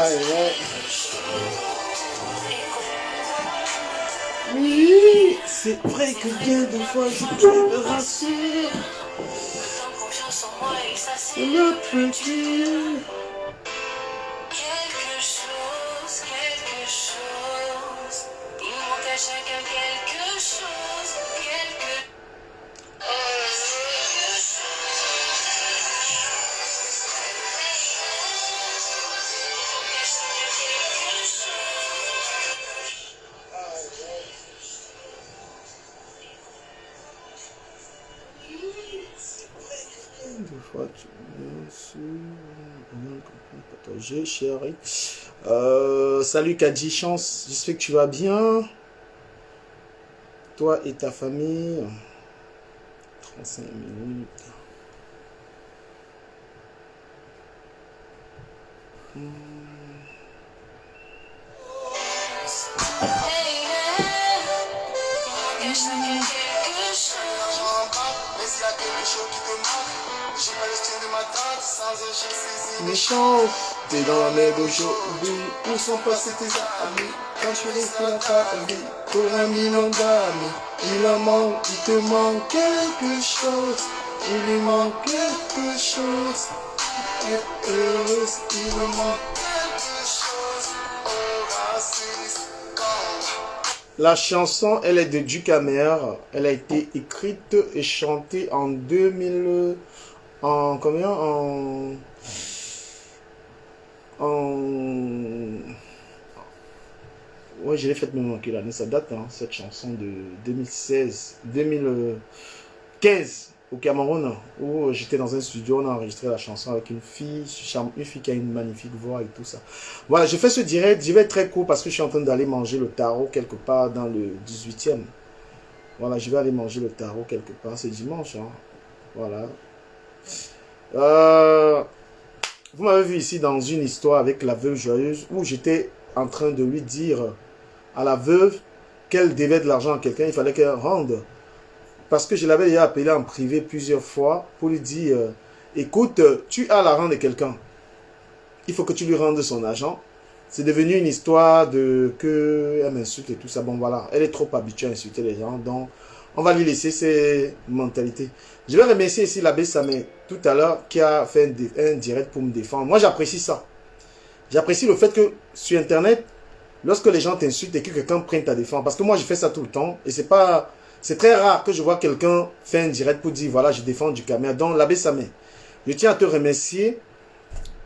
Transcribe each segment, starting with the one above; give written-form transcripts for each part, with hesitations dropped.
ouais. Oui, c'est vrai que bien de fois je peux me rassurer. Le petit. Quelque chose. Il manque à chacun quelque chose. Des fois, tu partager, chérie. Salut Kadji, chance. J'espère que tu vas bien. Toi et ta famille. 35 minutes. Mes chances, t'es dans la mer d'aujourd'hui. Où sont passés tes amis? Quand tu restes à la vie, pour un million d'amis, il en manque, il te manque quelque chose. Il lui manque quelque chose. Être heureuse, il lui manque quelque chose. La chanson, elle est de Ducamer. Elle a été écrite et chantée en 2000. En combien? Ouais, je l'ai fait me manquer l'année. Ça date, hein, cette chanson de 2016, 2015 au Cameroun, où j'étais dans un studio, on a enregistré la chanson avec une fille qui a une magnifique voix et tout ça. Voilà, j'ai fait ce direct, je vais être très court parce que je suis en train d'aller manger le tarot quelque part dans le 18e. Voilà, je vais aller manger le tarot quelque part, c'est dimanche, hein. Voilà. Vous m'avez vu ici dans une histoire avec la veuve joyeuse où j'étais en train de lui dire à la veuve qu'elle devait de l'argent à quelqu'un, il fallait qu'elle rende. Parce que je l'avais déjà appelé en privé plusieurs fois pour lui dire écoute, tu as l'argent de quelqu'un, il faut que tu lui rendes son argent. C'est devenu une histoire de que elle m'insulte et tout ça. Bon voilà, elle est trop habituée à insulter les gens, donc on va lui laisser ses mentalités. Je vais remercier ici l'abbé Samé tout à l'heure qui a fait un direct pour me défendre. Moi j'apprécie ça. J'apprécie le fait que sur internet, lorsque les gens t'insultent et que quelqu'un prenne ta défense, parce que moi je fais ça tout le temps et c'est très rare que je vois quelqu'un faire un direct pour dire voilà je défends Ducamer. Donc l'abbé Samé, je tiens à te remercier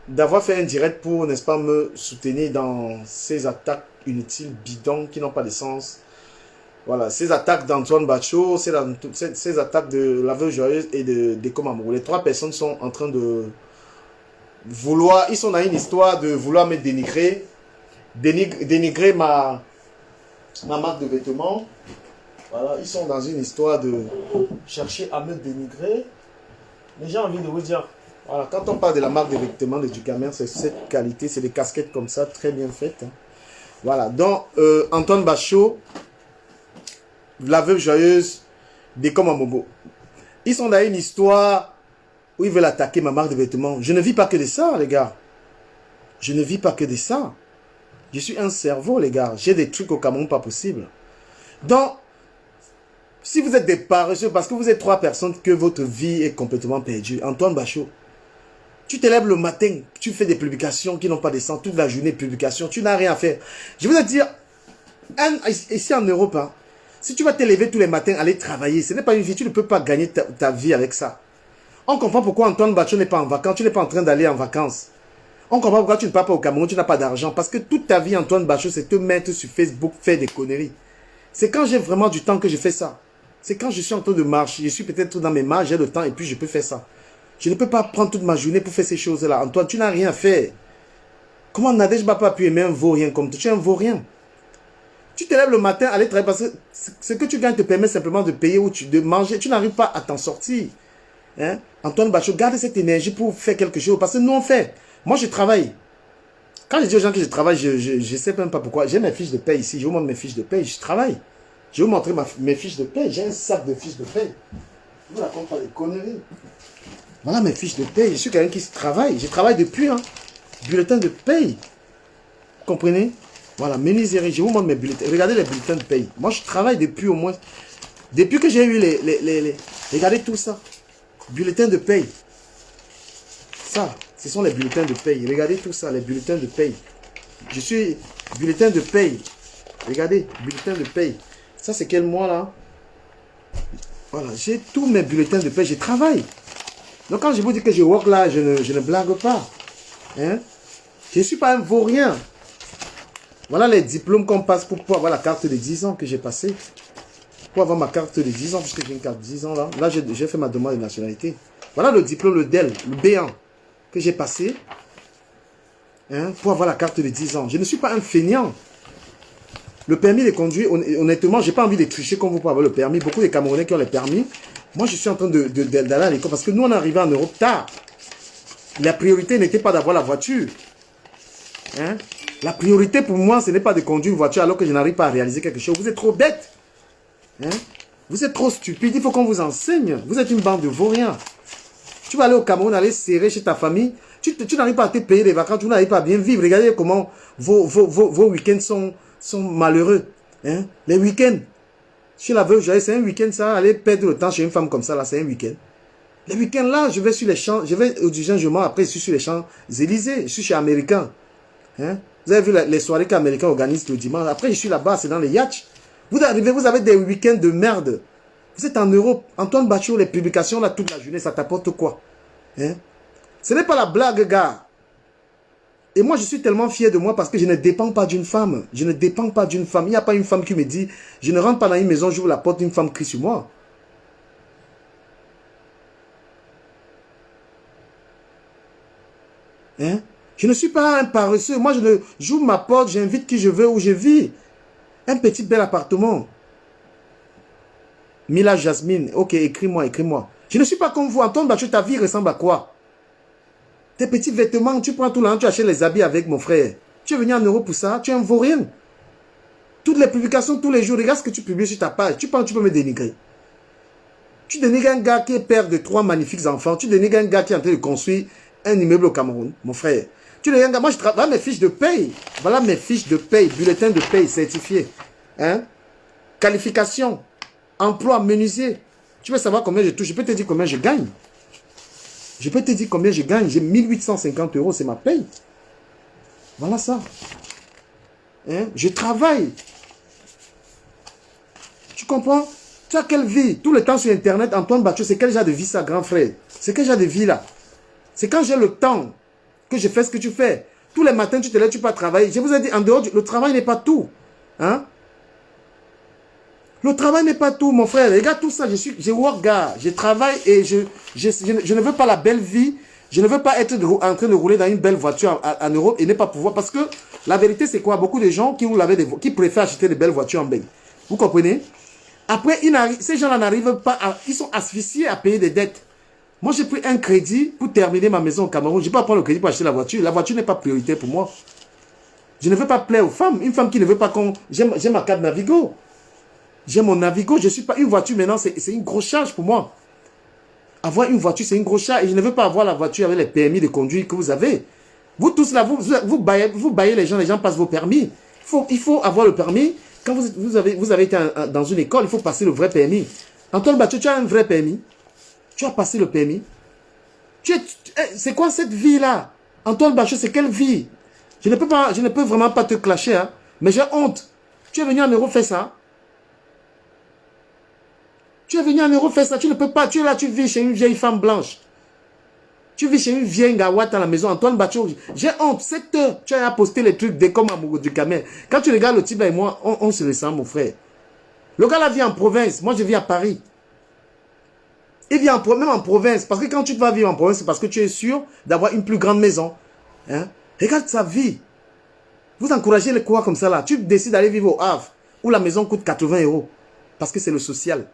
d'avoir fait un direct pour, n'est-ce pas, me soutenir dans ces attaques inutiles, bidons, qui n'ont pas de sens. Voilà, ces attaques d'Antoine Bachot, ces attaques de la veuve joyeuse et de Deko Mamourou. Les trois personnes sont en train de vouloir, ils sont dans une histoire de vouloir me dénigrer, dénigrer ma marque de vêtements. Voilà, ils sont dans une histoire de chercher à me dénigrer. Mais j'ai envie de vous dire, voilà, quand on parle de la marque de vêtements de Ducamer, c'est cette qualité, c'est des casquettes comme ça, très bien faites. Hein. Voilà, donc Antoine Bachot, la veuve joyeuse, Deko Mamourou. Ils sont dans une histoire où ils veulent attaquer ma marque de vêtements. Je ne vis pas que de ça, les gars. Je ne vis pas que de ça. Je suis un cerveau, les gars. J'ai des trucs au Cameroun pas possible. Donc, si vous êtes des paresseux, parce que vous êtes trois personnes que votre vie est complètement perdue, Antoine Bachot, tu te lèves le matin, tu fais des publications qui n'ont pas de sens, toute la journée publication, tu n'as rien à faire. Je veux te dire, ici en Europe, hein, si tu vas te lever tous les matins, aller travailler, ce n'est pas une vie, tu ne peux pas gagner ta vie avec ça. On comprend pourquoi Antoine Bachot n'est pas en vacances, tu n'es pas en train d'aller en vacances. On comprend pourquoi tu ne pars pas au Cameroun, tu n'as pas d'argent. Parce que toute ta vie, Antoine Bachot, c'est te mettre sur Facebook, faire des conneries. C'est quand j'ai vraiment du temps que je fais ça. C'est quand je suis en train de marcher, je suis peut-être dans mes marges, j'ai le temps et puis je peux faire ça. Je ne peux pas prendre toute ma journée pour faire ces choses-là. Antoine, tu n'as rien fait. Comment Nadège Bapa a pu aimer un vaurien comme toi? Tu es un vaurien. Tu te lèves le matin, aller travailler parce que ce que tu gagnes te permet simplement de payer ou de manger. Tu n'arrives pas à t'en sortir. Hein? Antoine Bachot, garde cette énergie pour faire quelque chose. Parce que nous, on fait. Moi, je travaille. Quand je dis aux gens que je travaille, je ne sais même pas pourquoi. J'ai mes fiches de paie ici. Je vous montre mes fiches de paie. Je travaille. Je vais vous montrer mes fiches de paie. J'ai un sac de fiches de paie. Je vous raconte pas des conneries. Voilà mes fiches de paie. Je suis quelqu'un qui travaille. Je travaille depuis. Hein. Bulletin de paie. comprenez? Voilà, menuiserie. Je vous montre mes bulletins. Regardez les bulletins de paye. Moi, je travaille depuis au moins... Depuis que j'ai eu regardez tout ça. Bulletins de paye. Ça, ce sont les bulletins de paye. Regardez tout ça, les bulletins de paye. Je suis bulletin de paye. Regardez, bulletin de paye. Ça, c'est quel mois là? Voilà, j'ai tous mes bulletins de paye. Je travaille. Donc, quand je vous dis que je work là, je ne blague pas. Hein? Je ne suis pas un vaurien. Voilà les diplômes qu'on passe pour avoir la carte de 10 ans que j'ai passée. Pour avoir ma carte de 10 ans, puisque j'ai une carte de 10 ans là. Là, j'ai fait ma demande de nationalité. Voilà le diplôme, le DEL, le B1 que j'ai passé. Hein, pour avoir la carte de 10 ans. Je ne suis pas un feignant. Le permis de conduire, honnêtement, je n'ai pas envie de tricher comme vous pouvez avoir le permis. Beaucoup de Camerounais qui ont les permis. Moi, je suis en train d'aller à l'école parce que nous, on est arrivé en Europe tard. La priorité n'était pas d'avoir la voiture. Hein? La priorité pour moi, ce n'est pas de conduire une voiture alors que je n'arrive pas à réaliser quelque chose. Vous êtes trop bête. Hein? Vous êtes trop stupide. Il faut qu'on vous enseigne. Vous êtes une bande de vauriens. Tu vas aller au Cameroun, aller serrer chez ta famille. Tu n'arrives pas à te payer les vacances. Tu n'arrives pas à bien vivre. Regardez comment vos week-ends sont malheureux. Hein? Les week-ends. Chez la veuve joyeuse, c'est un week-end ça. Aller perdre le temps chez une femme comme ça, là, c'est un week-end. Les week-ends là, je vais sur les champs. Je vais au Dugingement. Après, je suis sur les Champs-Élysées. Je suis chez Américain. Hein? Vous avez vu les soirées qu'Américains organisent le dimanche. Après, je suis là-bas, c'est dans les yachts. Vous arrivez, vous avez des week-ends de merde. Vous êtes en Europe. Antoine Bachot, les publications là, toute la journée, ça t'apporte quoi? Hein? Ce n'est pas la blague, gars. Et moi, je suis tellement fier de moi parce que je ne dépends pas d'une femme. Je ne dépends pas d'une femme. Il n'y a pas une femme qui me dit, je ne rentre pas dans une maison, j'ouvre la porte, une femme crie sur moi. Hein? Je ne suis pas un paresseux. Moi, j'ouvre ma porte, j'invite qui je veux, où je vis. Un petit bel appartement. Mila Jasmine. Ok, écris-moi, écris-moi. Je ne suis pas comme vous. Antoine Bachot, ta vie ressemble à quoi? Tes petits vêtements, tu prends tout l'argent, tu achètes les habits avec mon frère. Tu es venu en Europe pour ça, tu es un vaurien. Toutes les publications, tous les jours, regarde ce que tu publies sur ta page. Tu penses que tu peux me dénigrer. Tu dénigres un gars qui est père de 3 magnifiques enfants. Tu dénigres un gars qui est en train de construire un immeuble au Cameroun, mon frère. Tu dénigres un gars, moi je travaille, voilà mes fiches de paye. Voilà mes fiches de paye, bulletin de paye certifié. Hein? Qualification, emploi, menuisier. Tu veux savoir combien je touche? Je peux te dire combien je gagne. Je peux te dire combien je gagne. J'ai 1850 €, c'est ma paye. Voilà ça. Hein? Je travaille. Tu comprends? Tu as quelle vie? Tout le temps sur Internet, Antoine Bachot, c'est quel genre de vie ça, grand frère? C'est quel genre de vie là? C'est quand j'ai le temps que je fais ce que tu fais. Tous les matins, tu te lèves, tu peux travailler. Je vous ai dit, en dehors, le travail n'est pas tout. Hein? Le travail n'est pas tout, mon frère. Regarde tout ça. Je work, gars. Je travaille et je ne veux pas la belle vie. Je ne veux pas être en train de rouler dans une belle voiture en Europe et ne pas pouvoir. Parce que la vérité, c'est quoi? Beaucoup de gens qui préfèrent acheter de belles voitures en Belgique. Vous comprenez? Après, ces gens-là n'arrivent pas à... Ils sont asphyxiés à payer des dettes. Moi, j'ai pris un crédit pour terminer ma maison au Cameroun. Je ne vais pas prendre le crédit pour acheter la voiture. La voiture n'est pas prioritaire pour moi. Je ne veux pas plaire aux femmes. Une femme qui ne veut pas qu'on... J'ai ma carte Navigo. J'ai mon Navigo, je ne suis pas... Une voiture maintenant, c'est une grosse charge pour moi. Avoir une voiture, c'est une grosse charge. Et je ne veux pas avoir la voiture avec les permis de conduire que vous avez. Vous tous là, vous baillez les gens passent vos permis. Il faut avoir le permis. Quand vous avez été dans une école, il faut passer le vrai permis. Antoine Bachot, tu as un vrai permis. Tu as passé le permis. C'est quoi cette vie-là? Antoine Bachot, c'est quelle vie? Je ne peux vraiment pas te clasher, hein, mais j'ai honte. Tu es venu en Europe faire ça. Tu es venu en Europe faire ça, tu ne peux pas. Tu es là, tu vis chez une vieille femme blanche. Tu vis chez une vieille Ngawat à la maison. Antoine Bachot, j'ai honte. 7 heures, tu as posté les trucs des comme Amoureux du Camer. Quand tu regardes le type et moi, on se ressemble, mon frère. Le gars là vit en province. Moi, je vis à Paris. Il vit même en province. Parce que quand tu vas vivre en province, c'est parce que tu es sûr d'avoir une plus grande maison. Hein? Regarde sa vie. Vous encouragez les quoi comme ça là. Tu décides d'aller vivre au Havre, où la maison coûte 80 €. Parce que c'est le social.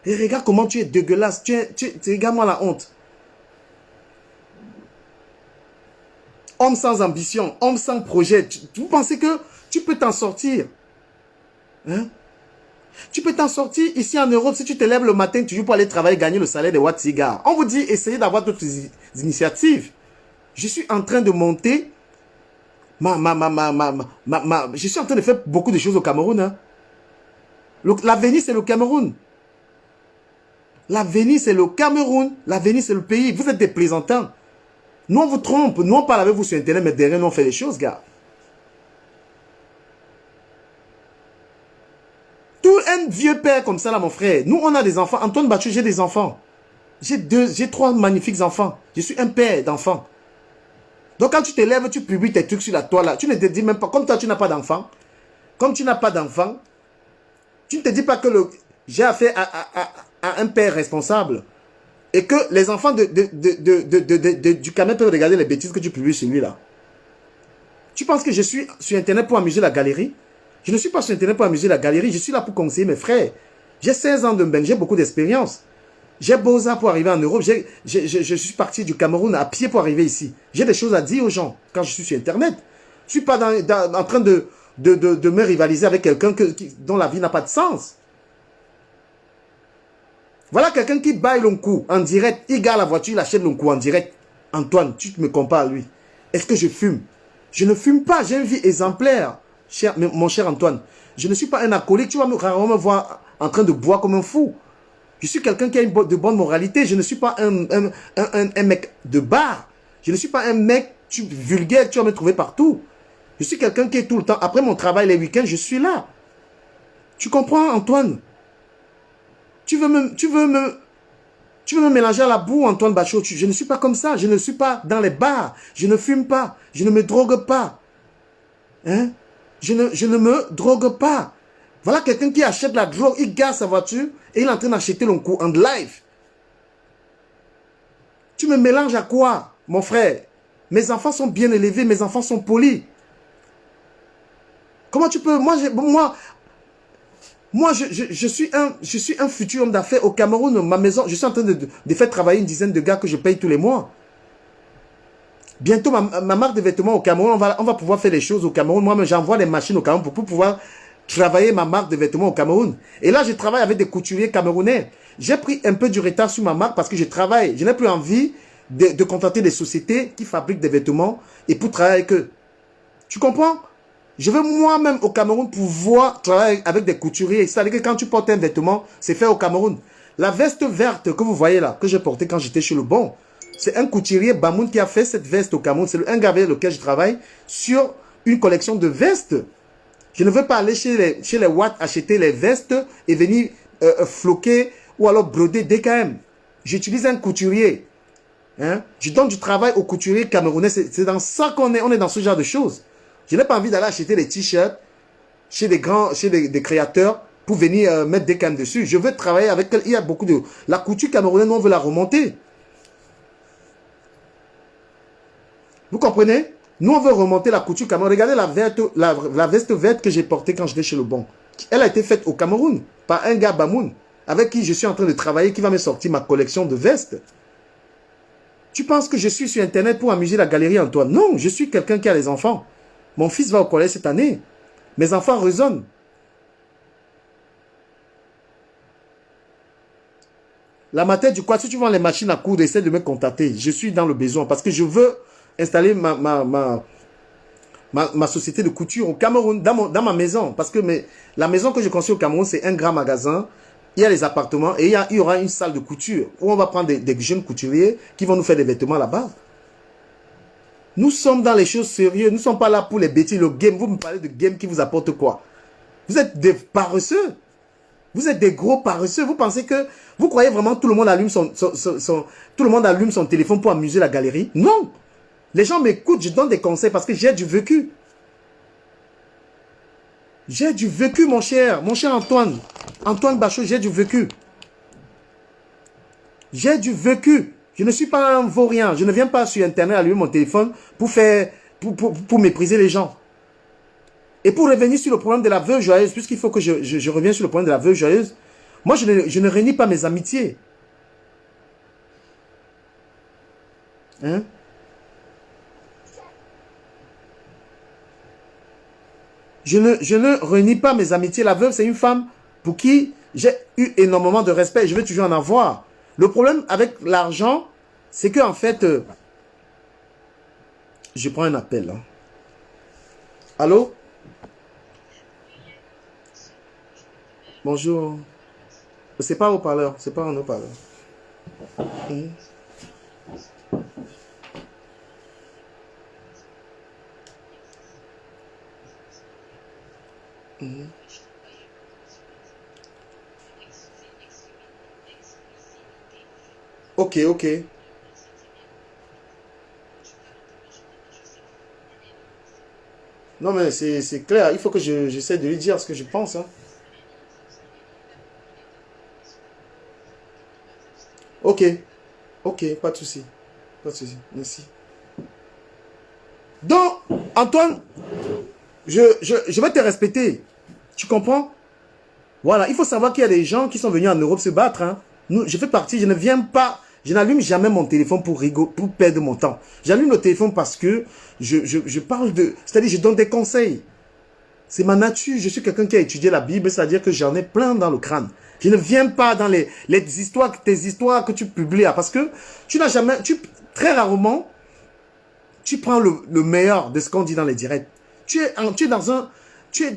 Et regarde comment tu es dégueulasse. Regarde-moi la honte. Homme sans ambition, homme sans projet. Vous pensez que tu peux t'en sortir? Hein? Tu peux t'en sortir ici en Europe si tu te lèves le matin, tu joues pour aller travailler, gagner le salaire de Watt-Cigar. On vous dit, essayez d'avoir d'autres initiatives. Je suis en train de monter Je suis en train de faire beaucoup de choses au Cameroun. Hein. L'avenir, c'est le Cameroun. L'avenir, c'est le Cameroun. L'avenir, c'est le pays. Vous êtes des plaisantants. Nous, on vous trompe. Nous, on parle avec vous sur Internet, mais derrière, nous, on fait les choses, gars. Tout un vieux père comme ça, là, mon frère. Nous, on a des enfants. Antoine Bachou, j'ai des enfants. J'ai 3 magnifiques enfants. Je suis un père d'enfants. Donc, quand tu te lèves, tu publies tes trucs sur la toile, là. Tu ne te dis même pas, comme toi, tu n'as pas d'enfant. Comme tu n'as pas d'enfant, tu ne te dis pas que j'ai affaire à un père responsable. Et que les enfants du Cameroun peuvent regarder les bêtises que tu publies sur lui, là. Tu penses que je suis sur Internet pour amuser la galerie? Je ne suis pas sur Internet pour amuser la galerie. Je suis là pour conseiller mes frères. J'ai 16 ans de bain, j'ai beaucoup d'expérience. J'ai Beaux-Arts pour arriver en Europe. Je suis parti du Cameroun à pied pour arriver ici. J'ai des choses à dire aux gens quand je suis sur Internet. Je ne suis pas en train de me rivaliser avec quelqu'un dont la vie n'a pas de sens. Voilà quelqu'un qui baille l'onkou en direct. Il gare la voiture, il achète l'onkou en direct. Antoine, tu me compares à lui. Est-ce que je fume? Je ne fume pas, j'ai une vie exemplaire, mon cher Antoine. Je ne suis pas un alcoolique, tu vas rarement me voir en train de boire comme un fou. Je suis quelqu'un qui a de bonne moralité. Je ne suis pas un mec de bar. Je ne suis pas un mec vulgaire que tu vas me trouver partout. Je suis quelqu'un qui est tout le temps. Après mon travail, les week-ends, je suis là. Tu comprends, Antoine? Tu veux me mélanger à la boue, Antoine Bachot. Je ne suis pas comme ça. Je ne suis pas dans les bars. Je ne fume pas. Je ne me drogue pas. Hein? Je ne me drogue pas. Voilà quelqu'un qui achète la drogue, il gare sa voiture et il est en train d'acheter l'onkou en live. Tu me mélanges à quoi, mon frère? Mes enfants sont bien élevés, mes enfants sont polis. Comment tu peux... Moi, je suis un futur homme d'affaires au Cameroun. Ma maison, je suis en train de faire travailler une dizaine de gars que je paye tous les mois. Bientôt, ma marque de vêtements au Cameroun, on va pouvoir faire les choses au Cameroun. Moi, j'envoie les machines au Cameroun pour pouvoir travailler ma marque de vêtements au Cameroun. Et là, je travaille avec des couturiers camerounais. J'ai pris un peu du retard sur ma marque parce que je travaille. Je n'ai plus envie de contenter des sociétés qui fabriquent des vêtements et pour travailler avec eux. Tu comprends? Je veux moi-même au Cameroun pouvoir travailler avec des couturiers. C'est-à-dire que quand tu portes un vêtement, c'est fait au Cameroun. La veste verte que vous voyez là, que j'ai portée quand j'étais chez le Bon, c'est un couturier Bamoun qui a fait cette veste au Cameroun. C'est un gars avec lequel je travaille sur une collection de vestes. Je ne veux pas aller chez les Watt acheter les vestes et venir floquer ou alors broder DKM. J'utilise un couturier. Hein? Je donne du travail aux couturiers camerounais. C'est dans ça qu'on est. On est dans ce genre de choses. Je n'ai pas envie d'aller acheter des t-shirts chez des créateurs pour venir mettre des cannes dessus. Je veux travailler avec... Il y a beaucoup de... La couture camerounaise, on veut la remonter. Vous comprenez? Nous, on veut remonter la couture camerounaise. Regardez la veste verte que j'ai portée quand j'étais chez le Bon. Elle a été faite au Cameroun par un gars Bamoun avec qui je suis en train de travailler, qui va me sortir ma collection de vestes. Tu penses que je suis sur Internet pour amuser la galerie, Antoine? Non, je suis quelqu'un qui a des enfants. Mon fils va au collège cette année. Mes enfants raisonnent. La matière du quoi, si tu vends les machines à coudre, essaie de me contacter. Je suis dans le besoin parce que je veux installer ma société de couture au Cameroun, dans ma maison. Parce que la maison que je construis au Cameroun, c'est un grand magasin. Il y a les appartements et il y aura une salle de couture où on va prendre des jeunes couturiers qui vont nous faire des vêtements là-bas. Nous sommes dans les choses sérieuses. Nous ne sommes pas là pour les bêtises. Le game, vous me parlez de game qui vous apporte quoi? Vous êtes des paresseux. Vous êtes des gros paresseux. Vous pensez que... Vous croyez vraiment que tout le monde allume tout le monde allume son téléphone pour amuser la galerie? Non. Les gens m'écoutent, je donne des conseils parce que j'ai du vécu. J'ai du vécu, mon cher Antoine. Antoine Bachot, j'ai du vécu. J'ai du vécu. Je ne suis pas un vaurien. Je ne viens pas sur Internet allumer mon téléphone pour mépriser les gens. Et pour revenir sur le problème de la veuve joyeuse, puisqu'il faut que je revienne sur le problème de la veuve joyeuse, moi, je ne renie pas mes amitiés. Hein? Je ne renie pas mes amitiés. La veuve, c'est une femme pour qui j'ai eu énormément de respect et je veux toujours en avoir. Le problème avec l'argent, c'est qu'en fait, je prends un appel. Hein. Allô? Bonjour. C'est pas haut-parleur, c'est pas un haut-parleur. Mhm. Mhm. Ok, ok. Non, mais c'est clair. Il faut que j'essaie de lui dire ce que je pense. Hein. Ok, ok, pas de souci. Pas de souci. Merci. Donc, Antoine, je vais te respecter. Tu comprends? Voilà, il faut savoir qu'il y a des gens qui sont venus en Europe se battre. Hein. Nous, je fais partie, je ne viens pas, je n'allume jamais mon téléphone pour rigoler, pour perdre mon temps. J'allume le téléphone parce que je parle de, c'est-à-dire je donne des conseils. C'est ma nature. Je suis quelqu'un qui a étudié la Bible, c'est-à-dire que j'en ai plein dans le crâne. Je ne viens pas dans les histoires, tes histoires que tu publies là, parce que tu n'as jamais, très rarement, tu prends le meilleur de ce qu'on dit dans les directs. Tu es dans un, tu es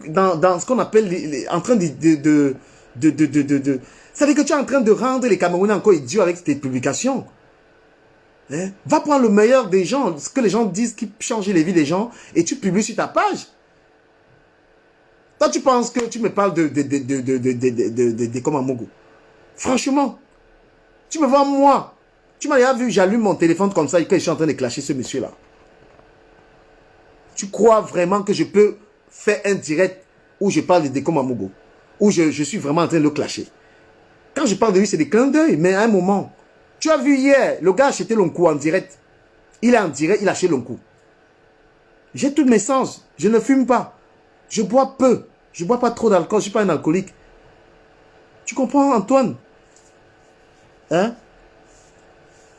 dans ce qu'on appelle en train ça veut dire que tu es en train de rendre les Camerounais encore idiots avec tes publications. Hein? Va prendre le meilleur des gens, ce que les gens disent qui change les vies des gens, et tu publies sur ta page. Toi, tu penses que tu me parles de comme un Mogo. Franchement, tu me vois moi. Tu m'as déjà vu, j'allume mon téléphone comme ça et que je suis en train de clasher ce monsieur-là. Tu crois vraiment que je peux faire un direct où je parle de Décom Amogo, où je suis vraiment en train de le clasher. Quand je parle de lui, c'est des clins d'œil, mais à un moment, tu as vu hier, le gars a acheté l'onkou en direct. Il est en direct, il a acheté l'onkou. J'ai tous mes sens, je ne fume pas, je bois peu, je bois pas trop d'alcool, je ne suis pas un alcoolique. Tu comprends, Antoine? Hein?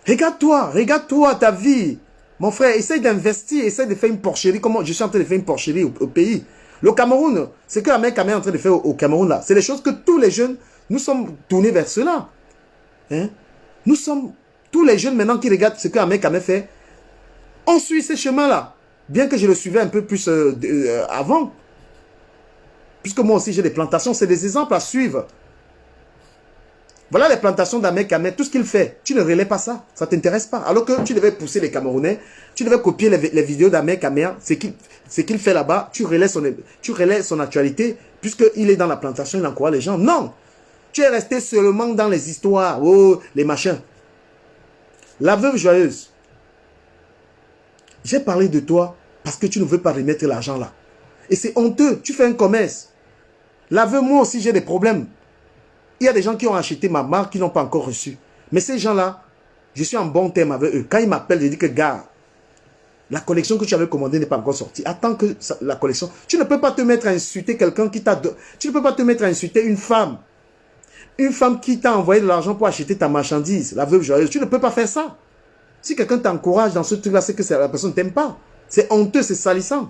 Regarde-toi ta vie. Mon frère, essaye d'investir, essaye de faire une porcherie. Comment je suis en train de faire une porcherie au pays. Le Cameroun, c'est que Ahmed Kamé est en train de faire au Cameroun là. C'est des choses que tous les jeunes, nous sommes tournés vers cela. Hein? Nous sommes, tous les jeunes maintenant qui regardent ce que Ahmed Kamé fait, on suit ces chemins-là. Bien que je le suivais un peu plus avant. Puisque moi aussi j'ai des plantations, c'est des exemples à suivre. Voilà les plantations d'Ahmed Kamé, tout ce qu'il fait. Tu ne relais pas ça, ça ne t'intéresse pas. Alors que tu devais pousser les Camerounais, tu devais copier les vidéos d'Ahmed Kamé, ce qu'il fait là-bas, tu relais son actualité, puisqu'il est dans la plantation, il encourage les gens. Non, tu es resté seulement dans les histoires, oh, les machins. La veuve joyeuse, j'ai parlé de toi parce que tu ne veux pas remettre l'argent là. Et c'est honteux, tu fais un commerce. La veuve, moi aussi j'ai des problèmes. Il y a des gens qui ont acheté ma marque qui n'ont pas encore reçu. Mais ces gens-là, je suis en bon terme avec eux. Quand ils m'appellent, je dis que gars, la collection que tu avais commandée n'est pas encore sortie. Attends que la collection... Tu ne peux pas te mettre à insulter quelqu'un qui t'a... Tu ne peux pas te mettre à insulter une femme. Une femme qui t'a envoyé de l'argent pour acheter ta marchandise, la veuve joyeuse. Tu ne peux pas faire ça. Si quelqu'un t'encourage dans ce truc-là, c'est que la personne ne t'aime pas. C'est honteux, c'est salissant.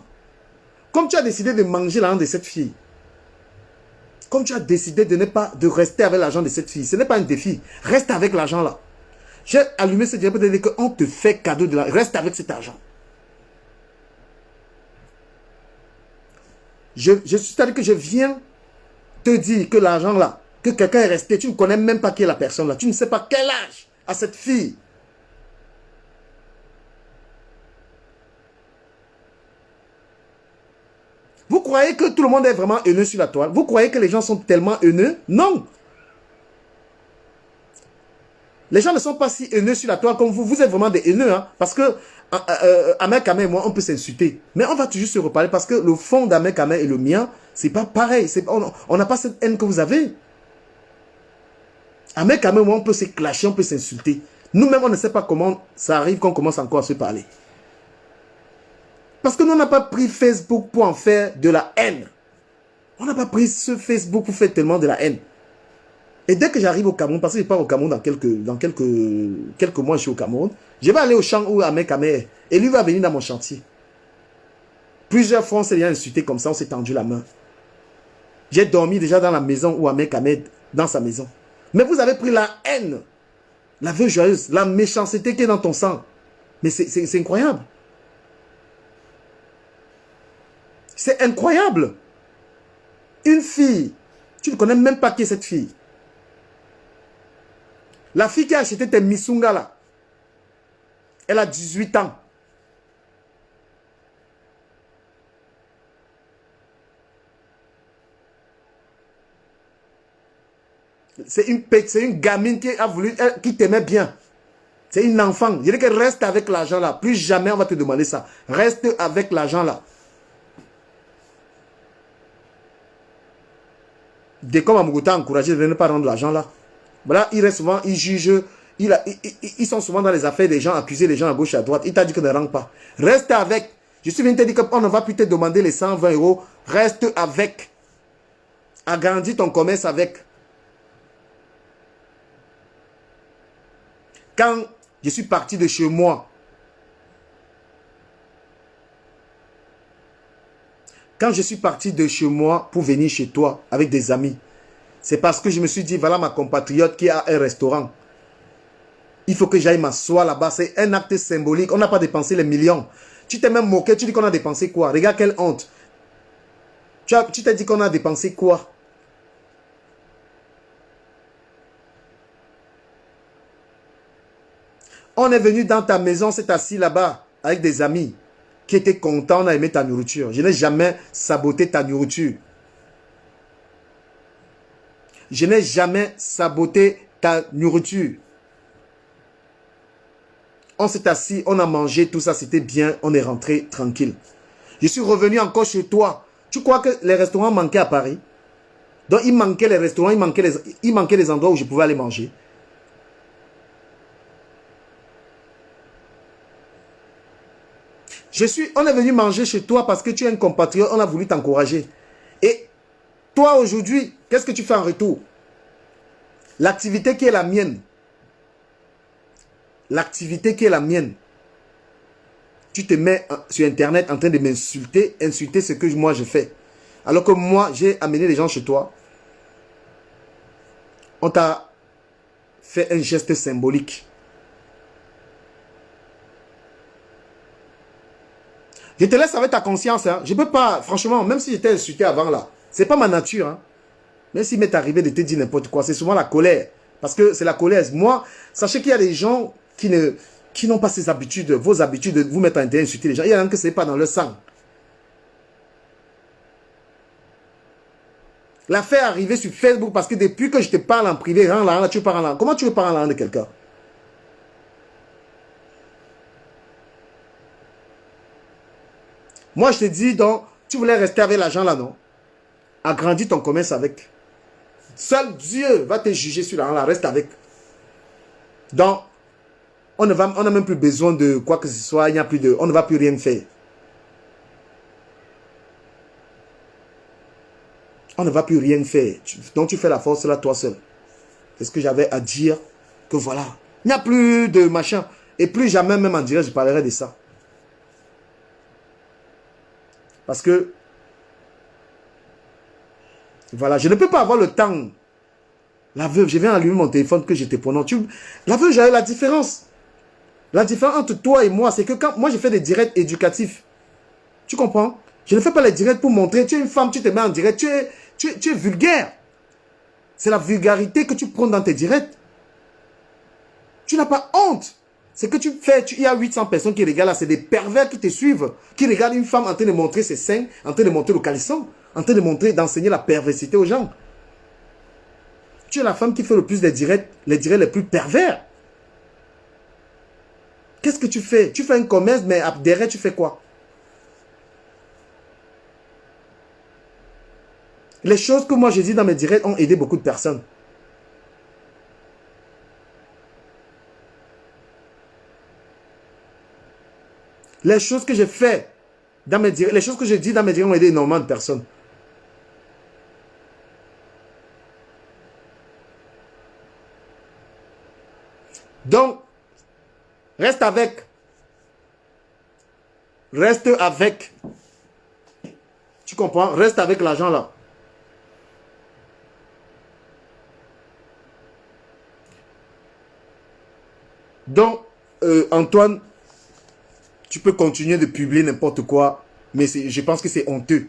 Comme tu as décidé de manger l'argent de cette fille, comme tu as décidé de rester avec l'argent de cette fille, ce n'est pas un défi. Reste avec l'argent là. J'ai allumé ce direct pour te dire qu'on te fait cadeau de l'argent. Reste avec cet argent. C'est-à-dire que je viens te dire que l'argent là, que quelqu'un est resté, tu ne connais même pas qui est la personne là. Tu ne sais pas quel âge a cette fille. Vous croyez que tout le monde est vraiment haineux sur la toile? Vous croyez que les gens sont tellement haineux? Non. Les gens ne sont pas si haineux sur la toile comme vous. Vous êtes vraiment des haineux. Hein? Parce que Ahmed Kamé et moi, on peut s'insulter. Mais on va toujours se reparler parce que le fond d'Ahmed Kamé et le mien, c'est pas pareil. On n'a pas cette haine que vous avez. Ahmed Kamé et moi, on peut se clasher, on peut s'insulter. Nous-mêmes, on ne sait pas comment ça arrive qu'on commence encore à se parler. Parce que nous, on n'a pas pris Facebook pour en faire de la haine. On n'a pas pris ce Facebook pour faire tellement de la haine. Et dès que j'arrive au Cameroun, parce que je pars au Cameroun dans quelques mois, je suis au Cameroun, je vais aller au champ où Ahmed Kamé est. Et lui va venir dans mon chantier. Plusieurs fois, on s'est insulté comme ça, on s'est tendu la main. J'ai dormi déjà dans la maison où Ahmed Kamé est, dans sa maison. Mais vous avez pris la haine, la veuve joyeuse, la méchanceté qui est dans ton sang. Mais c'est incroyable. C'est incroyable. Une fille, tu ne connais même pas qui est cette fille. La fille qui a acheté tes Missunga là, elle a 18 ans. C'est une gamine qui a voulu, qui t'aimait bien. C'est une enfant. Je dis que reste avec l'argent là. Plus jamais on va te demander ça. Reste avec l'argent là. Dès qu'on m'a encouragé de ne pas rendre l'argent là. Voilà, il reste souvent, il juge. Ils sont souvent dans les affaires des gens, accuser les gens à gauche et à droite. Il t'a dit que ne rentre pas. Reste avec. Je suis venu te dire qu'on ne va plus te demander les 120 €. Reste avec. Agrandis ton commerce avec. Quand je suis parti de chez moi, pour venir chez toi avec des amis, c'est parce que je me suis dit, voilà ma compatriote qui a un restaurant. Il faut que j'aille m'asseoir là-bas. C'est un acte symbolique. On n'a pas dépensé les millions. Tu t'es même moqué. Tu dis qu'on a dépensé quoi? Regarde quelle honte. Tu t'es dit qu'on a dépensé quoi? On est venu dans ta maison, s'est assis là-bas avec des amis qui étaient contents, on a aimé ta nourriture. Je n'ai jamais saboté ta nourriture. Je n'ai jamais saboté ta nourriture. On s'est assis, on a mangé, tout ça, c'était bien, on est rentré tranquille. Je suis revenu encore chez toi. Tu crois que les restaurants manquaient à Paris? Donc il manquait les restaurants, il manquait les endroits où je pouvais aller manger. On est venu manger chez toi parce que tu es un compatriote, on a voulu t'encourager. Et toi aujourd'hui, qu'est-ce que tu fais en retour? L'activité qui est la mienne. L'activité qui est la mienne. Tu te mets sur Internet en train de m'insulter, insulter ce que moi je fais. Alors que moi, j'ai amené les gens chez toi. On t'a fait un geste symbolique. Je te laisse avec ta conscience. Hein. Je ne peux pas, franchement, même si j'étais insulté avant là, ce n'est pas ma nature. Hein. Même s'il m'est arrivé de te dire n'importe quoi, c'est souvent la colère. Parce que c'est la colère. Moi, sachez qu'il y a des gens qui n'ont pas ces habitudes, vos habitudes de vous mettre en train d'insulter les gens. Il y en a que ce n'est pas dans leur sang. L'affaire est arrivée sur Facebook parce que depuis que je te parle en privé, tu parles en langue. Comment tu veux parler en langue de quelqu'un? Moi, je te dis, donc, tu voulais rester avec l'argent là, non? Agrandis ton commerce avec. Seul Dieu va te juger sur l'argent là, reste avec. Donc, on n'a même plus besoin de quoi que ce soit, on ne va plus rien faire. On ne va plus rien faire. Donc, tu fais la force là, toi seul. C'est ce que j'avais à dire, que voilà. Il n'y a plus de machin. Et plus jamais, même en direct, je parlerai de ça. Parce que, voilà, je ne peux pas avoir le temps. La veuve, je viens allumer mon téléphone que j'étais prenant. La veuve, j'avais la différence. La différence entre toi et moi, c'est que quand moi, je fais des directs éducatifs. Tu comprends? Je ne fais pas les directs pour montrer. Tu es une femme, tu te mets en direct. Tu es vulgaire. C'est la vulgarité que tu prends dans tes directs. Tu n'as pas honte. C'est que tu fais, il y a 800 personnes qui regardent là, c'est des pervers qui te suivent, qui regardent une femme en train de montrer ses seins, en train de montrer le caleçon, en train de montrer, d'enseigner la perversité aux gens. Tu es la femme qui fait le plus des directs, les directs les plus pervers. Qu'est-ce que tu fais? Tu fais un commerce, mais derrière, tu fais quoi? Les choses que moi j'ai dit dans mes directs ont aidé beaucoup de personnes. Les choses que j'ai fait dans mes directs, les choses que j'ai dit dans mes directs ont aidé énormément de personnes. Donc, reste avec. Reste avec. Tu comprends? Reste avec l'argent là. Donc, Antoine, tu peux continuer de publier n'importe quoi. Mais je pense que c'est honteux.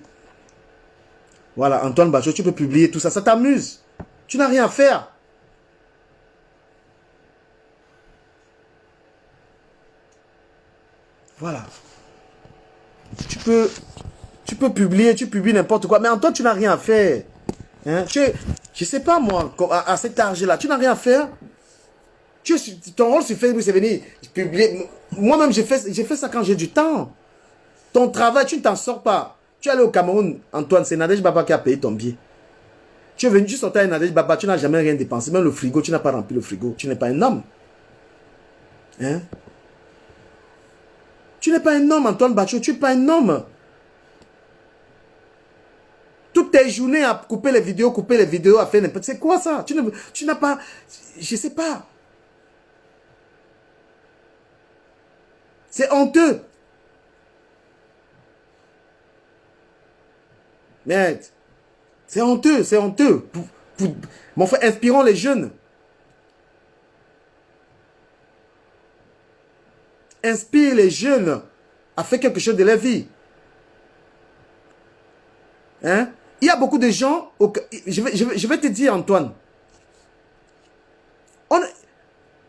Voilà, Antoine Bachot, tu peux publier tout ça. Ça t'amuse. Tu n'as rien à faire. Voilà. Tu peux publier, tu publies n'importe quoi. Mais Antoine, tu n'as rien à faire. Hein? Je sais pas moi, à cet âge-là, tu n'as rien à faire. Ton rôle sur Facebook, c'est venir publier. Moi-même, j'ai fait ça quand j'ai du temps. Ton travail, tu ne t'en sors pas. Tu es allé au Cameroun, Antoine, c'est Nadège Baba qui a payé ton billet. Tu es venu, tu sortais à Nadège Baba, tu n'as jamais rien dépensé. Même le frigo, tu n'as pas rempli le frigo. Tu n'es pas un homme. Hein? Tu n'es pas un homme, Antoine Bachot, tu n'es pas un homme. Toutes tes journées à couper les vidéos, à faire n'importe. C'est quoi ça? Tu n'as pas. Je sais pas. C'est honteux. Merde. C'est honteux, c'est honteux. Mon frère, inspirons les jeunes. Inspire les jeunes à faire quelque chose de leur vie. Hein? Il y a beaucoup de gens, je vais te dire Antoine,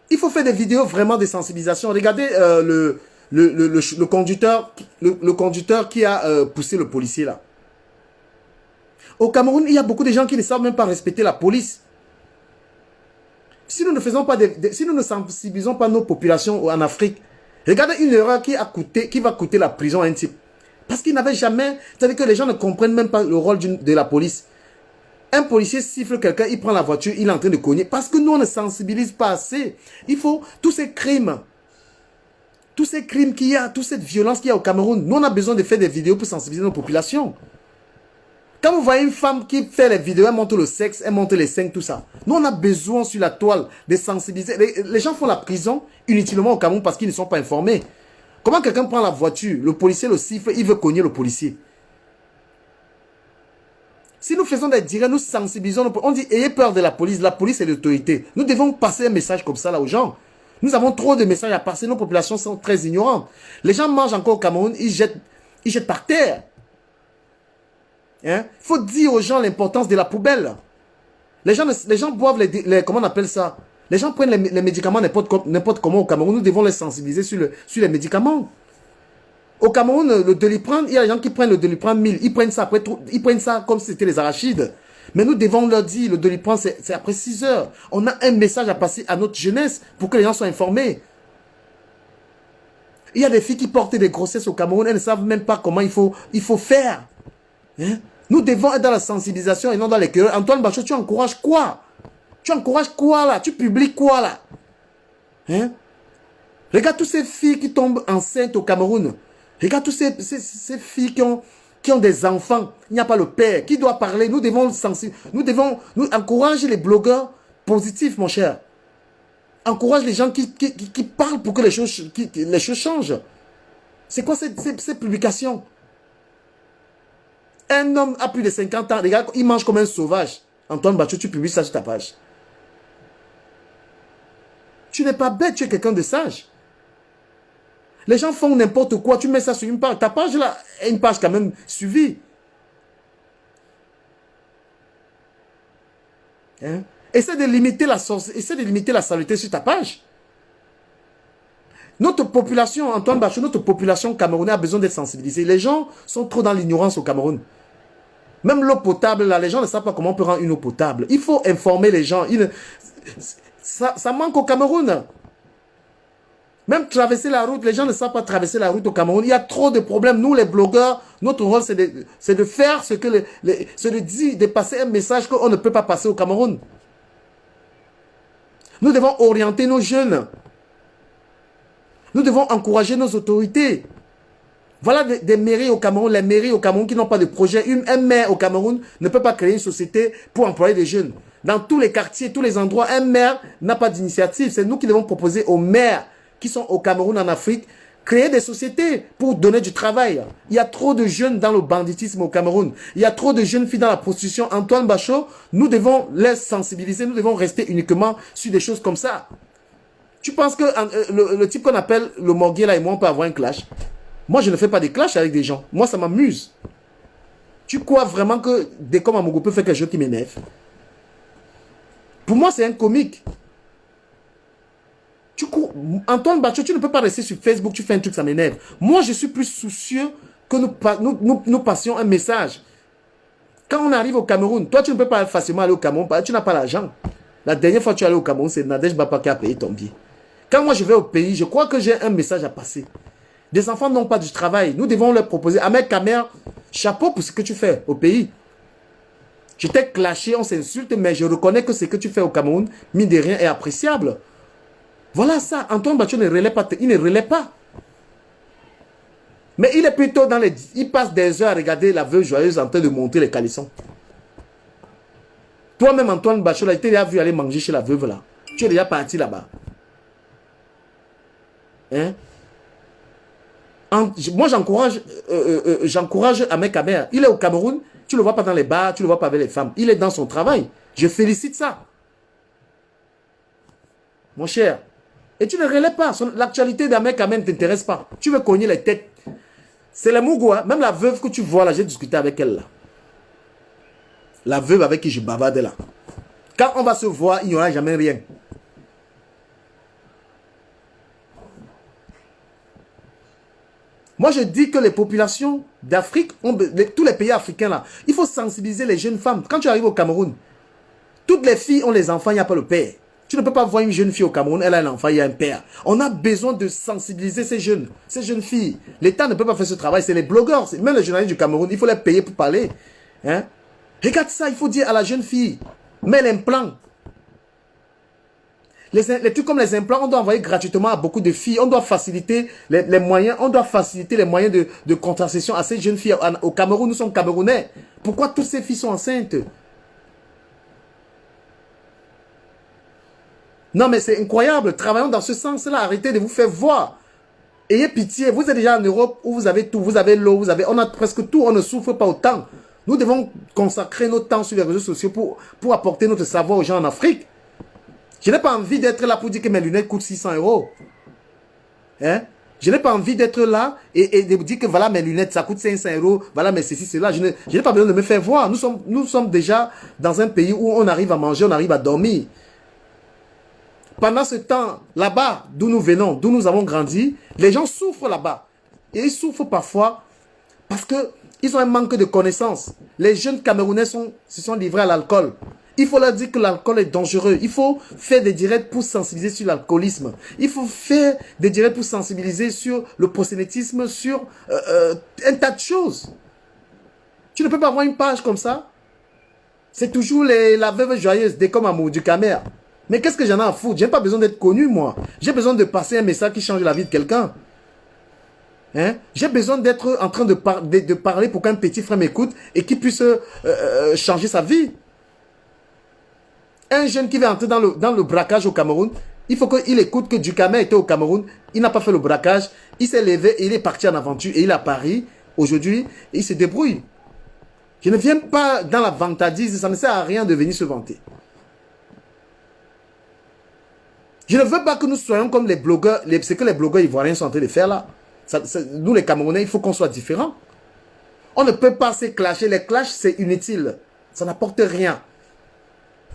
il faut faire des vidéos vraiment de sensibilisation. Regardez le conducteur qui a poussé le policier là. Au Cameroun, il y a beaucoup de gens qui ne savent même pas respecter la police. Si nous ne faisons pas si nous ne sensibilisons pas nos populations en Afrique, regardez une erreur qui va coûter la prison à un type. Parce qu'il n'avait jamais... C'est-à-dire que les gens ne comprennent même pas le rôle de la police. Un policier siffle quelqu'un, il prend la voiture, il est en train de cogner. Parce que nous, on ne sensibilise pas assez. Il faut... Tous ces crimes qu'il y a, toute cette violence qu'il y a au Cameroun, nous, on a besoin de faire des vidéos pour sensibiliser nos populations. Quand vous voyez une femme qui fait les vidéos, elle montre le sexe, elle montre les seins, tout ça. Nous, on a besoin sur la toile de sensibiliser. Les gens font la prison inutilement au Cameroun parce qu'ils ne sont pas informés. Comment quelqu'un prend la voiture, le policier le siffle, il veut cogner le policier. Si nous faisons des directs, nous sensibilisons, on dit ayez peur de la police est l'autorité. Nous devons passer un message comme ça là aux gens. Nous avons trop de messages à passer, nos populations sont très ignorantes. Les gens mangent encore au Cameroun, ils jettent par terre. Hein? Il faut dire aux gens l'importance de la poubelle. Les gens boivent comment on appelle ça? Les gens prennent les médicaments n'importe comment au Cameroun. Nous devons les sensibiliser sur les médicaments. Au Cameroun, le Doliprane, il y a des gens qui prennent le Doliprane 1000. Ils prennent ça comme si c'était les arachides. Mais nous devons leur dire, le Doliprane, c'est après 6 heures. On a un message à passer à notre jeunesse pour que les gens soient informés. Il y a des filles qui portent des grossesses au Cameroun. Elles ne savent même pas comment il faut faire. Hein? Nous devons être dans la sensibilisation et non dans les querelles. Antoine Bachot, tu encourages quoi? Tu encourages quoi là? Tu publies quoi là? Hein? Regarde toutes ces filles qui tombent enceintes au Cameroun. Regarde toutes ces filles qui ont des enfants. Il n'y a pas le père. Qui doit parler? Nous devons encourager les blogueurs positifs, mon cher. Encourage les gens qui parlent pour que les choses changent. C'est quoi ces publications? Un homme a plus de 50 ans, regarde, il mange comme un sauvage. Antoine Bachot, tu publies ça sur ta page. Tu n'es pas bête, tu es quelqu'un de sage. Les gens font n'importe quoi, tu mets ça sur une page. Ta page là est une page quand même suivie. Hein? Essaie de limiter la saleté sur ta page. Notre population, Antoine Bachot, notre population camerounaise a besoin d'être sensibilisée. Les gens sont trop dans l'ignorance au Cameroun. Même l'eau potable, là, les gens ne savent pas comment on peut rendre une eau potable. Il faut informer les gens. Ça manque au Cameroun. Même traverser la route, les gens ne savent pas traverser la route au Cameroun. Il y a trop de problèmes. Nous, les blogueurs, notre rôle, c'est de faire ce que c'est de dire, de passer un message qu'on ne peut pas passer au Cameroun. Nous devons orienter nos jeunes. Nous devons encourager nos autorités. Voilà des mairies au Cameroun, les mairies au Cameroun qui n'ont pas de projet. Un maire au Cameroun ne peut pas créer une société pour employer des jeunes. Dans tous les quartiers, tous les endroits, un maire n'a pas d'initiative. C'est nous qui devons proposer aux maires qui sont au Cameroun, en Afrique, créer des sociétés pour donner du travail. Il y a trop de jeunes dans le banditisme au Cameroun. Il y a trop de jeunes filles dans la prostitution. Antoine Bachot, nous devons les sensibiliser. Nous devons rester uniquement sur des choses comme ça. Tu penses que le type qu'on appelle le Morguier là et moi, on peut avoir un clash? Moi, je ne fais pas des clashs avec des gens. Moi, ça m'amuse. Tu crois vraiment que des comme Amogo peut faire quelque chose qui m'énerve? Pour moi, c'est un comique. Antoine Bachot, tu ne peux pas rester sur Facebook, tu fais un truc, ça m'énerve. Moi, je suis plus soucieux que nous passions un message. Quand on arrive au Cameroun, toi, tu ne peux pas facilement aller au Cameroun, tu n'as pas l'argent. La dernière fois que tu es allé au Cameroun, c'est Nadège Bapa qui a payé ton billet. Quand moi, je vais au pays, je crois que j'ai un message à passer. Des enfants n'ont pas du travail. Nous devons leur proposer. Ahmed Kamer, chapeau pour ce que tu fais au pays. Je t'ai clashé, on s'insulte, mais je reconnais que ce que tu fais au Cameroun, mine de rien, est appréciable. Voilà ça. Antoine Bachot ne relaie pas. Il ne relaie pas. Mais il est plutôt dans les... Il passe des heures à regarder la veuve joyeuse en train de monter les calissons. Toi-même, Antoine Bachot, tu t'es déjà vu aller manger chez la veuve là. Tu es déjà parti là-bas. Hein? Moi, j'encourage Ahmed Kamer. Il est au Cameroun. Tu ne le vois pas dans les bars, tu ne le vois pas avec les femmes. Il est dans son travail. Je félicite ça. Mon cher. Et tu ne relèves pas. L'actualité d'Ahmed Kamer ne t'intéresse pas. Tu veux cogner les têtes. C'est la Mougoua. Même la veuve que tu vois là, j'ai discuté avec elle là. La veuve avec qui je bavarde là. Quand on va se voir, il n'y aura jamais rien. Moi, je dis que les populations d'Afrique, tous les pays africains là, il faut sensibiliser les jeunes femmes. Quand tu arrives au Cameroun, toutes les filles ont les enfants, il n'y a pas le père. Tu ne peux pas voir une jeune fille au Cameroun, elle a un enfant, il y a un père. On a besoin de sensibiliser ces jeunes filles. L'État ne peut pas faire ce travail, c'est les blogueurs, même les journalistes du Cameroun, il faut les payer pour parler. Hein? Regarde ça, il faut dire à la jeune fille, mets l'implant. Les trucs comme les implants, on doit envoyer gratuitement à beaucoup de filles. On doit faciliter les moyens, on doit faciliter les moyens de contraception à ces jeunes filles. Au Cameroun, nous sommes Camerounais. Pourquoi toutes ces filles sont enceintes? Non, mais c'est incroyable. Travaillons dans ce sens-là. Arrêtez de vous faire voir. Ayez pitié. Vous êtes déjà en Europe où vous avez tout. Vous avez l'eau, on a presque tout. On ne souffre pas autant. Nous devons consacrer notre temps sur les réseaux sociaux pour apporter notre savoir aux gens en Afrique. Je n'ai pas envie d'être là pour dire que mes lunettes coûtent 600 €. Hein? Je n'ai pas envie d'être là et de dire que voilà mes lunettes, ça coûte 500 €. Voilà mes ceci, cela. Je n'ai pas besoin de me faire voir. Nous sommes déjà dans un pays où on arrive à manger, on arrive à dormir. Pendant ce temps, là-bas, d'où nous venons, d'où nous avons grandi, les gens souffrent là-bas. Et ils souffrent parfois parce qu'ils ont un manque de connaissances. Les jeunes Camerounais se sont livrés à l'alcool. Il faut leur dire que l'alcool est dangereux. Il faut faire des directs pour sensibiliser sur l'alcoolisme. Il faut faire des directs pour sensibiliser sur le prosélytisme, sur un tas de choses. Tu ne peux pas avoir une page comme ça. C'est toujours la veuve joyeuse, des comme amour, du Camer. Mais qu'est-ce que j'en ai à foutre? J'ai pas besoin d'être connu, moi. J'ai besoin de passer un message qui change la vie de quelqu'un. Hein? J'ai besoin d'être en train de parler pour qu'un petit frère m'écoute et qu'il puisse changer sa vie. Un jeune qui va entrer dans le braquage au Cameroun, il faut qu'il écoute que Ducamer était au Cameroun, il n'a pas fait le braquage, il s'est levé et il est parti en aventure et il est à Paris aujourd'hui et il se débrouille. Je ne viens pas dans la vantardise, ça ne sert à rien de venir se vanter. Je ne veux pas que nous soyons comme les blogueurs, ce que les blogueurs ivoiriens sont en train de faire là. Nous les Camerounais, il faut qu'on soit différents. On ne peut pas se clasher, les clashs c'est inutile, ça n'apporte rien.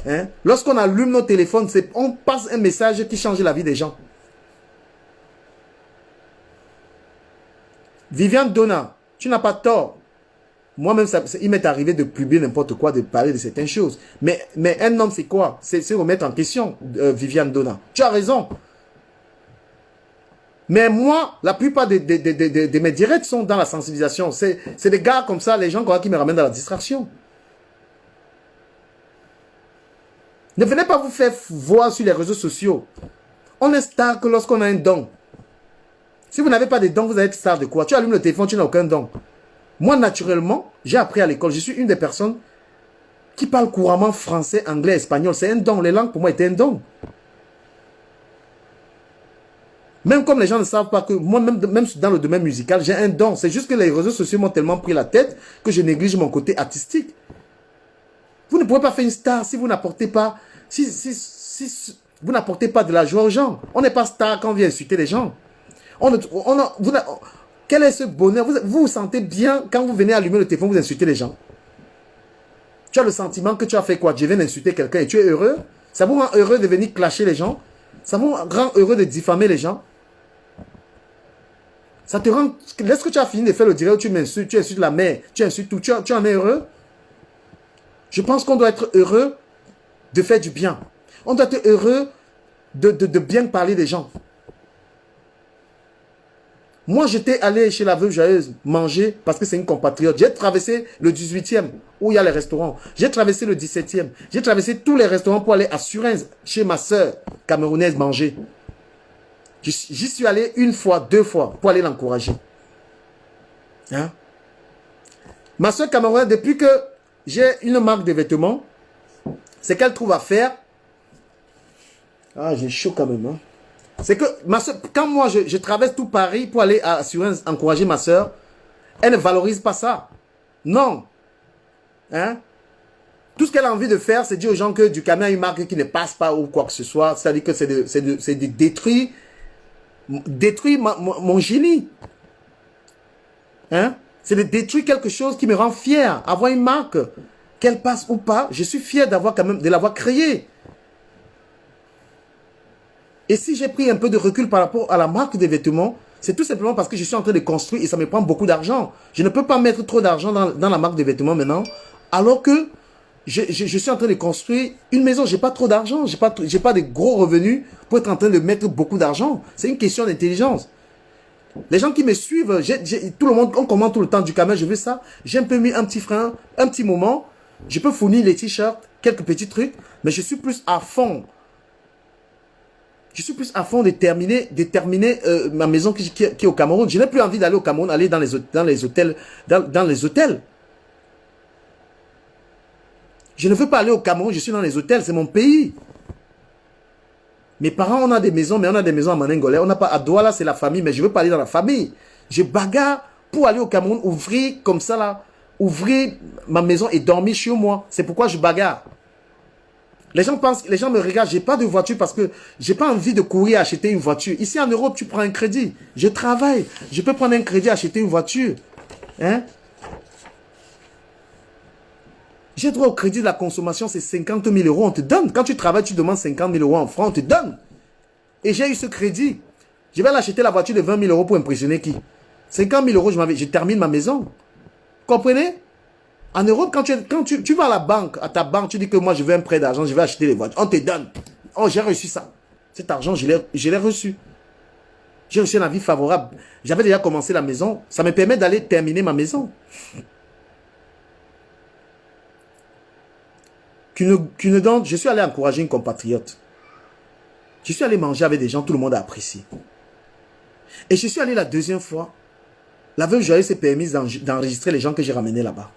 Hein? Lorsqu'on allume nos téléphones, on passe un message qui change la vie des gens. Viviane Donna, tu n'as pas tort. Moi-même, il m'est arrivé de publier n'importe quoi, de parler de certaines choses. Mais un homme, c'est quoi? C'est remettre en question, Viviane Donna. Tu as raison. Mais moi, la plupart de mes directs sont dans la sensibilisation. C'est des gars comme ça, les gens qui me ramènent dans la distraction. Ne venez pas vous faire voir sur les réseaux sociaux. On est star que lorsqu'on a un don. Si vous n'avez pas de don, vous allez être star de quoi? Tu allumes le téléphone, tu n'as aucun don. Moi, naturellement, j'ai appris à l'école. Je suis une des personnes qui parle couramment français, anglais, espagnol. C'est un don. Les langues, pour moi, étaient un don. Même comme les gens ne savent pas que moi, même dans le domaine musical, j'ai un don. C'est juste que les réseaux sociaux m'ont tellement pris la tête que je néglige mon côté artistique. Vous ne pouvez pas faire une star si vous n'apportez pas... Si vous n'apportez pas de la joie aux gens. On n'est pas star quand on vient insulter les gens. Quel est ce bonheur? Vous vous sentez bien quand vous venez allumer le téléphone, vous insultez les gens. Tu as le sentiment que tu as fait quoi? Je viens d'insulter quelqu'un et tu es heureux? Ça vous rend heureux de venir clasher les gens? Ça vous rend heureux de diffamer les gens? Ça te rend... Lorsque tu as fini de faire le direct, tu m'insultes, tu insultes la mère, tu insultes tout, tu en es heureux? Je pense qu'on doit être heureux de faire du bien. On doit être heureux de bien parler des gens. Moi, j'étais allé chez la veuve joyeuse manger parce que c'est une compatriote. J'ai traversé le 18e où il y a les restaurants. J'ai traversé le 17e. J'ai traversé tous les restaurants pour aller à Suresnes chez ma soeur camerounaise manger. J'y suis allé une fois, deux fois pour aller l'encourager. Hein? Ma soeur camerounaise, depuis que j'ai une marque de vêtements, c'est qu'elle trouve à faire. Ah, j'ai chaud quand même. Hein? C'est que ma soeur, quand moi je traverse tout Paris pour aller à Suresnes encourager ma soeur, elle ne valorise pas ça. Non. Hein? Tout ce qu'elle a envie de faire, c'est dire aux gens que du camion a une marque qui ne passe pas ou quoi que ce soit. C'est-à-dire que c'est de détruire mon génie. Hein? C'est de détruire quelque chose qui me rend fier. Avoir une marque, qu'elle passe ou pas, je suis fier d'avoir quand même de l'avoir créée. Et si j'ai pris un peu de recul par rapport à la marque des vêtements, c'est tout simplement parce que je suis en train de construire et ça me prend beaucoup d'argent. Je ne peux pas mettre trop d'argent dans la marque des vêtements maintenant, alors que je suis en train de construire une maison. Je n'ai pas trop d'argent, je n'ai pas de gros revenus pour être en train de mettre beaucoup d'argent. C'est une question d'intelligence. Les gens qui me suivent, tout le monde, on commente tout le temps du camel, je veux ça. J'ai un peu mis un petit frein, un petit moment. Je peux fournir les t-shirts, quelques petits trucs, mais je suis plus à fond. Je suis plus à fond de terminer ma maison qui est au Cameroun. Je n'ai plus envie d'aller au Cameroun, aller dans les hôtels. Je ne veux pas aller au Cameroun, je suis dans les hôtels, c'est mon pays. Mes parents, on a des maisons, mais on a des maisons à Maningolais. On n'a pas à Douala, c'est la famille, mais je ne veux pas aller dans la famille. Je bagarre pour aller au Cameroun, ouvrir comme ça là, ouvrir ma maison et dormir chez moi. C'est pourquoi je bagarre. Les gens me regardent, j'ai pas de voiture parce que j'ai pas envie de courir acheter une voiture. Ici en Europe, tu prends un crédit. Je travaille, je peux prendre un crédit, acheter une voiture. Hein? J'ai droit au crédit de la consommation, c'est 50 000 euros, on te donne. Quand tu travailles, tu demandes 50 000 euros en francs, on te donne. Et j'ai eu ce crédit. Je vais l'acheter la voiture de 20 000 euros pour impressionner qui? 50 000 euros, je termine ma maison. Comprenez? En Europe, quand tu vas à la banque, à ta banque, tu dis que moi je veux un prêt d'argent, je vais acheter les voitures. On te donne. Oh, j'ai reçu ça. Cet argent, je l'ai reçu. J'ai reçu un avis favorable. J'avais déjà commencé la maison. Ça me permet d'aller terminer ma maison. Je suis allé encourager une compatriote. Je suis allé manger avec des gens, tout le monde a apprécié. Et je suis allé la deuxième fois. La veuve joyeuse s'est permise d'enregistrer les gens que j'ai ramenés là-bas.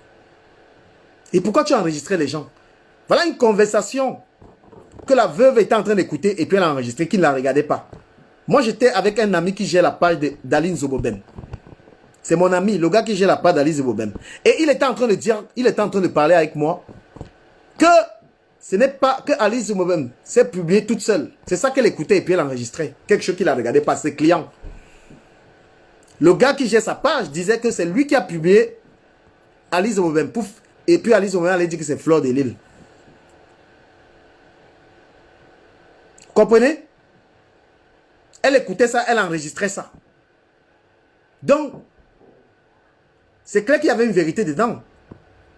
Et pourquoi tu as enregistré les gens? Voilà une conversation que la veuve était en train d'écouter et puis elle a enregistré, qui ne la regardait pas. Moi, j'étais avec un ami qui gère la page d'Aline Zobobem. C'est mon ami, le gars qui gère la page d'Aline Zobobem. Et il était en train de parler avec moi que ce n'est pas que Alice Zobobem s'est publiée toute seule. C'est ça qu'elle écoutait et puis elle enregistrait. Quelque chose qu'il ne regardait pas, ses clients. Le gars qui gère sa page disait que c'est lui qui a publié Alice Zobobem. Pouf. Et puis Alice Zobobem allait dire que c'est Fleur de Lille. Comprenez? Elle écoutait ça, elle enregistrait ça. Donc, c'est clair qu'il y avait une vérité dedans.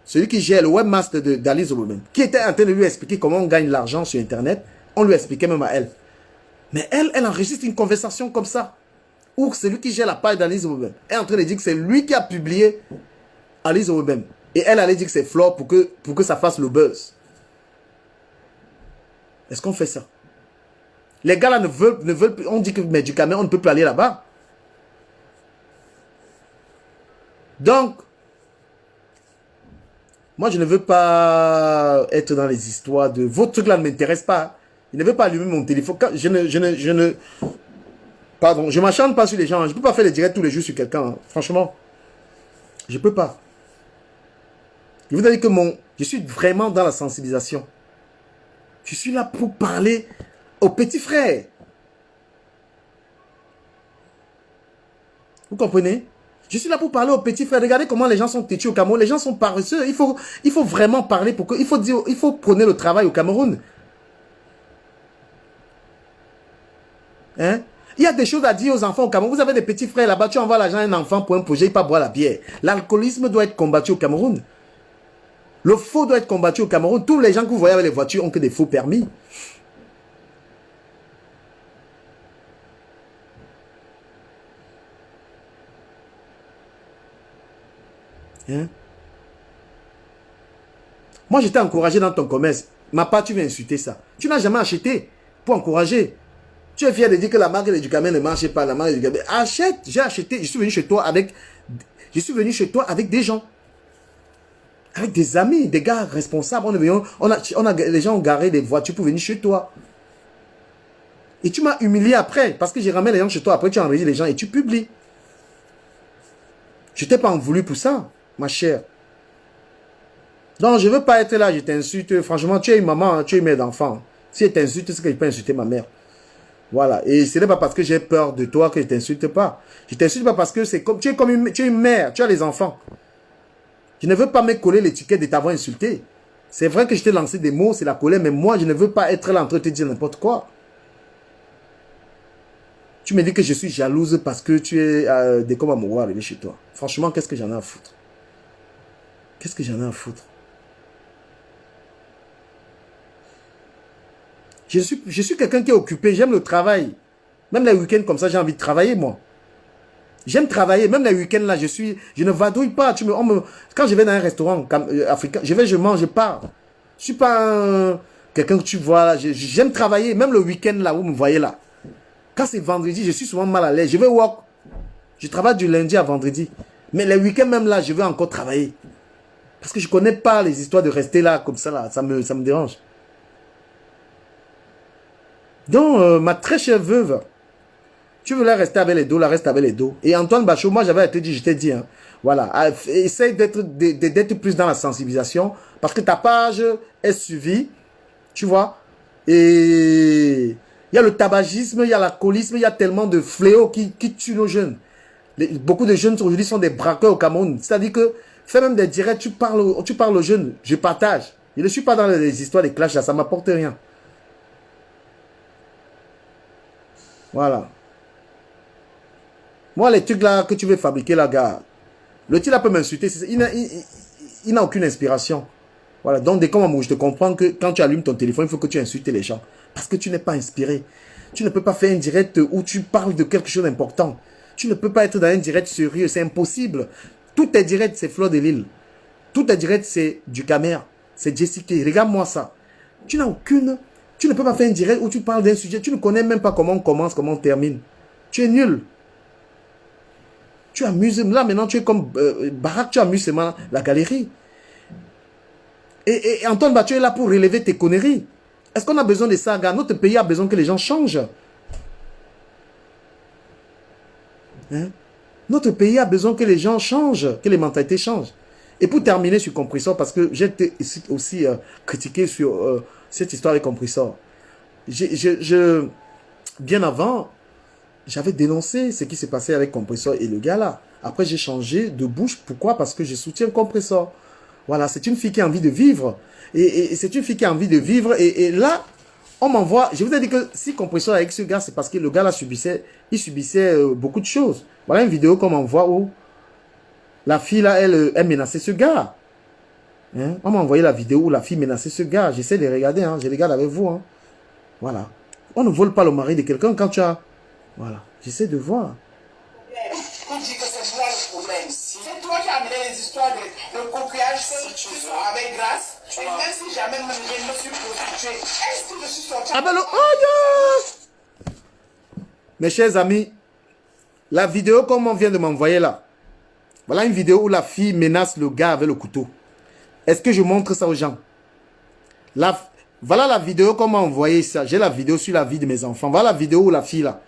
Celui qui gère le webmaster d'Alice Zobobem, qui était en train de lui expliquer comment on gagne l'argent sur Internet, on lui expliquait même à elle. Mais elle enregistre une conversation comme ça, où celui qui gère la page d'Alice Zobobem est en train de dire que c'est lui qui a publié Alice Zobobem. Et elle allait dire que c'est Flore pour que ça fasse le buzz. Est-ce qu'on fait ça? Les gars là ne veulent plus. On dit que mais du Cameroun, on ne peut plus aller là-bas. Donc, moi je ne veux pas être dans les histoires de... Votre truc là ne m'intéresse pas. Je ne veux pas allumer mon téléphone. Pardon, je ne m'acharne pas sur les gens. Je ne peux pas faire les directs tous les jours sur quelqu'un. Hein. Franchement, je ne peux pas. Je vous dire que je suis vraiment dans la sensibilisation. Je suis là pour parler aux petits frères. Vous comprenez? Je suis là pour parler aux petits frères. Regardez comment les gens sont têtus au Cameroun. Les gens sont paresseux. Il faut vraiment parler pour que... Il faut prôner le travail au Cameroun. Hein? Il y a des choses à dire aux enfants au Cameroun. Vous avez des petits frères là-bas, tu envoies l'argent à un enfant pour un projet, il ne peut pas boire la bière. L'alcoolisme doit être combattu au Cameroun. Le faux doit être combattu au Cameroun. Tous les gens que vous voyez avec les voitures ont que des faux permis. Hein? Moi, j'étais encouragé dans ton commerce. Ma part, tu viens insulter ça. Tu n'as jamais acheté pour encourager. Tu es fier de dire que la marque du camion ne marche pas. La marque du camion. Achète. J'ai acheté. Je suis venu chez toi avec des gens. Avec des amis, des gars responsables. Les gens ont garé des voitures pour venir chez toi. Et tu m'as humilié après. Parce que j'ai ramené les gens chez toi. Après, tu enregistres les gens et tu publies. Je t'ai pas en voulu pour ça, ma chère. Non, je ne veux pas être là, je t'insulte. Franchement, tu es une maman, tu es une mère d'enfant. Si je t'insulte, c'est que je peux insulter ma mère. Voilà. Et ce n'est pas parce que j'ai peur de toi que je ne t'insulte pas. Je ne t'insulte pas parce que c'est comme tu es une mère, tu as les enfants. Je ne veux pas me coller l'étiquette de t'avoir insulté. C'est vrai que je t'ai lancé des mots, c'est la colère, mais moi, je ne veux pas être là en train de te dire n'importe quoi. Tu me dis que je suis jalouse parce que tu es des comme amoureux arrivé chez toi. Franchement, qu'est-ce que j'en ai à foutre? Qu'est-ce que j'en ai à foutre? Je suis quelqu'un qui est occupé, j'aime le travail. Même les week-ends comme ça, j'ai envie de travailler, moi. J'aime travailler, même les week-ends là, je ne vadouille pas. Quand je vais dans un restaurant africain, je mange, je pars. Je ne suis pas quelqu'un que tu vois là. J'aime travailler, même le week-end là, vous me voyez là. Quand c'est vendredi, je suis souvent mal à l'aise. Je vais work. Je travaille du lundi à vendredi. Mais les week-ends même là, je vais encore travailler. Parce que je ne connais pas les histoires de rester là comme ça là. Ça me dérange. Donc, ma très chère veuve, tu voulais rester avec les dos, là, reste avec les dos. Et Antoine Bachot, moi, je t'ai dit, hein, voilà, essaye d'être plus dans la sensibilisation, parce que ta page est suivie, tu vois, et il y a le tabagisme, il y a l'alcoolisme, il y a tellement de fléaux qui tuent nos jeunes. Beaucoup de jeunes aujourd'hui sont des braqueurs au Cameroun, c'est-à-dire que, fais même des directs, tu parles aux jeunes, je partage. Je ne suis pas dans les histoires des clashs, là, ça ne m'apporte rien. Voilà. Moi, les trucs là que tu veux fabriquer, là, gars, le type là peut m'insulter. Il n'a aucune inspiration. Voilà. Donc, dès comme je te comprends que quand tu allumes ton téléphone, il faut que tu insultes les gens. Parce que tu n'es pas inspiré. Tu ne peux pas faire un direct où tu parles de quelque chose d'important. Tu ne peux pas être dans un direct sérieux. C'est impossible. Tout tes directs, c'est Fleur de Lille. Tout tes directs, c'est du Camer. C'est Jessica. Regarde-moi ça. Tu n'as aucune... Tu ne peux pas faire un direct où tu parles d'un sujet. Tu ne connais même pas comment on commence, comment on termine. Tu es nul. Tu amuses. Là, maintenant, tu es comme Barak, tu amuses seulement la galerie. Et Antoine Bachot est là pour relever tes conneries. Est-ce qu'on a besoin de ça, gars? Notre pays a besoin que les gens changent. Hein? Notre pays a besoin que les gens changent, que les mentalités changent. Et pour terminer sur Compressor, parce que j'ai été aussi critiqué sur cette histoire avec Compressor. Bien avant, j'avais dénoncé ce qui s'est passé avec Compressor et le gars là. Après, j'ai changé de bouche. Pourquoi? Parce que je soutiens Compressor. Voilà, c'est une fille qui a envie de vivre. Et c'est une fille qui a envie de vivre. Et là, on m'envoie... Je vous ai dit que si Compressor est avec ce gars, c'est parce que le gars là subissait beaucoup de choses. Voilà une vidéo qu'on m'envoie où la fille là, elle menaçait ce gars. Hein? On m'a envoyé la vidéo où la fille menaçait ce gars. J'essaie de regarder, hein. Je regarde avec vous. Hein. Voilà. On ne vole pas le mari de quelqu'un quand tu as... Voilà. J'essaie de voir. On dit que c'est moi le problème. C'est toi qui as amené les histoires de coquillage avec grâce. Et même si jamais je me suis prostituée, est-ce que je suis sortie? Ah ben le... Oh, mes chers amis, la vidéo comme on vient de m'envoyer là. Voilà une vidéo où la fille menace le gars avec le couteau. Est-ce que je montre ça aux gens? Voilà la vidéo qu'on m'a envoyé ça. J'ai la vidéo sur la vie de mes enfants. Voilà la vidéo où la fille là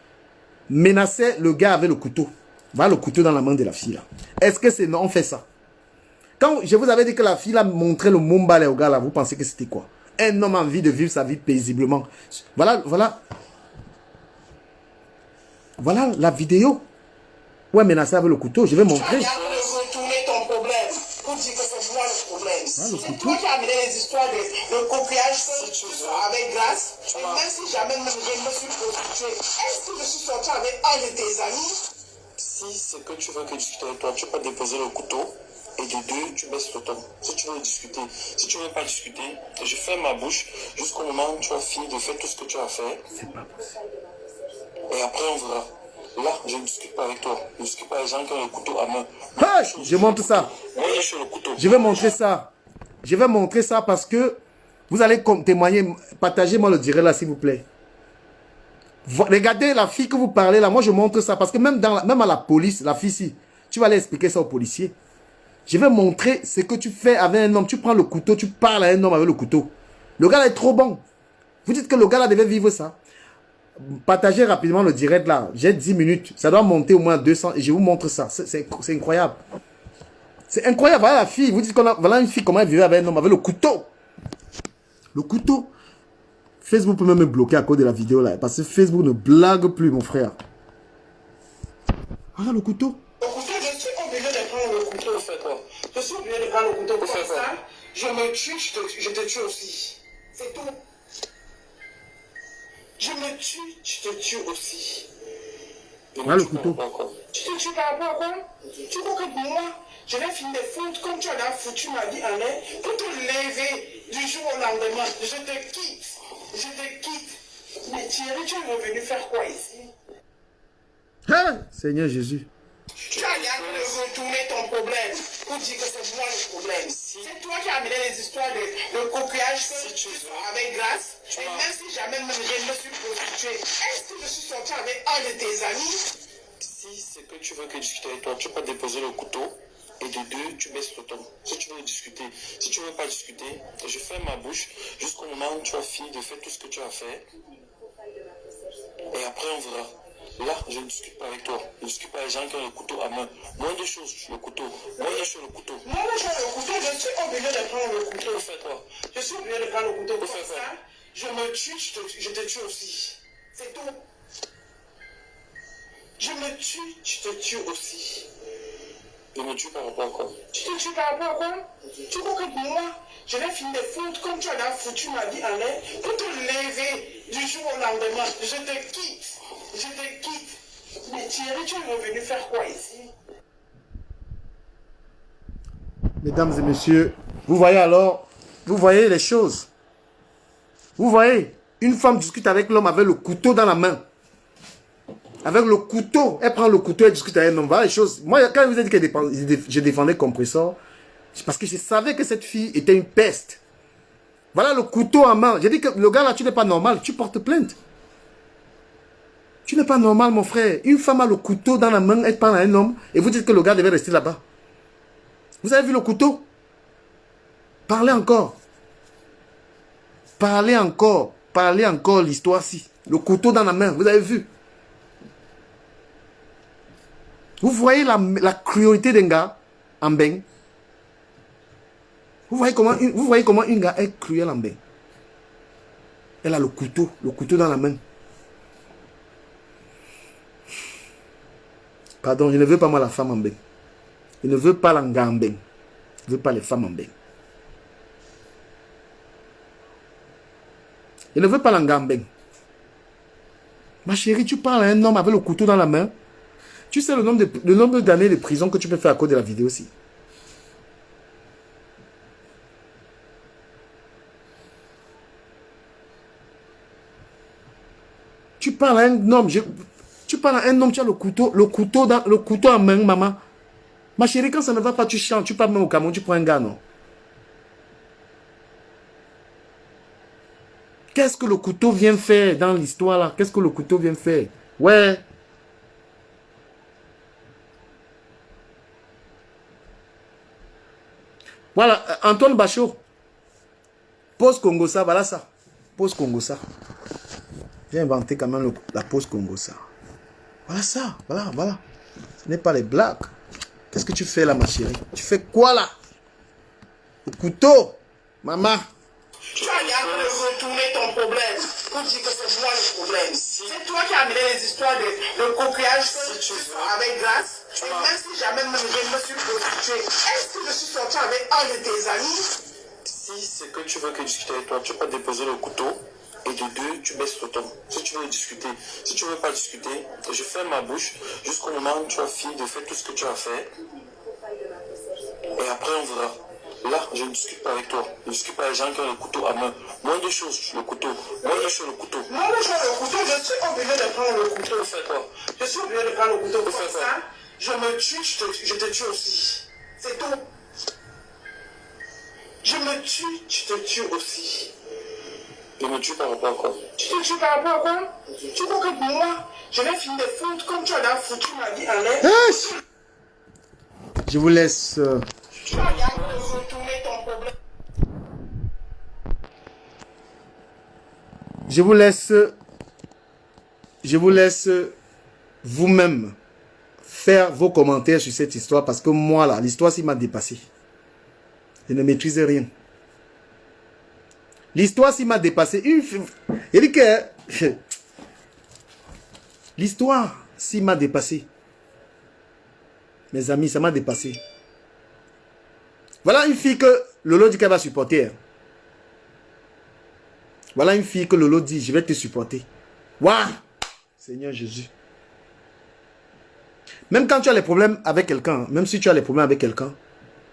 menaçait le gars avec le couteau. Voilà le couteau dans la main de la fille là. Est-ce que c'est non? On fait ça. Quand je vous avais dit que la fille là montrait le Mumba au gars là, vous pensez que c'était quoi? Un homme a envie de vivre sa vie paisiblement. Voilà la vidéo. Ouais, menacer avec le couteau, je vais Tu montrer. vas retourner ton problème pour dire que c'est moi le problème. le C'est couteau. toi qui as amené les histoires de coquillage avec grâce. Et même si jamais je me suis prostituée, est-ce que je suis sortie avec un de tes amis? Si c'est que tu veux que discuter avec toi, tu peux déposer le couteau. Et de deux, tu baisses le ton. Si tu veux discuter, si tu ne veux pas discuter, je ferme ma bouche jusqu'au moment où tu as fini de faire tout ce que tu as fait. C'est pas possible. Et après, on verra. Là, je ne discute pas avec toi. Je ne discute pas avec les gens qui ont le couteau à main. Hey, je montre ça. Moi, je suis le couteau. Je vais montrer ça. Je vais montrer ça parce que vous allez témoigner. Partagez-moi le direct là, s'il vous plaît. Regardez la fille que vous parlez là. Moi, je montre ça parce que même à la police, la fille ici, tu vas aller expliquer ça aux policiers. Je vais montrer ce que tu fais avec un homme. Tu prends le couteau, tu parles à un homme avec le couteau. Le gars là est trop bon. Vous dites que le gars là devait vivre ça. Partagez rapidement le direct là. J'ai 10 minutes. Ça doit monter au moins 200 et je vous montre ça. C'est incroyable. C'est incroyable. Voilà la fille. Vous dites voilà une fille comment elle vivait avec un homme avec le couteau. Le couteau. Facebook peut même me bloquer à cause de la vidéo là. Parce que Facebook ne blague plus mon frère. Voilà le couteau. Le couteau, je suis obligé de prendre le couteau. Fais quoi? Je suis obligé de prendre le couteau. Pour ça, je me tue, je te tue aussi. C'est tout. Je me tue, je te tue aussi. Voilà le couteau. Tu te tues par rapport à quoi? Tu crois que moi, je vais finir de foutre comme tu as foutu ma vie en l'air pour te lever du jour au lendemain. Je te quitte. Je te quitte. Mais Thierry, tu es revenu faire quoi ici? Hein? Seigneur Jésus. Tu as retourné ton problème pour dire que c'est moi le problème. C'est toi qui as amené les histoires de coquillage avec grâce. Et même si jamais je me suis prostituée, est-ce que je suis sortie avec un de tes amis? Si c'est que tu veux que discuter avec toi, tu peux déposer le couteau. Et de deux, tu baisses le ton. Si tu veux discuter, si tu ne veux pas discuter, je ferme ma bouche jusqu'au moment où tu as fini de faire tout ce que tu as fait. Et après, on verra. Là, je ne discute pas avec toi. Je ne discute pas avec les gens qui ont le couteau à main. Moins de choses, le couteau. Moi, je suis le couteau. Moi, je suis le couteau. Je suis obligé de prendre le couteau. Fais quoi? Je suis obligé de prendre le couteau. Pour ça, je me tue, je te tue aussi. C'est tout. Je me tue, je te tue aussi. Je me tue par rapport à quoi? Tu te tues par rapport à quoi? Tu crois que moi, je vais finir de foutre comme tu as foutu ma vie en l'air pour te lever du jour au lendemain. Je te quitte. Je te quitte. Mais Thierry, tu es revenu faire quoi ici? Mesdames et messieurs, vous voyez alors, vous voyez les choses. Vous voyez, une femme discute avec l'homme avec le couteau dans la main. Avec le couteau, elle prend le couteau, elle discute avec un homme. Voilà les choses. Moi, quand je vous ai dit que je défendais Compressor, c'est parce que je savais que cette fille était une peste. Voilà le couteau en main. J'ai dit que le gars là, tu n'es pas normal, tu portes plainte. Tu n'es pas normal, mon frère. Une femme a le couteau dans la main, elle parle à un homme, et vous dites que le gars devait rester là-bas. Vous avez vu le couteau? Parlez encore. Parlez encore. Parlez encore l'histoire-ci. Le couteau dans la main, vous avez vu? Vous voyez la cruauté d'un gars en bain? Vous voyez comment une gars est cruelle en bain? Elle a le couteau dans la main. Pardon, je ne veux pas moi la femme en bain. Je ne veux pas l'anga en bain. Je ne veux pas les femmes en bain. Je ne veux pas l'anga en bain. Ma chérie, tu parles à un homme avec le couteau dans la main. Tu sais le nombre d'années de prison que tu peux faire à cause de la vidéo aussi. Tu parles à un homme, tu parles à un homme, tu as le couteau en main, maman. Ma chérie, quand ça ne va pas, tu chantes, tu parles même au Cameroun, tu prends un gars, non? Qu'est-ce que le couteau vient faire dans l'histoire là? Qu'est-ce que le couteau vient faire? Ouais. Voilà, Antoine Bachot. Pause Congo-Ça, voilà ça. Pause Congo-Ça. J'ai inventé quand même la pause Congo-Ça. Voilà ça, voilà. Ce n'est pas les blagues. Qu'est-ce que tu fais là, ma chérie? Tu fais quoi là? Le couteau, maman. Tu as retourné ton problème. pour dire que c'est moi le problème. C'est toi qui as amené les histoires de coquillage avec grâce. Et même si jamais je me suis prostituée, est-ce que je suis sortie avec un de tes amis? Si c'est que tu veux que discuter avec toi, tu peux déposer le couteau. Et de deux, tu baisses le ton. Si tu veux discuter, si tu veux pas discuter, je ferme ma bouche jusqu'au moment où tu as fini de faire tout ce que tu as fait. Et après, on verra. Là, je ne discute pas avec toi. Je ne discute pas avec les gens qui ont le couteau à main. Moins de choses, le couteau. Moins de choses, le couteau. Moi, je prends le couteau, je suis obligé de prendre le couteau. Tu fais quoi? Je suis obligé de prendre le couteau. Pour faire ça, je me tue, je te tue aussi. C'est tout. Je me tue, je te tue aussi. Je me tue par rapport à quoi? Tu te tues par rapport à quoi? Tu crois que moi, je vais finir de foutre comme tu as foutu ma vie en l'air? Je vous laisse. Tu vas rien retourner ton problème. Je vous laisse vous-même faire vos commentaires sur cette histoire parce que moi, là, l'histoire, s'il m'a dépassé. Je ne maîtrise rien. L'histoire, s'il m'a dépassé. Il dit que l'histoire, s'il m'a dépassé. Mes amis, ça m'a dépassé. Voilà une fille que Lolo dit qu'elle va supporter. Voilà une fille que Lolo dit, je vais te supporter. Waouh! Seigneur Jésus. Même quand tu as les problèmes avec quelqu'un, même si tu as les problèmes avec quelqu'un,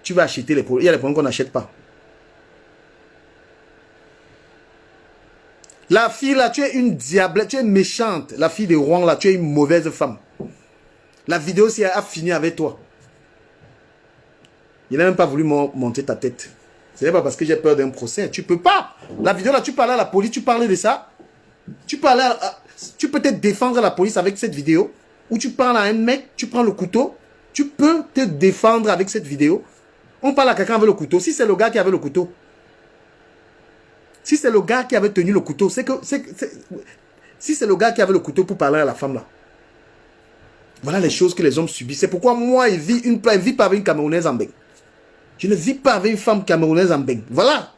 tu vas acheter les problèmes. Il y a des problèmes qu'on n'achète pas. La fille là, tu es une diablesse, tu es méchante. La fille de Rouen là, tu es une mauvaise femme. La vidéo, si elle a fini avec toi. Il n'a même pas voulu monter ta tête. Ce n'est pas parce que j'ai peur d'un procès. Tu peux pas. La vidéo là, tu parlais à la police, tu parlais de ça. Tu peux te défendre à la police avec cette vidéo. Ou tu parles à un mec, tu prends le couteau. Tu peux te défendre avec cette vidéo. On parle à quelqu'un avec le couteau. Si c'est le gars qui avait le couteau. Si c'est le gars qui avait tenu le couteau, si c'est le gars qui avait le couteau pour parler à la femme là. Voilà les choses que les hommes subissent. C'est pourquoi moi, je ne vis pas avec une Camerounaise en bain. Je ne vis pas avec une femme camerounaise en bain. Voilà.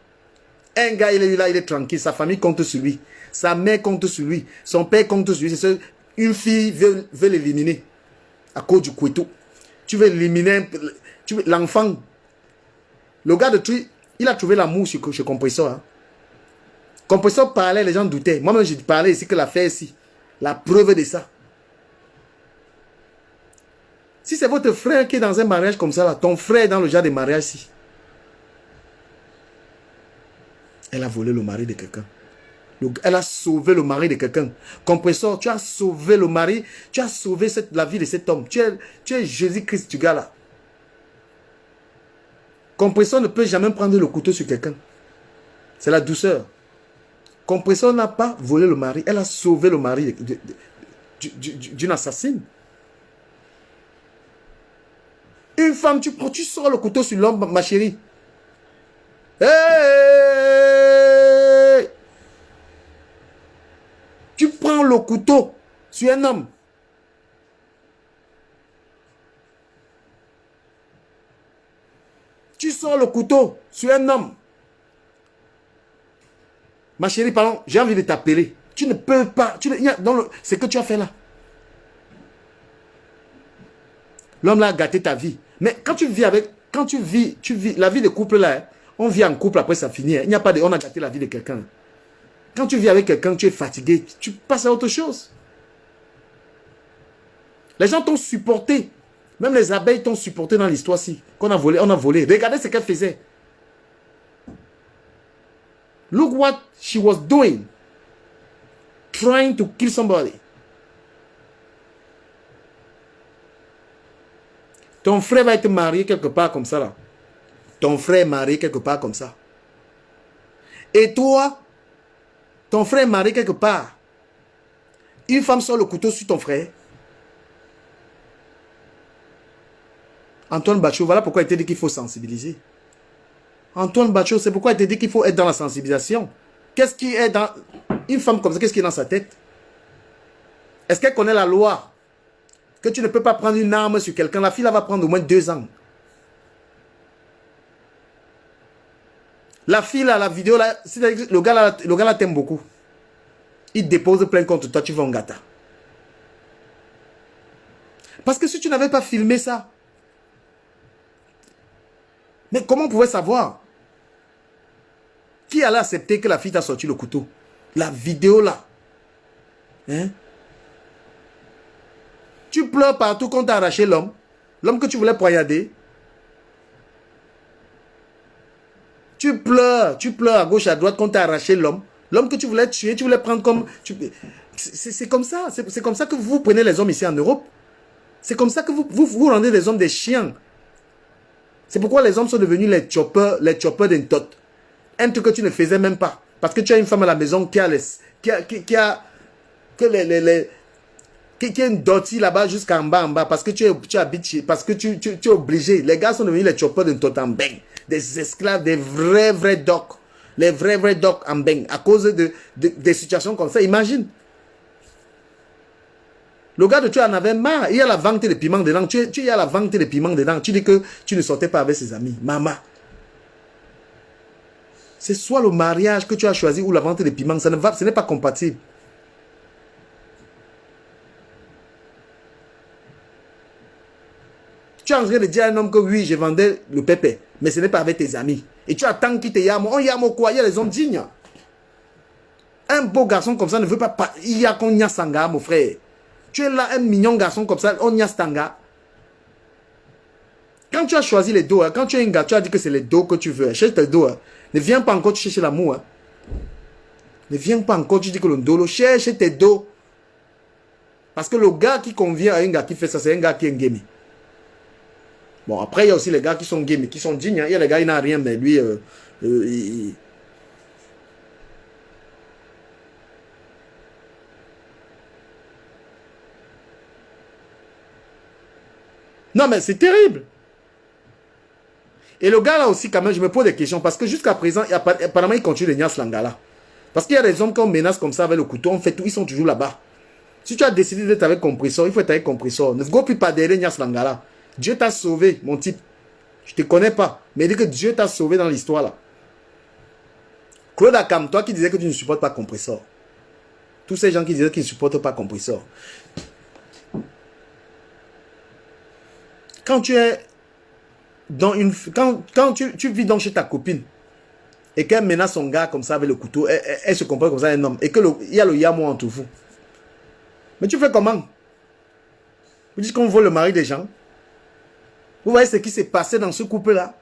Un gars, il est là, il est tranquille. Sa famille compte sur lui. Sa mère compte sur lui. Son père compte sur lui. Une fille veut l'éliminer à cause du couteau. Tu veux éliminer l'enfant. Le gars de Tri, il a trouvé l'amour chez Compressor. Hein. Compressor parlait, les gens doutaient. Moi-même, j'ai parlé ici que l'affaire ici. La preuve de ça. Si c'est votre frère qui est dans un mariage comme ça, là, ton frère est dans le genre de mariage ici. Elle a volé le mari de quelqu'un. Elle a sauvé le mari de quelqu'un. Compressor, tu as sauvé le mari, tu as sauvé la vie de cet homme. Tu es Jésus-Christ, tu gars là. Compressor ne peut jamais prendre le couteau sur quelqu'un. C'est la douceur. Compressor n'a pas volé le mari. Elle a sauvé le mari d'une assassine. Une femme, tu sors le couteau sur l'homme, ma chérie. Hey! Tu prends le couteau sur un homme. Tu sors le couteau sur un homme. Ma chérie, pardon, j'ai envie de t'appeler. Tu ne peux pas. C'est que tu as fait là. L'homme là a gâté ta vie. Mais quand tu vis avec, la vie de couple là, hein, on vit en couple après ça finit. Hein. Il n'y a pas de, on a gâté la vie de quelqu'un. Quand tu vis avec quelqu'un, tu es fatigué, tu passes à autre chose. Les gens t'ont supporté. Même les abeilles t'ont supporté dans l'histoire-ci. Qu'on a volé, on a volé. Regardez ce qu'elle faisait. Look what she was doing. Trying to kill somebody. Ton frère va être marié quelque part comme ça là. Ton frère est marié quelque part comme ça. Et toi, ton frère est marié quelque part. Une femme sort le couteau sur ton frère. Antoine Bachot, voilà pourquoi il te dit qu'il faut sensibiliser. Antoine Bachot, c'est pourquoi il te dit qu'il faut être dans la sensibilisation. Qu'est-ce qui est dans... Une femme comme ça, qu'est-ce qui est dans sa tête? Est-ce qu'elle connaît la loi? Que tu ne peux pas prendre une arme sur quelqu'un. La fille là va prendre au moins 2 ans. La fille là, la vidéo là, le gars là t'aime beaucoup. il dépose plainte contre toi, tu vas en gâta. Parce que si tu n'avais pas filmé ça, mais comment on pouvait savoir? Qui allait accepter que la fille t'a sorti le couteau? La vidéo là. Hein? Tu pleures partout quand t'as arraché l'homme. L'homme que tu voulais poignarder. Tu pleures à gauche, à droite quand t'as arraché l'homme. L'homme que tu voulais tuer, tu voulais prendre comme... C'est comme ça. C'est comme ça que vous prenez les hommes ici en Europe. C'est comme ça que vous rendez les hommes des chiens. C'est pourquoi les hommes sont devenus les choppers d'un tot. Un truc que tu ne faisais même pas. Parce que tu as une femme à la maison qui a une dottie là-bas jusqu'en bas, parce que tu habites chez, parce que tu es obligé. Les gars sont devenus les choppers d'un tot en beng. Des esclaves, des vrais docs. Les vrais docs en beng. À cause des situations comme ça. Imagine. Le gars de tu en avais marre. Il y a la vente de piment dedans. Tu y a la vente de piment dedans. Tu dis que tu ne sortais pas avec ses amis. Maman. C'est soit le mariage que tu as choisi ou la vente de piment. Ce n'est pas compatible. Tu es en train de dire à un homme que oui, je vendais le pépé. Mais ce n'est pas avec tes amis. Et tu attends qu'il te yame. On yame quoi? Il y a les hommes dignes. Un beau garçon comme ça ne veut pas... Il y a qu'on y a sanga, mon frère. Tu es là, un mignon garçon comme ça, on y a stanga. Quand tu as choisi les dos, hein, quand tu es un gars, tu as dit que c'est les dos que tu veux. Cherche tes dos. Hein. Ne viens pas encore chercher l'amour. Hein. Ne viens pas encore, tu dis que le dos, cherche tes dos. Parce que le gars qui convient à un gars qui fait ça, c'est un gars qui est un game. Bon, après, il y a aussi les gars qui sont game, qui sont dignes. Hein. Il y a les gars, il n'a rien, mais lui, Non, mais c'est terrible. Et le gars là aussi, quand même, je me pose des questions. Parce que jusqu'à présent, apparemment, il continue de niasse l'angala. Parce qu'il y a des hommes qu'on menace comme ça avec le couteau, on fait tout, ils sont toujours là-bas. Si tu as décidé d'être avec compresseur, il faut être avec compresseur. Ne go plus pas derrière niasse l'angala. Dieu t'a sauvé, mon type. Je ne te connais pas. Mais dis que Dieu t'a sauvé dans l'histoire là. Claude Akam, toi qui disais que tu ne supportes pas compresseur. Tous ces gens qui disaient qu'ils ne supportent pas compresseur. Quand tu es dans une... Quand tu vis donc chez ta copine et qu'elle menace son gars comme ça avec le couteau, elle se comporte comme ça un homme et qu'il y a le yamo entre vous. Mais tu fais comment? Vous dites qu'on vole le mari des gens. Vous voyez ce qui s'est passé dans ce couple-là?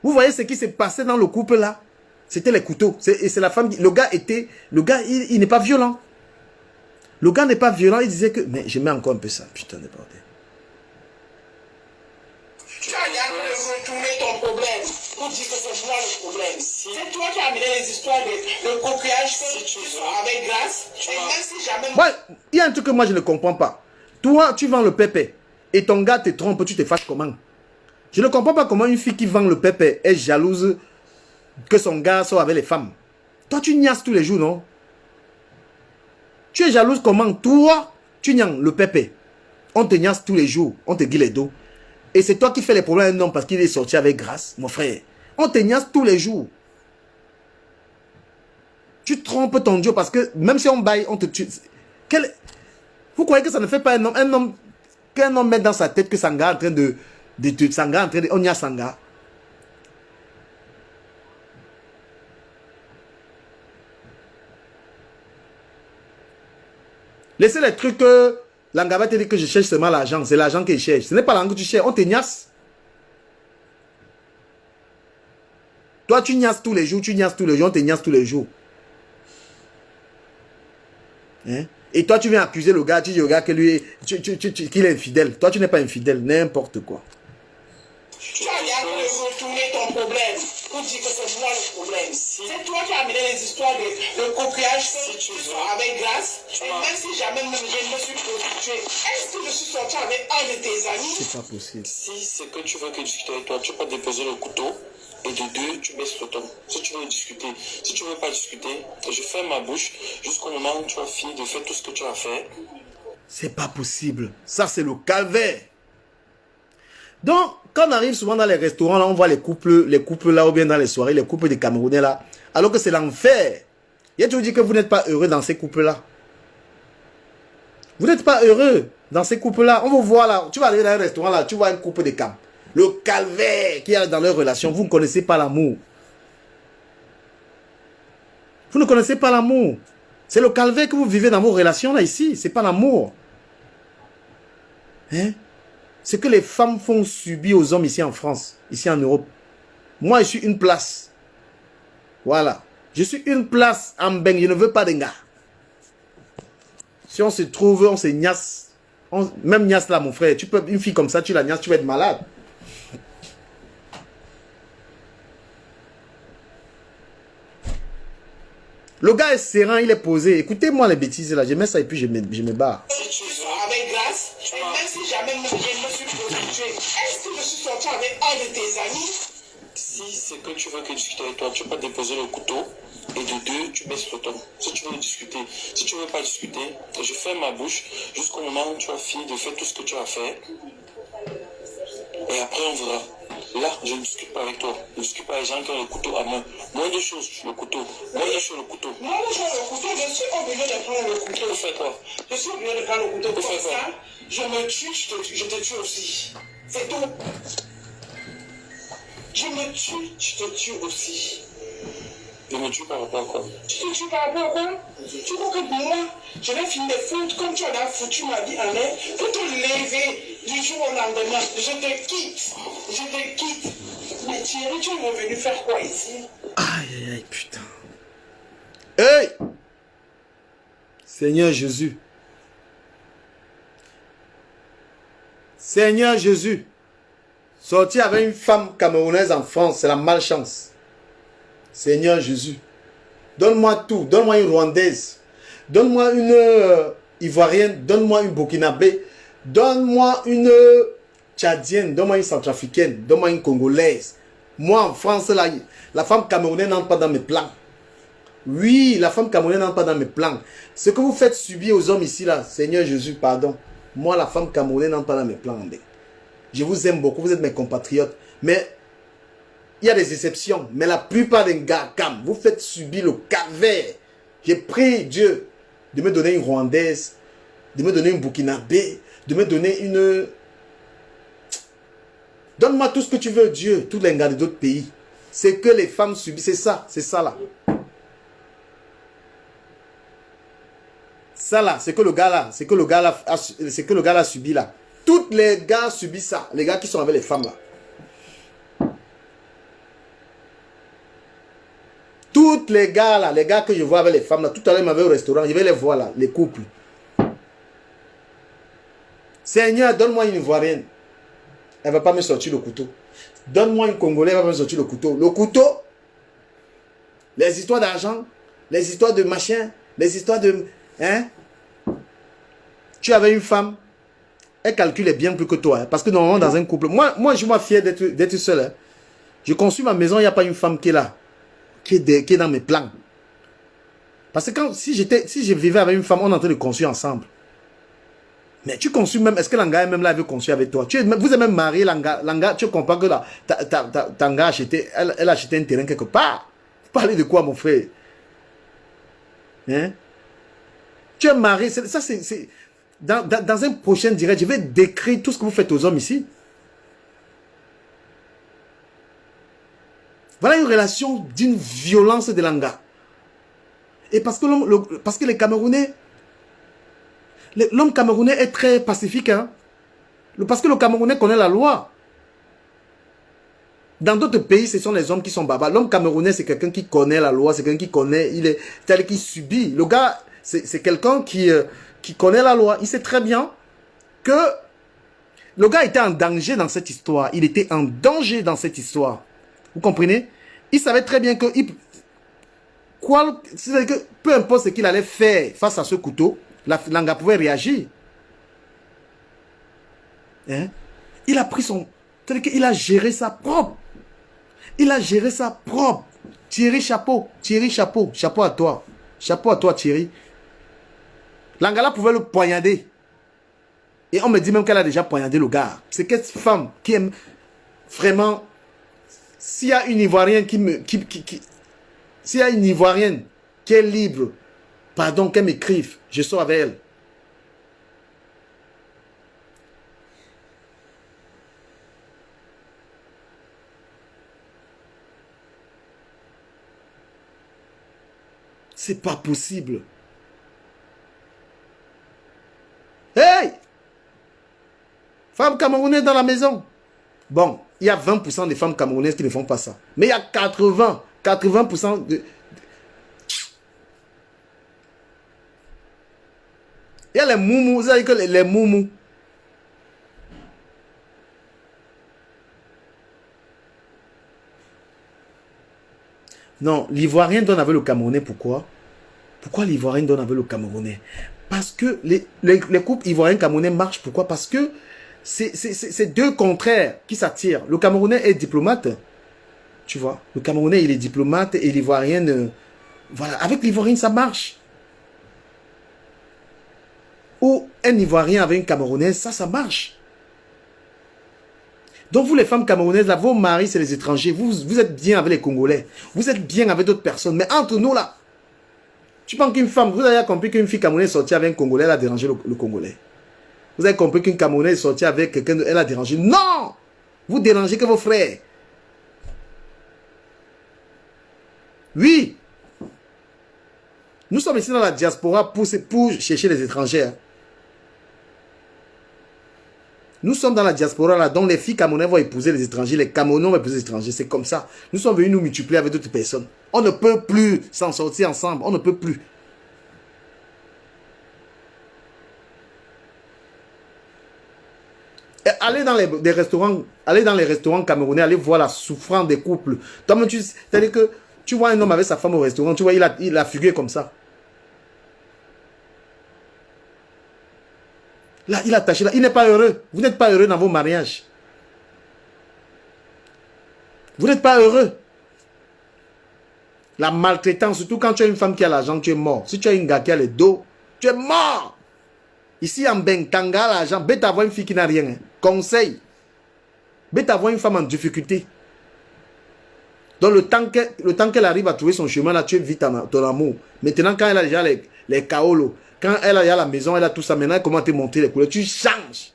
Vous voyez ce qui s'est passé dans le couple-là? C'était les couteaux. Et c'est la femme qui... Le gars, il n'est pas violent. Le gars n'est pas violent. Il disait que... Mais je mets encore un peu ça. Putain de bordel. Tu as rien de retourner ton problème pour dire que c'est moi le problème. C'est toi qui as amené les histoires de coquillage que tu sois avec grâce. Et même si jamais... Ouais, il y a un truc que moi je ne comprends pas. Toi, tu vends le pépé et ton gars te trompe, tu te fâches comment? Je ne comprends pas comment une fille qui vend le pépé est jalouse que son gars soit avec les femmes. Toi, tu niasses tous les jours, non? Tu es jalouse comment? Toi, tu niasses le pépé. On te niasse tous les jours, on te guille les dos. Et c'est toi qui fais les problèmes à un homme parce qu'il est sorti avec grâce, mon frère. On te niasse tous les jours. Tu trompes ton Dieu parce que même si on baille, on te tue. Vous croyez que ça ne fait pas un homme qu'un homme met dans sa tête que Sanga est en train de Sanga en train de... On y a Sanga. Laissez les trucs que Langaba te dit que je cherche seulement l'argent. C'est l'argent qu'il cherche. Ce n'est pas l'argent que tu cherches. On te niasse. Toi, tu niasses tous les jours. Tu niasses tous les jours. On te niasse tous les jours. Hein? Et toi, tu viens accuser le gars. Tu dis au gars que lui, qu'il est infidèle. Toi, tu n'es pas infidèle. N'importe quoi. Tu as rien de retourner ton problème pour dire que c'est moi le problème. C'est toi qui as amené les histoires de coquillage que tu sois avec grâce. Et même si jamais je me suis prostituée, est-ce que je suis sortie avec un de tes amis? C'est pas possible. Si c'est que tu veux que discute avec toi, tu peux déposer le couteau. Et de deux, tu baisses le ton. Si tu veux discuter, si tu veux pas discuter, je ferme ma bouche jusqu'au moment où tu as fini de faire tout ce que tu as fait. C'est pas possible. Ça, c'est le calvaire. Donc, quand on arrive souvent dans les restaurants, là, on voit les couples là, ou bien dans les soirées, les couples des Camerounais là, alors que c'est l'enfer. Il y a toujours dit que vous n'êtes pas heureux dans ces couples-là. Vous n'êtes pas heureux dans ces couples-là. On vous voit là, tu vas aller dans un restaurant là, tu vois un couple de camps. Le calvaire qu'il y a dans leur relation, vous ne connaissez pas l'amour. Vous ne connaissez pas l'amour. C'est le calvaire que vous vivez dans vos relations là ici. Ce n'est pas l'amour. Hein? Ce que les femmes font subir aux hommes ici en France, ici en Europe. Moi, je suis une place. Voilà. Je suis une place en beng. Je ne veux pas de gars. Si on se trouve, on se gnasse. Même gnasse là, mon frère. Tu peux, une fille comme ça, tu la gnasses, tu vas être malade. Le gars est serein, il est posé. Écoutez-moi les bêtises là. Je mets ça et puis je me barre. Avec grâce, et même si jamais je me suis prostituée, est-ce que je suis sortie avec un de tes amis? Si c'est que tu veux que discute avec toi, tu peux déposer le couteau. Et de deux, tu baisses le ton. Si tu veux discuter, si tu veux pas discuter, je ferme ma bouche jusqu'au moment où tu as fini de faire tout ce que tu as fait. Et après, on verra. Là, je ne discute pas avec toi. Je ne discute pas avec les gens qui ont le couteau à main. Moins de choses, le couteau. Moins de choses, le couteau. Moi, je prends le couteau, je suis obligé de prendre le couteau. Pour faire quoi? Je suis obligé de prendre le couteau. Pour faire ça, quoi? je me tue, je te tue aussi. C'est tout. Je me tue, je te tue aussi. Je me tue par rapport à quoi? Tu te tues par rapport à quoi? Tu crois que pour moi, je vais finir de foutre comme tu en as foutu ma vie en l'air pour te lever du jour au lendemain. Je te quitte. Je te quitte. Mais Thierry, tu es revenu faire quoi ici? Aïe, aïe, aïe, putain. Hey! Seigneur Jésus. Seigneur Jésus. Sorti avec une femme camerounaise en France, c'est la malchance. Seigneur Jésus. Donne-moi tout. Donne-moi une Rwandaise. Donne-moi une Ivoirienne. Donne-moi une Burkinabé. Donne-moi une Tchadienne. Donne-moi une Centrafricaine. Donne-moi une Congolaise. Moi, en France, là, la femme camerounaise n'entre pas dans mes plans. Oui, la femme camerounaise n'entre pas dans mes plans. Ce que vous faites subir aux hommes ici, là, Seigneur Jésus, pardon. Moi, la femme camerounaise n'entre pas dans mes plans. Je vous aime beaucoup. Vous êtes mes compatriotes. Mais il y a des exceptions. Mais la plupart des gars, vous faites subir le calvaire. J'ai prié Dieu de me donner une Rwandaise, de me donner une Burkinabé, de me donner une... Donne-moi tout ce que tu veux, Dieu. Tous les gars d'autres pays. C'est que les femmes subissent. C'est ça là. Ça là, c'est que le gars là, c'est que le gars là a subi là. Tous les gars subissent ça. Les gars qui sont avec les femmes là. Tous les gars là, les gars que je vois avec les femmes là, tout à l'heure ils m'avaient au restaurant, je vais les voir là, les couples. Seigneur, donne-moi une Ivoirienne. Elle ne va pas me sortir le couteau. Donne-moi une Congolaise, elle va me sortir le couteau. Le couteau, les histoires d'argent, les histoires de machin, les histoires de... Hein? Tu avais une femme, elle calculait bien plus que toi. Hein, parce que normalement dans un couple, moi je suis fier d'être seul. Hein. Je construis ma maison, il n'y a pas une femme qui est là. Qui est dans mes plans. Parce que si je vivais avec une femme, on est en train de construire ensemble. Mais tu construis même, est-ce que l'anga même là elle veut construire avec toi? Vous êtes même marié, l'anga, tu comprends que l'anga elle a acheté un terrain quelque part. Vous parlez de quoi, mon frère? Hein? Tu es marié, ça c'est... Dans un prochain direct, je vais décrire tout ce que vous faites aux hommes ici. Voilà une relation d'une violence de l'anga. Et parce que les Camerounais, l'homme camerounais est très pacifique. Hein? Parce que le Camerounais connaît la loi. Dans d'autres pays, ce sont les hommes qui sont barbares. L'homme camerounais, c'est quelqu'un qui connaît la loi, c'est quelqu'un qui connaît, c'est-à-dire qui subit. Le gars, c'est quelqu'un qui connaît la loi. Il sait très bien que le gars était en danger dans cette histoire. Il était en danger dans cette histoire. Vous comprenez? Il savait très bien que, peu importe ce qu'il allait faire face à ce couteau, l'anga pouvait réagir. Hein? Il a pris son... C'est-à-dire qu'il a géré ça propre. Il a géré ça propre. Thierry, chapeau. Thierry, chapeau. Chapeau à toi. Chapeau à toi, Thierry. L'anga pouvait le poignarder. Et on me dit même qu'elle a déjà poignardé le gars. C'est quelle femme qui aime vraiment... S'il y a une Ivoirienne s'il y a une Ivoirienne qui est libre, pardon, qu'elle m'écrive, je sors avec elle. C'est pas possible. Hey! Femmes camerounaises dans la maison. Bon, il y a 20% des femmes camerounaises qui ne font pas ça. Mais il y a 80% de... Il y a les moumous, vous savez que les moumous. Non, l'Ivoirien donne avec le Camerounais, pourquoi? Pourquoi l'Ivoirien donne avec le Camerounais? Parce que les couples Ivoiriens-Camerounais marchent, pourquoi? Parce que c'est deux contraires qui s'attirent. Le Camerounais est diplomate, tu vois. Le Camerounais, il est diplomate et l'Ivoirien... voilà, avec l'Ivoirien, ça marche. Ou un Ivoirien avec une Camerounaise, ça marche. Donc vous les femmes camerounaises, là, vos maris, c'est les étrangers. Vous êtes bien avec les Congolais. Vous êtes bien avec d'autres personnes. Mais entre nous, là, tu penses qu'une femme, vous avez compris qu'une fille camerounaise sortie avec un Congolais, elle a dérangé le Congolais. Vous avez compris qu'une Camerounaise est sortie avec quelqu'un, elle a dérangé. Non! Vous dérangez que vos frères. Oui. Nous sommes ici dans la diaspora pour chercher les étrangers. Nous sommes dans la diaspora là, dont les filles camerounaises vont épouser les étrangers, les Camerounais vont épouser les étrangers. C'est comme ça. Nous sommes venus nous multiplier avec d'autres personnes. On ne peut plus s'en sortir ensemble. On ne peut plus. Et allez dans les restaurants camerounais, allez voir la souffrance des couples. C'est-à-dire que tu vois un homme avec sa femme au restaurant, tu vois, il a figuré comme ça. Là, il a attaché là. Il n'est pas heureux. Vous n'êtes pas heureux dans vos mariages. Vous n'êtes pas heureux. La maltraitance, surtout quand tu as une femme qui a l'argent, tu es mort. Si tu as une gars qui a le dos, tu es mort. Ici, en Bengtanga, l'argent, bête avoir une fille qui n'a rien. Hein. Conseil. Bête avoir une femme en difficulté. Donc, le temps qu'elle arrive à trouver son chemin, là, tu es vite ton amour. Maintenant, quand elle a déjà les kaolos, quand elle a la maison, elle a tout ça, maintenant, elle commence à te monter les couleurs. Tu changes.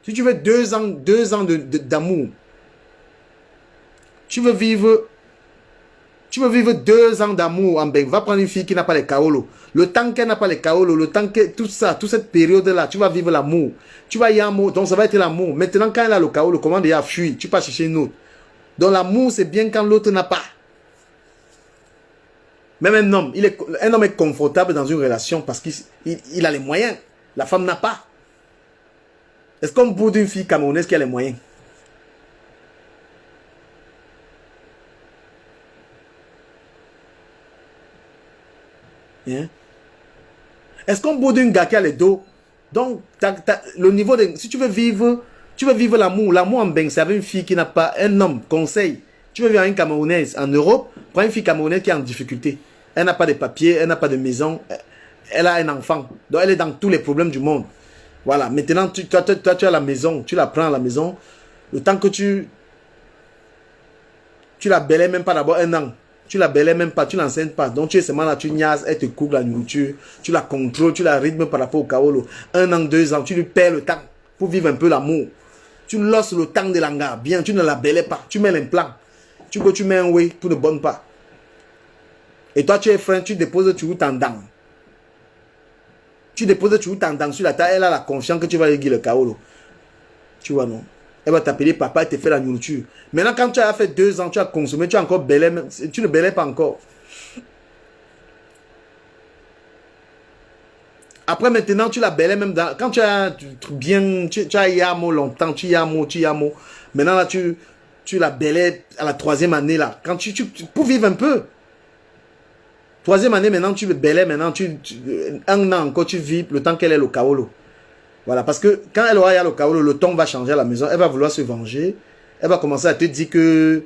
Si tu veux 2 ans d'amour, tu veux vivre 2 ans d'amour en Beng, va prendre une fille qui n'a pas les kaolos. Le temps qu'elle n'a pas les kaolos, le temps que tout ça, toute cette période-là, tu vas vivre l'amour. Tu vas y amour, donc ça va être l'amour. Maintenant, quand elle a le kaolo, comment déjà fuir? Tu peux chercher une autre. Donc l'amour, c'est bien quand l'autre n'a pas. Même un homme est confortable dans une relation parce qu'il a les moyens. La femme n'a pas. Est-ce qu'on boude d'une fille camerounaise qui a les moyens? Hein? Est-ce qu'on boude d'une gars qui a les dos? Donc, le niveau de... Si tu veux vivre l'amour en Beng, c'est avec une fille qui n'a pas un homme, conseil. Tu veux vivre une Camerounaise en Europe, prends une fille camerounaise qui est en difficulté. Elle n'a pas de papier, elle n'a pas de maison, elle a un enfant. Donc elle est dans tous les problèmes du monde. Voilà, maintenant toi tu as la maison, tu la prends à la maison. Le temps que tu la bêlais même pas d'abord 1 an. Tu la bêlais même pas, tu l'enseignes pas. Donc tu es seulement là, tu niaises, elle te coupe la nourriture, tu la contrôles, tu la rythmes par rapport au kaolo. 1 an, 2 ans, tu lui perds le temps pour vivre un peu l'amour. Tu losses le temps de l'hangar, bien, tu ne la bêlais pas, tu mets l'implant. Tu mets un way pour ne bonne pas. Et toi, tu es frein, tu déposes tu tendant. Tu déposes tu tendant sur la table, elle a la confiance que tu vas lui guider le kaolo. Tu vois, non? Elle va t'appeler papa et te faire la nourriture. Maintenant, quand tu as fait 2 ans, tu as consommé, tu as encore bêlé, tu ne bêlais pas encore. Après, maintenant, tu la bêlais même dans... Quand tu as bien... Tu as yamo longtemps, tu yamo. Maintenant, là, tu la bêlais à la 3e année, là. Quand pour vivre un peu. 3e année, maintenant, tu bêlais, maintenant, 1 an encore, tu vis le temps qu'elle est le kaolo. Voilà, parce que quand elle aura le kaolo, le ton va changer à la maison. Elle va vouloir se venger. Elle va commencer à te dire que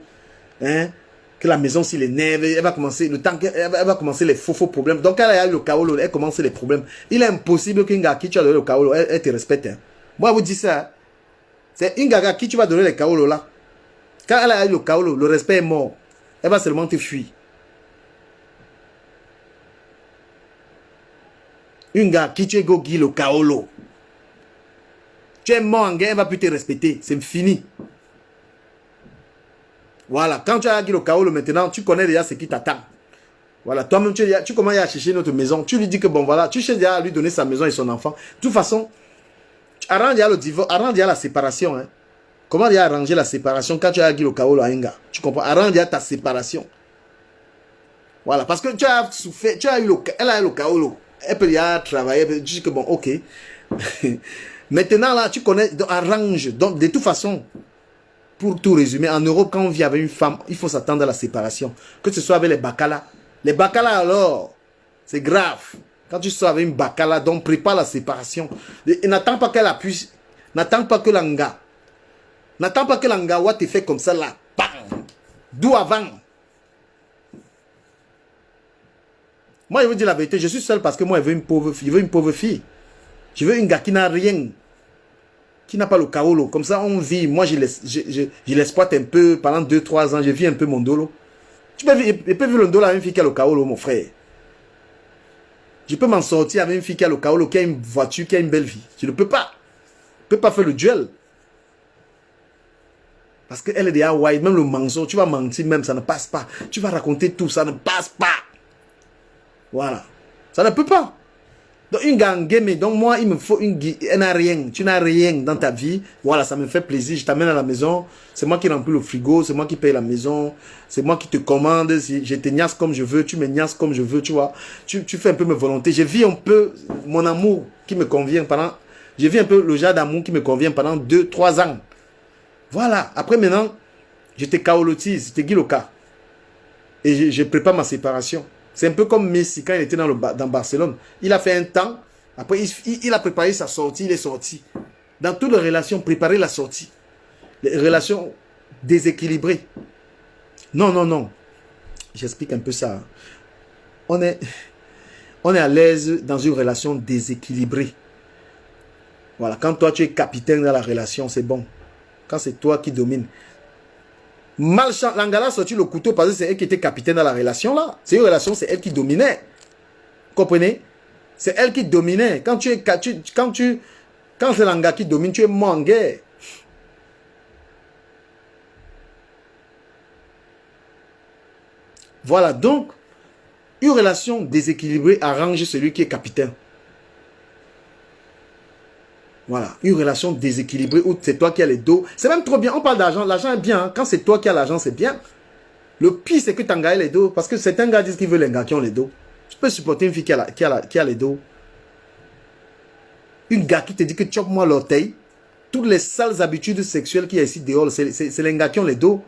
la maison s'il énerve. Elle va commencer elle va commencer les faux problèmes. Donc, quand elle a le kaolo, elle commence les problèmes. Il est impossible qu'une gars qui tu as donné le kaolo, elle te respecte. Hein. Moi, je vous dis ça. C'est une gars à qui tu vas donner le kaolo là. Quand elle a le kaolo, le respect est mort. Elle va seulement te fuir. Une gars qui tu es Gogi le Kaolo. Tu es mort en guerre, elle va plus te respecter. C'est fini. Voilà. Quand tu as Gogi le Kaolo maintenant, tu connais déjà ce qui t'attend. Voilà. Toi-même, tu commences à chercher notre maison. Tu lui dis que bon, voilà. Tu cherches déjà à lui donner sa maison et son enfant. De toute façon, arrange déjà le divorce, arrange déjà la séparation. Hein. Comment déjà arranger la séparation quand tu as Gogi le Kaolo à un gars? Tu comprends? Arrange déjà ta séparation. Voilà. Parce que tu as souffert, elle a eu le Kaolo. Elle peut déjà travailler. Elle peut dire que bon, ok. Maintenant, là, tu connais, donc, arrange. Donc, de toute façon, pour tout résumer, en Europe, quand on vit avec une femme, il faut s'attendre à la séparation. Que ce soit avec les bacala. Les bacala, alors, c'est grave. Quand tu sors avec une bacala, donc prépare la séparation. Et n'attends pas qu'elle appuie. N'attends pas que l'anga. N'attends pas que l'anga te fait comme ça, là. Bam! D'où avant. Moi, je veux dire la vérité, je suis seul parce que moi, je veux une pauvre fille. Je veux une pauvre fille. Je veux une gars qui n'a rien. Qui n'a pas le kaolo. Comme ça, on vit. Moi, je l'exploite un peu pendant 2-3 ans. Je vis un peu mon dolo. Tu peux vivre le dolo avec une fille qui a le kaolo, mon frère. Je peux m'en sortir avec une fille qui a le kaolo, qui a une voiture, qui a une belle vie. Je ne peux pas. Je ne peux pas faire le duel. Parce qu'elle est des Hawaï. Même le mensonge, tu vas mentir même, ça ne passe pas. Tu vas raconter tout, ça ne passe pas. Voilà. Ça ne peut pas. Donc une gang game, donc moi il me faut elle n'a rien, tu n'as rien dans ta vie, voilà, ça me fait plaisir, je t'amène à la maison, c'est moi qui remplis le frigo, c'est moi qui paye la maison, c'est moi qui te commande, je te niasse comme je veux, tu me niasses comme je veux, tu vois, tu fais un peu mes volontés, je vis un peu mon amour qui me convient je vis un peu le genre d'amour qui me convient pendant 2-3 ans, voilà, après maintenant, je te kaolotise, je te guide le cas, et je prépare ma séparation. C'est un peu comme Messi quand il était dans Barcelone. Il a fait un temps. Après, il a préparé sa sortie. Il est sorti. Dans toutes les relations, préparer la sortie. Les relations déséquilibrées. Non, non, non. J'explique un peu ça. On est à l'aise dans une relation déséquilibrée. Voilà. Quand toi, tu es capitaine dans la relation, c'est bon. Quand c'est toi qui domines. Malchance, l'Angala a sorti le couteau parce que c'est elle qui était capitaine dans la relation là. C'est une relation, c'est elle qui dominait. Vous comprenez? C'est elle qui dominait. Quand c'est l'Angala qui domine, tu es mort en guerre. Voilà, donc, une relation déséquilibrée arrange celui qui est capitaine. Voilà, une relation déséquilibrée où c'est toi qui as les dos. C'est même trop bien, on parle d'argent, l'argent est bien. Hein. Quand c'est toi qui as l'argent, c'est bien. Le pire, c'est que tu as les dos. Parce que certains gars disent qu'ils veulent les gars qui ont les dos. Tu peux supporter une fille qui a les dos. Une gars qui te dit que chope-moi l'orteil. Toutes les sales habitudes sexuelles qu'il y a ici dehors, c'est les gars qui ont les dos.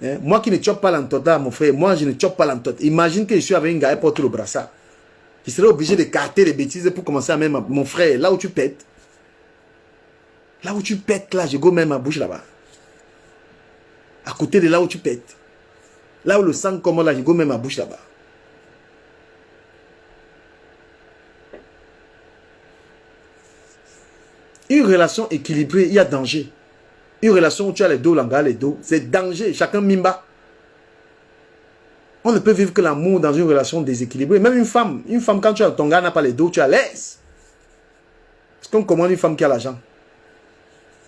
Hein? Moi qui ne chope pas l'entota, mon frère, moi je ne chope pas l'entota. Imagine que je suis avec une gars qui porte le brassard. Je serais obligé de carter les bêtises pour commencer à mettre mon frère, là où tu pètes. Là où tu pètes, là, je go mettre ma bouche là-bas. À côté de là où tu pètes. Là où le sang commence, là, je go mettre ma bouche là-bas. Une relation équilibrée, il y a danger. Une relation où tu as les dos, l'anga, les dos, c'est danger. Chacun mimba. On ne peut vivre que l'amour dans une relation déséquilibrée. Même une femme, quand tu as ton gars n'a pas les dos, tu as l'aise. Est-ce qu'on commande une femme qui a l'argent?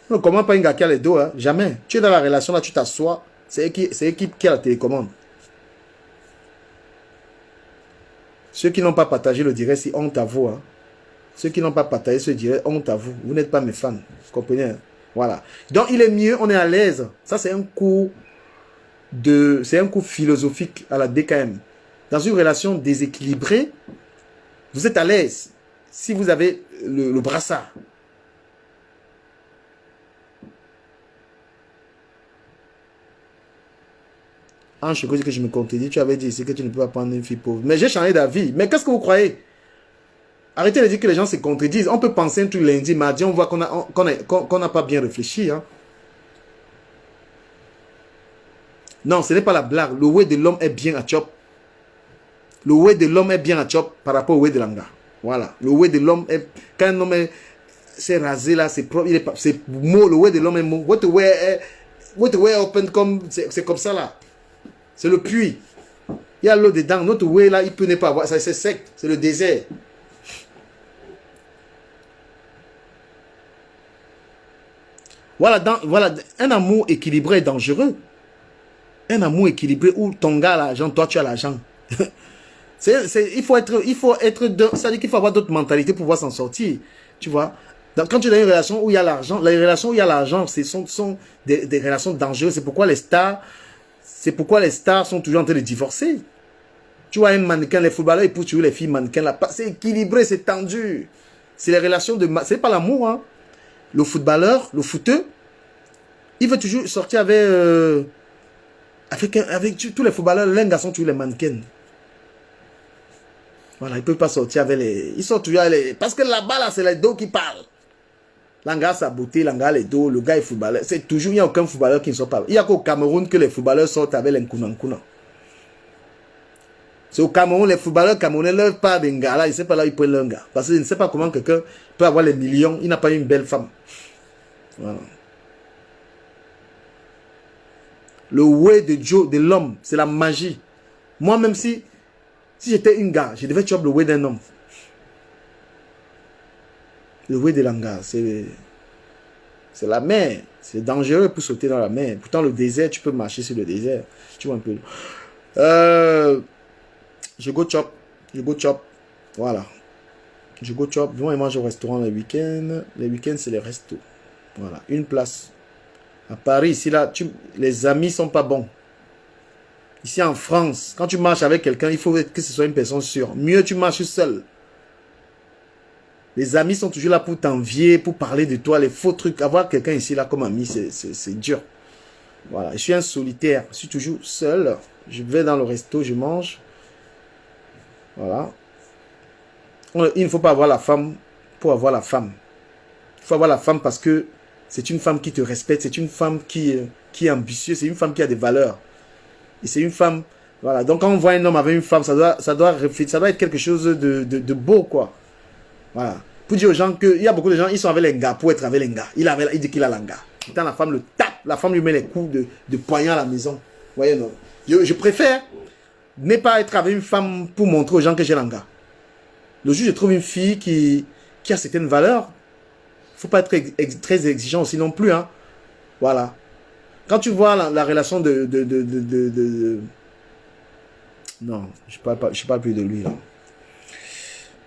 On ne commande pas une gars qui a les dos, hein? Jamais. Tu es dans la relation là, tu t'assois, c'est l'équipe qui a la télécommande. Ceux qui n'ont pas partagé le direct, c'est honte à vous. Hein? Ceux qui n'ont pas partagé ce direct, honte à vous. Vous n'êtes pas mes fans. Vous comprenez? Hein? Voilà. Donc il est mieux, on est à l'aise. Ça c'est un cours philosophique à la DKM. Dans une relation déséquilibrée, vous êtes à l'aise si vous avez le brassard. Ange, que je me contredis, tu avais dit ici que tu ne peux pas prendre une fille pauvre. Mais j'ai changé d'avis. Mais qu'est-ce que vous croyez? Arrêtez de dire que les gens se contredisent. On peut penser un truc lundi, mardi, on voit qu'on n'a pas bien réfléchi. Hein. Non, ce n'est pas la blague. Le way de l'homme est bien à chop. Le way de l'homme est bien à chop par rapport au way de l'anga. Voilà. Le way de l'homme est... Quand un homme s'est rasé là, c'est propre. C'est mot. Le way de l'homme est mot. What the way open comme... C'est comme ça là. C'est le puits. Il y a l'eau dedans. Notre way là, il peut ne pas avoir. C'est sec. C'est le désert. Voilà, un amour équilibré est dangereux. Un amour équilibré où ton gars a l'argent, toi tu as l'argent. Il faut être c'est-à-dire qu'il faut avoir d'autres mentalités pour pouvoir s'en sortir. Tu vois? Donc, quand tu as une relation où il y a l'argent, les relations où il y a l'argent, ce sont des relations dangereuses. C'est pourquoi les stars sont toujours en train de divorcer. Tu vois un mannequin, les footballeurs, ils poussent toujours les filles mannequins là. C'est équilibré, c'est tendu. C'est les relations de... C'est pas l'amour, hein. Le footballeur, le footeux, il veut toujours sortir avec tous les footballeurs. L'un garçon, toujours les mannequins. Voilà, ils ne peuvent pas sortir avec les... Ils sortent toujours avec les... Parce que là-bas, là, c'est les dos qui parlent. L'anga sa beauté, l'anga les dos, le gars est footballeur. C'est toujours, il n'y a aucun footballeur qui ne sort pas. Il n'y a qu'au Cameroun que les footballeurs sortent avec les Nkounankounan. C'est au Cameroun, les footballeurs camerounais ne lèvent pas des gars là, ils ne savent pas là où ils prennent leur gars. Parce qu'ils ne savent pas comment quelqu'un peut avoir les millions, il n'a pas une belle femme. Voilà. Le way de l'homme, c'est la magie. Moi, même si j'étais une gars, je devais choper le way d'un homme. Le way de l'anga, c'est la mer. C'est dangereux pour sauter dans la mer. Pourtant, le désert, tu peux marcher sur le désert. Tu vois un peu. Je go chop. Voilà. Je go chop. Moi, je mange au restaurant les week-ends. Les week-ends, c'est les restos. Voilà. Une place. À Paris, ici, là, les amis sont pas bons. Ici, en France, quand tu marches avec quelqu'un, il faut que ce soit une personne sûre. Mieux, tu marches seul. Les amis sont toujours là pour t'envier, pour parler de toi, les faux trucs. Avoir quelqu'un ici, là, comme ami, c'est dur. Voilà, je suis un solitaire. Je suis toujours seul. Je vais dans le resto, je mange. Voilà. Il ne faut pas avoir la femme pour avoir la femme. Il faut avoir la femme parce que c'est une femme qui te respecte. C'est une femme qui est ambitieuse. C'est une femme qui a des valeurs. Et c'est une femme... Voilà. Donc, quand on voit un homme avec une femme, ça doit être quelque chose de beau, quoi. Voilà. Pour dire aux gens qu'il y a beaucoup de gens, ils sont avec les gars pour être avec les gars. Il dit qu'il a l'anga. Quand la femme le tape, la femme lui met les coups de poignard à la maison. Vous voyez, non? Je préfère ne pas être avec une femme pour montrer aux gens que j'ai l'anga. Le jour où je trouve une fille qui a certaines valeurs, il ne faut pas être très exigeant aussi non plus. Hein. Voilà. Quand tu vois la relation non, je ne parle plus de lui. Là.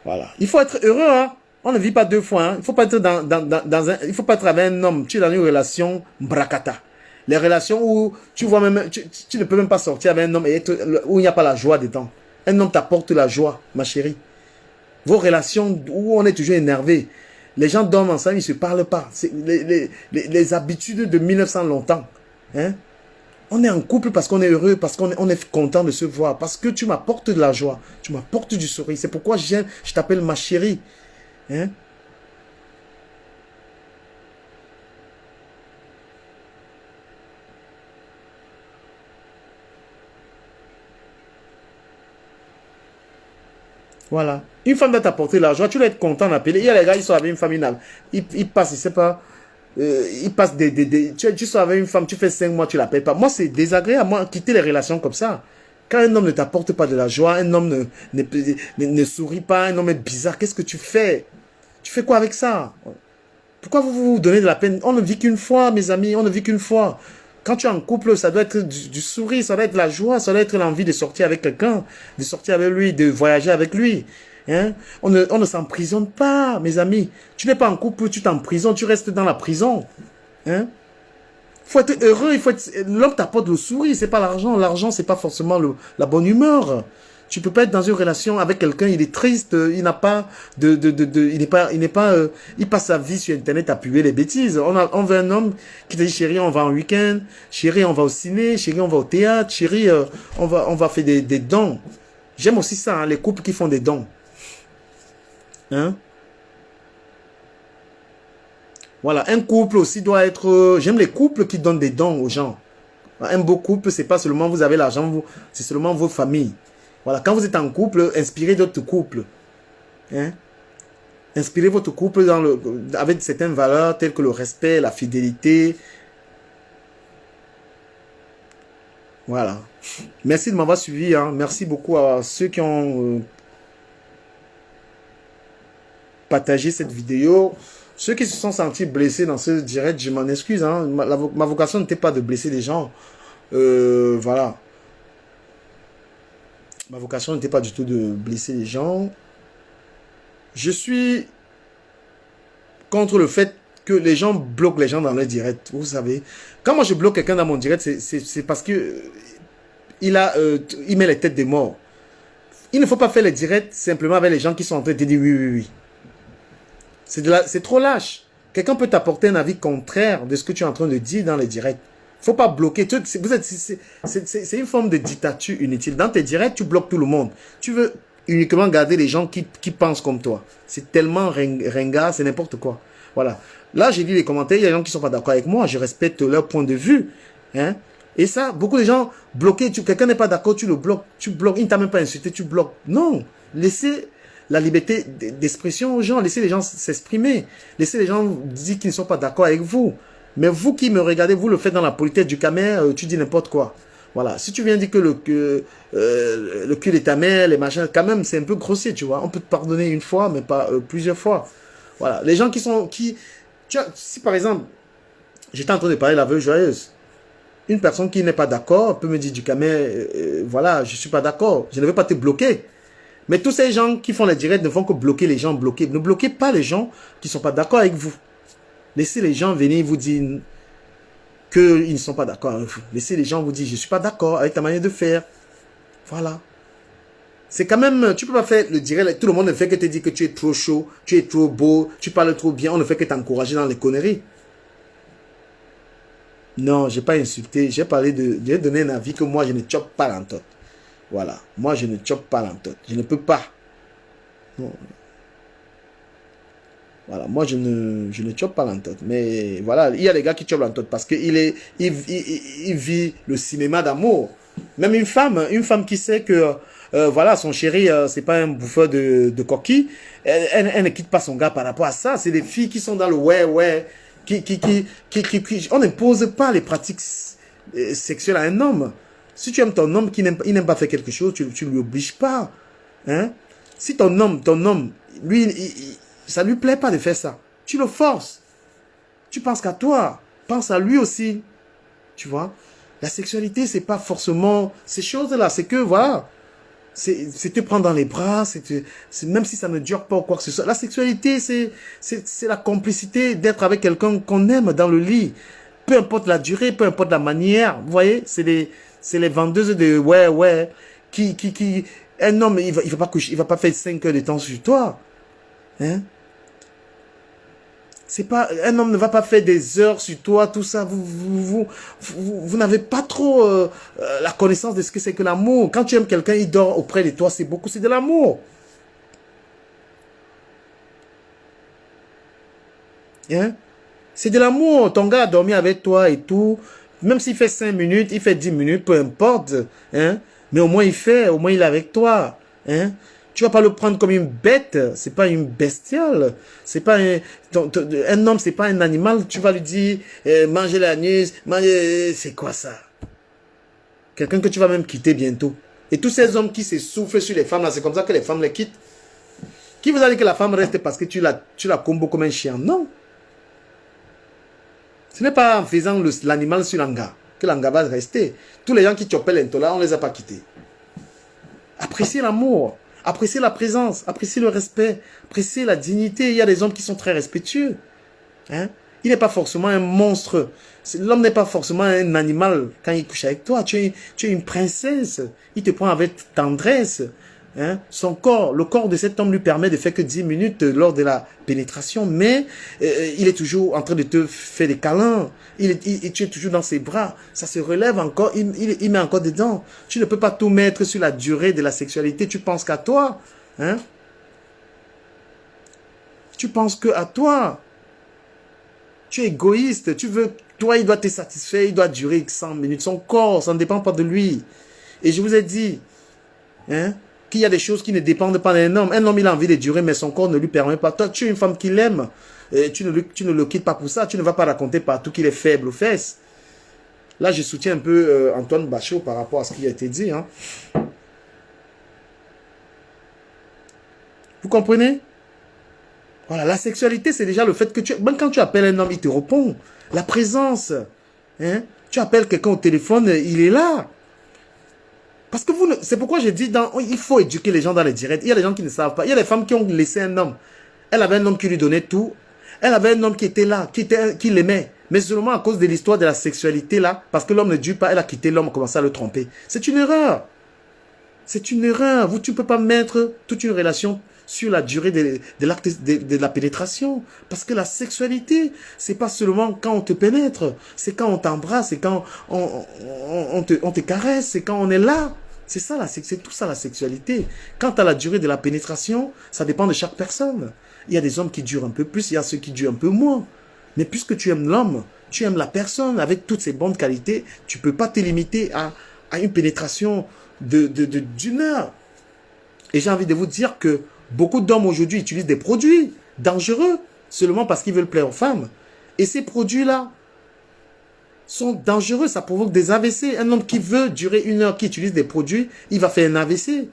Voilà. Il faut être heureux, hein. On ne vit pas deux fois, hein. Il faut pas être il faut pas être avec un homme. Tu es dans une relation bracata. Les relations où tu vois même, tu ne peux même pas sortir avec un homme où il n'y a pas la joie dedans. Un homme t'apporte la joie, ma chérie. Vos relations où on est toujours énervé. Les gens dorment ensemble, ils ne se parlent pas. C'est les habitudes de 1900 longtemps. Hein? On est en couple parce qu'on est heureux, parce qu'on est content de se voir, parce que tu m'apportes de la joie, tu m'apportes du sourire. C'est pourquoi je t'appelle ma chérie. Hein? Voilà. Une femme doit t'apporter de la joie, tu dois être content d'appeler. Il y a les gars, ils sont avec une femme, ils passent, je sais pas, ils passent tu sors avec une femme, tu fais 5 mois, tu l'appelles pas. Moi, c'est désagréable, moi, quitter les relations comme ça. Quand un homme ne t'apporte pas de la joie, un homme ne sourit pas, un homme est bizarre, qu'est-ce que tu fais? Tu fais quoi avec ça? Pourquoi vous donnez de la peine? On ne vit qu'une fois, mes amis, on ne vit qu'une fois. Quand tu es en couple, ça doit être du sourire, ça doit être la joie, ça doit être l'envie de sortir avec quelqu'un, de sortir avec lui, de voyager avec lui. Hein? On ne s'emprisonne pas, mes amis. Tu n'es pas en couple, tu t'emprisonnes, tu restes dans la prison. Hein? Faut être heureux, l'homme t'apporte le sourire, c'est pas l'argent. L'argent, c'est pas forcément la bonne humeur. Tu peux pas être dans une relation avec quelqu'un, il est triste, il n'a pas il passe sa vie sur Internet à puer les bêtises. On veut un homme qui te dit, chérie, on va en week-end, chérie, on va au ciné, chérie, on va au théâtre, chérie, on va faire des dons. J'aime aussi ça, hein, les couples qui font des dons. Hein? Voilà, un couple aussi doit être... J'aime les couples qui donnent des dons aux gens. Un beau couple, c'est pas seulement vous avez l'argent, c'est seulement vos familles. Voilà, quand vous êtes en couple, inspirez d'autres couples. Hein? Inspirez votre couple avec certaines valeurs telles que le respect, la fidélité. Voilà. Merci de m'avoir suivi. Hein. Merci beaucoup à ceux qui ont partagé cette vidéo. Ceux qui se sont sentis blessés dans ce direct, je m'en excuse. Hein. Ma vocation n'était pas de blesser les gens. Voilà. Ma vocation n'était pas du tout de blesser les gens. Je suis contre le fait que les gens bloquent les gens dans leur direct. Vous savez, quand moi je bloque quelqu'un dans mon direct, c'est parce que il met les têtes des morts. Il ne faut pas faire les directs simplement avec les gens qui sont en train de te dire oui, oui, oui. C'est trop lâche. Quelqu'un peut t'apporter un avis contraire de ce que tu es en train de dire dans les directs. Il ne faut pas bloquer. C'est une forme de dictature inutile. Dans tes directs, tu bloques tout le monde. Tu veux uniquement garder les gens qui pensent comme toi. C'est tellement ringard, c'est n'importe quoi. Voilà. Là, j'ai lu les commentaires, il y a des gens qui ne sont pas d'accord avec moi. Je respecte leur point de vue. Hein? Et ça, beaucoup de gens bloqués. Quelqu'un n'est pas d'accord, tu le bloques. Tu bloques. Il ne t'a même pas insulté, tu bloques. Non. Laissez la liberté d'expression aux gens. Laissez les gens s'exprimer. Laissez les gens dire qu'ils ne sont pas d'accord avec vous. Mais vous qui me regardez, vous le faites dans la politesse du camère, tu dis n'importe quoi. Voilà. Si tu viens dire que le cul de ta mère, les machins, quand même, c'est un peu grossier, tu vois. On peut te pardonner une fois, mais pas plusieurs fois. Voilà. Les gens qui sont... tu vois, si par exemple, j'étais en train de parler de la veuve joyeuse, une personne qui n'est pas d'accord peut me dire du camère, voilà, je ne suis pas d'accord. Je ne vais pas te bloquer. Mais tous ces gens qui font les directs ne font que bloquer les gens, bloquer. Ne bloquez pas les gens qui ne sont pas d'accord avec vous. Laissez les gens venir vous dire qu'ils ne sont pas d'accord avec vous. Laissez les gens vous dire, je ne suis pas d'accord avec ta manière de faire. Voilà. C'est quand même, tu ne peux pas faire le direct, tout le monde ne fait que te dire que tu es trop chaud, tu es trop beau, tu parles trop bien, on ne fait que t'encourager dans les conneries. Non, je n'ai pas insulté, j'ai donné un avis que moi je ne chope pas l'entote. Voilà, moi je ne chope pas l'entote, je ne peux pas. Non. Voilà, moi je ne chope pas l'entote. Mais voilà, il y a des gars qui chopent l'entote parce qu'il vit le cinéma d'amour. Même une femme qui sait que voilà, son chéri, c'est pas un bouffeur de coquilles, elle ne quitte pas son gars par rapport à ça. C'est des filles qui sont dans le ouais, on n'impose pas les pratiques sexuelles à un homme. Si tu aimes ton homme qui n'aime pas faire quelque chose, tu ne lui obliges pas. Hein? Si ton homme, lui, ça lui plaît pas de faire ça, tu le forces. Tu penses qu'à toi, pense à lui aussi. Tu vois? La sexualité, c'est pas forcément ces choses-là, c'est que voilà, c'est te prendre dans les bras, même si ça ne dure pas ou quoi que ce soit. La sexualité, c'est la complicité d'être avec quelqu'un qu'on aime dans le lit. Peu importe la durée, peu importe la manière. Vous voyez, c'est les vendeuses de ouais, un homme, il va pas faire 5 heures de temps sur toi. Hein? C'est pas, un homme ne va pas faire des heures sur toi, tout ça. Vous n'avez pas trop la connaissance de ce que c'est que l'amour. Quand tu aimes quelqu'un, il dort auprès de toi, c'est de l'amour. Hein? C'est de l'amour. Ton gars a dormi avec toi et tout. Même s'il fait 5 minutes, il fait 10 minutes, peu importe. Hein? Mais au moins il est avec toi. Hein? Tu vas pas le prendre comme une bête, c'est pas une bestiale, c'est pas un homme, c'est pas un animal. Tu vas lui dire manger l'anus, c'est quoi ça? Quelqu'un que tu vas même quitter bientôt. Et tous ces hommes qui se soufflent sur les femmes là, c'est comme ça que les femmes les quittent. Qui vous a dit que la femme reste parce que tu la combos comme un chien? Non. Ce n'est pas en faisant l'animal sur l'anga que l'anga va rester. Tous les gens qui chopaient l'intola, on les a pas quittés. Appréciez l'amour. Appréciez la présence, appréciez le respect, appréciez la dignité. Il y a des hommes qui sont très respectueux. Hein? Il n'est pas forcément un monstre. L'homme n'est pas forcément un animal quand il couche avec toi. Tu es une princesse. Il te prend avec tendresse. Hein? Le corps de cet homme lui permet de faire que 10 minutes lors de la pénétration, mais il est toujours en train de te faire des câlins. Tu es toujours dans ses bras. Ça se relève encore. Il met encore dedans. Tu ne peux pas tout mettre sur la durée de la sexualité. Tu penses qu'à toi. Hein? Tu penses qu'à toi. Tu es égoïste. Toi, il doit te satisfaire. Il doit durer 100 minutes. Son corps, ça ne dépend pas de lui. Et je vous ai dit, hein, qu'il y a des choses qui ne dépendent pas d'un homme. Un homme, il a envie de durer, mais son corps ne lui permet pas. Toi, tu es une femme qui l'aime. Tu ne le quittes pas pour ça. Tu ne vas pas raconter partout qu'il est faible aux fesses. Là, je soutiens un peu Antoine Bachot par rapport à ce qui a été dit. Hein. Vous comprenez? Voilà, la sexualité, c'est déjà le fait que même quand tu appelles un homme, il te répond. La présence. Hein? Tu appelles quelqu'un au téléphone, il est là. Parce que c'est pourquoi j'ai dit, il faut éduquer les gens dans les directs. Il y a des gens qui ne savent pas. Il y a des femmes qui ont laissé un homme. Elle avait un homme qui lui donnait tout. Elle avait un homme qui était là, qui l'aimait. Mais seulement à cause de l'histoire de la sexualité là, parce que l'homme ne dure pas, elle a quitté l'homme, commencé à le tromper. C'est une erreur. C'est une erreur. Tu ne peux pas mettre toute une relation sur la durée de l'acte de la pénétration. Parce que la sexualité, c'est pas seulement quand on te pénètre, c'est quand on t'embrasse, c'est quand on te caresse, c'est quand on est là. C'est ça, c'est tout ça la sexualité. Quant à la durée de la pénétration, ça dépend de chaque personne. Il y a des hommes qui durent un peu plus, il y a ceux qui durent un peu moins. Mais puisque tu aimes l'homme, tu aimes la personne avec toutes ses bonnes qualités, tu ne peux pas te limiter à une pénétration d'une heure. Et j'ai envie de vous dire que beaucoup d'hommes aujourd'hui utilisent des produits dangereux seulement parce qu'ils veulent plaire aux femmes. Et ces produits-là sont dangereux, ça provoque des AVC. Un homme qui veut durer une heure, qui utilise des produits, il va faire un AVC.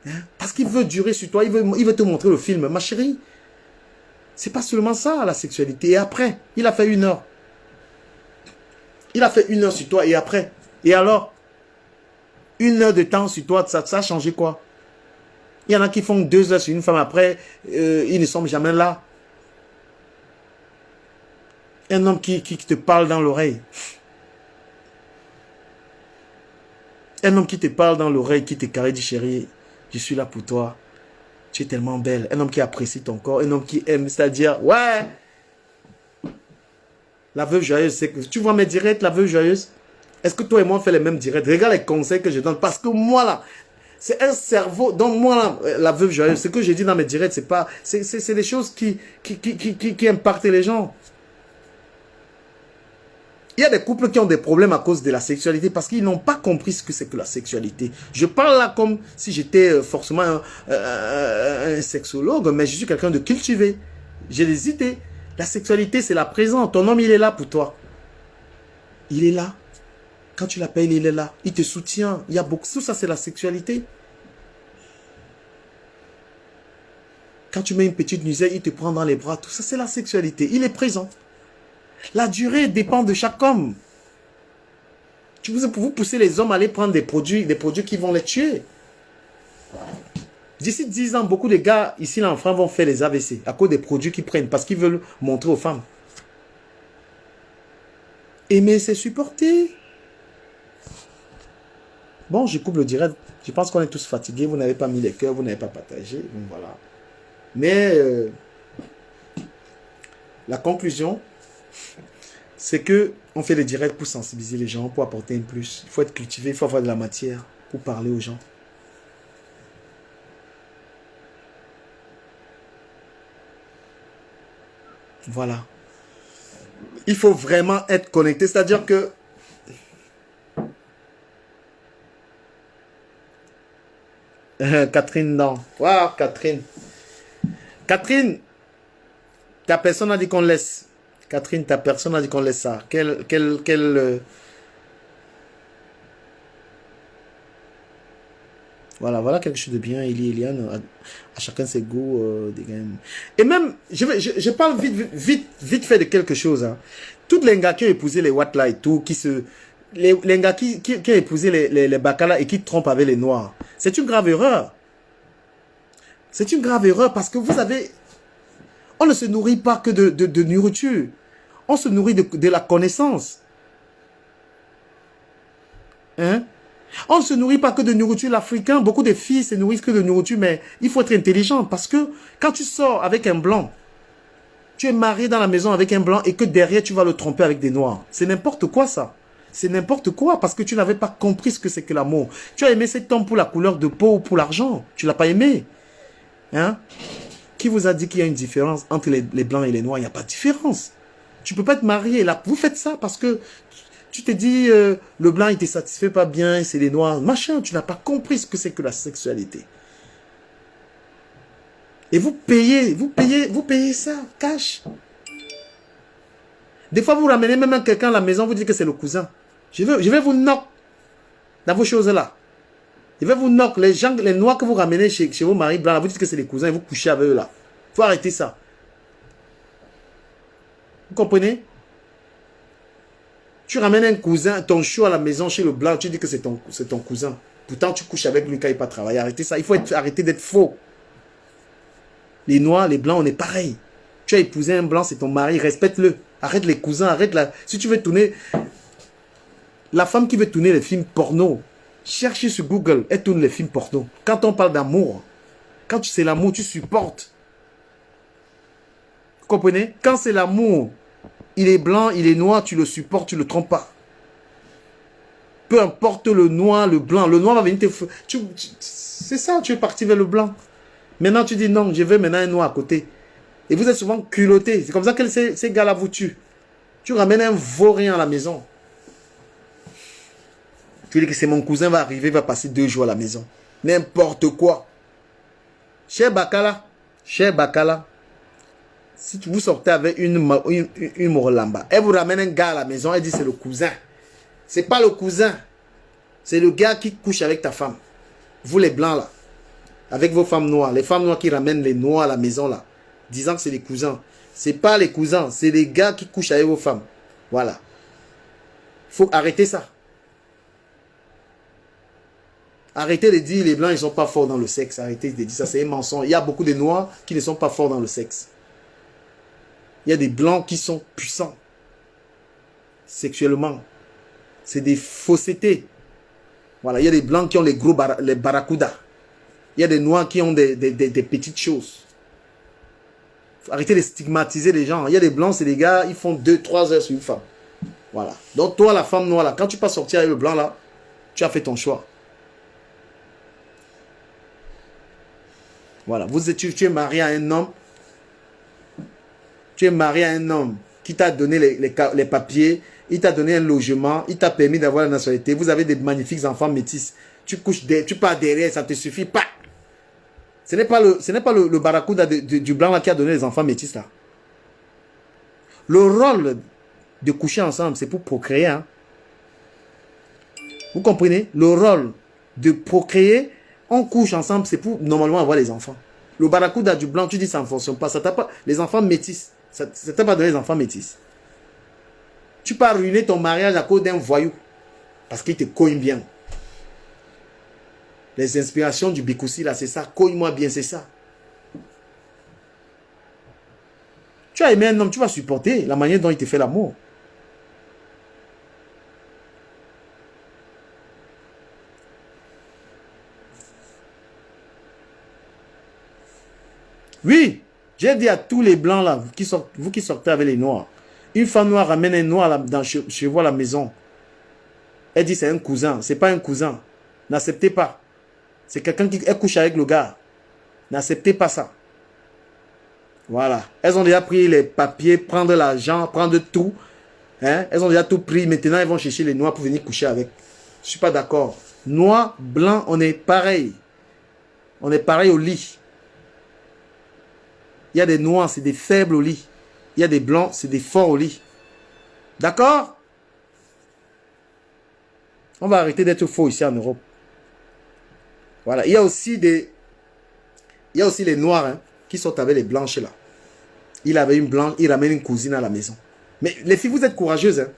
Hein? Parce qu'il veut durer sur toi, il veut te montrer le film. Ma chérie, c'est pas seulement ça, la sexualité. Et après, il a fait une heure. Il a fait une heure sur toi et après. Et alors, une heure de temps sur toi, ça a changé quoi? Il y en a qui font 2 heures sur une femme après, ils ne sont jamais là. Un homme qui te parle dans l'oreille. Un homme qui te parle dans l'oreille, qui te caresse, dit chérie, je suis là pour toi. Tu es tellement belle. Un homme qui apprécie ton corps, un homme qui aime, c'est-à-dire, ouais. La veuve joyeuse, c'est que, tu vois mes directs, la veuve joyeuse? Est-ce que toi et moi on fait les mêmes directs? Regarde les conseils que je donne. Parce que moi là, c'est un cerveau. Donc moi là, la veuve joyeuse, ce que j'ai dit dans mes directs, c'est pas, c'est des choses qui impactent les gens. Il y a des couples qui ont des problèmes à cause de la sexualité parce qu'ils n'ont pas compris ce que c'est que la sexualité. Je parle là comme si j'étais forcément un sexologue, mais je suis quelqu'un de cultivé. J'ai des idées. La sexualité, c'est la présence. Ton homme, il est là pour toi. Il est là. Quand tu l'appelles, il est là. Il te soutient. Il y a beaucoup. Tout ça, c'est la sexualité. Quand tu mets une petite nuisette, il te prend dans les bras. Tout ça, c'est la sexualité. Il est présent. La durée dépend de chaque homme. Vous poussez les hommes à aller prendre des produits qui vont les tuer. D'ici 10 ans, beaucoup de gars ici en France vont faire les AVC à cause des produits qu'ils prennent parce qu'ils veulent montrer aux femmes. Aimer, c'est supporter. Bon, je coupe le direct. Je pense qu'on est tous fatigués. Vous n'avez pas mis les cœurs, vous n'avez pas partagé. Donc voilà. Mais la conclusion, c'est que on fait les directs pour sensibiliser les gens, pour apporter un plus. Il faut être cultivé, il faut avoir de la matière pour parler aux gens. Voilà. Il faut vraiment être connecté, c'est-à-dire que Catherine, non. Waouh, Catherine. Catherine, ta personne a dit qu'on laisse. Catherine, ta personne a dit qu'on laisse ça. Voilà quelque chose de bien. Eliane, à chacun ses goûts. Et même, je parle vite fait de quelque chose. Hein. Toutes les gars qui ont épousé les Watla et tout, les gars qui ont épousé les Bakala et qui trompent avec les Noirs, c'est une grave erreur. C'est une grave erreur parce que vous avez... On ne se nourrit pas que de nourriture. On se nourrit de la connaissance. Hein? On ne se nourrit pas que de nourriture. L'Africain, beaucoup de filles se nourrissent que de nourriture, mais il faut être intelligent parce que quand tu sors avec un blanc, tu es marié dans la maison avec un blanc et que derrière tu vas le tromper avec des noirs. C'est n'importe quoi ça. C'est n'importe quoi parce que tu n'avais pas compris ce que c'est que l'amour. Tu as aimé cet homme pour la couleur de peau ou pour l'argent. Tu ne l'as pas aimé. Hein? Qui vous a dit qu'il y a une différence entre les blancs et les noirs? Il n'y a pas de différence. Tu ne peux pas te marier. Là, vous faites ça parce que tu te dis le blanc il ne te satisfait pas bien, c'est les noirs. Machin, tu n'as pas compris ce que c'est que la sexualité. Et vous payez ça, cash. Des fois, vous ramenez même quelqu'un à la maison, vous dites que c'est le cousin. Je vais vous knock dans vos choses là. Je vais vous knock. Les gens, les noirs que vous ramenez chez vos maris blancs, vous dites que c'est les cousins et vous couchez avec eux là. Il faut arrêter ça. Vous comprenez? Tu ramènes un cousin, ton chou à la maison chez le blanc, tu dis que c'est ton cousin. Pourtant, tu couches avec lui quand il n'est pas travailler. Arrêtez ça. Il faut arrêter d'être faux. Les noirs, les blancs, on est pareil. Tu as épousé un blanc, c'est ton mari, respecte-le. Arrête les cousins, arrête la... Si tu veux tourner... La femme qui veut tourner les films porno, cherchez sur Google, elle tourne les films porno. Quand on parle d'amour, quand c'est l'amour, tu supportes. Vous comprenez? Quand c'est l'amour, il est blanc, il est noir, tu le supportes, tu ne le trompes pas. Peu importe le noir, le blanc. Le noir va venir te... C'est ça, tu es parti vers le blanc. Maintenant, tu dis non, je veux maintenant un noir à côté. Et vous êtes souvent culottés. C'est comme ça que ces gars-là vous tuent. Tu ramènes un vaurien à la maison. Tu dis que c'est mon cousin va arriver, va passer 2 jours à la maison. N'importe quoi. Cher Bakala, si vous sortez avec une Morolamba, elle vous ramène un gars à la maison, elle dit c'est le cousin. C'est pas le cousin. C'est le gars qui couche avec ta femme. Vous les blancs là. Avec vos femmes noires. Les femmes noires qui ramènent les noirs à la maison là. Disant que c'est les cousins. C'est pas les cousins. C'est les gars qui couchent avec vos femmes. Voilà. Il faut arrêter ça. Arrêtez de dire les blancs ils sont pas forts dans le sexe. Arrêtez de dire ça. C'est un mensonge. Il y a beaucoup de noirs qui ne sont pas forts dans le sexe. Il y a des blancs qui sont puissants. Sexuellement. C'est des faussetés. Voilà. Il y a des blancs qui ont les gros les barracudas. Il y a des noirs qui ont des petites choses. Arrêtez de stigmatiser les gens. Il y a des blancs, c'est des gars, ils font 2-3 heures sur une femme. Voilà. Donc toi, la femme noire, là, quand tu peux sortir avec le blanc, là, tu as fait ton choix. Voilà. Tu es marié à un homme. Tu es marié à un homme qui t'a donné les papiers, il t'a donné un logement, il t'a permis d'avoir la nationalité. Vous avez des magnifiques enfants métis. Tu pars derrière, ça te suffit pas. Ce n'est pas le barracuda du blanc là qui a donné les enfants métis là. Le rôle de coucher ensemble, c'est pour procréer. Hein. Vous comprenez? Le rôle de procréer, on couche ensemble, c'est pour normalement avoir les enfants. Le barracuda du blanc, tu dis ça ne fonctionne pas. Ça t'a pas les enfants métis. Ça t'a pas donné les enfants métis. Tu peux ruiner ton mariage à cause d'un voyou. Parce qu'il te cogne bien. Les inspirations du Bikoussi, là, c'est ça. Cogne-moi bien, c'est ça. Tu as aimé un homme, tu vas supporter la manière dont il te fait l'amour. Oui, j'ai dit à tous les blancs, là, vous qui sortez avec les noirs. Une femme noire ramène un noir chez vous à la maison. Elle dit c'est un cousin. C'est pas un cousin. N'acceptez pas. C'est quelqu'un qui couche avec le gars. N'acceptez pas ça. Voilà. Elles ont déjà pris les papiers, prendre l'argent, prendre tout. Hein? Elles ont déjà tout pris. Maintenant, elles vont chercher les noirs pour venir coucher avec. Je ne suis pas d'accord. Noir, blanc, on est pareil. On est pareil au lit. Il y a des noirs, c'est des faibles au lit. Il y a des blancs, c'est des forts au lit. D'accord? On va arrêter d'être faux ici en Europe. Voilà. Il y a aussi les noirs hein, qui sont avec les blanches là. Il avait une blanche, il ramène une cousine à la maison. Mais les filles, vous êtes courageuses. Hein?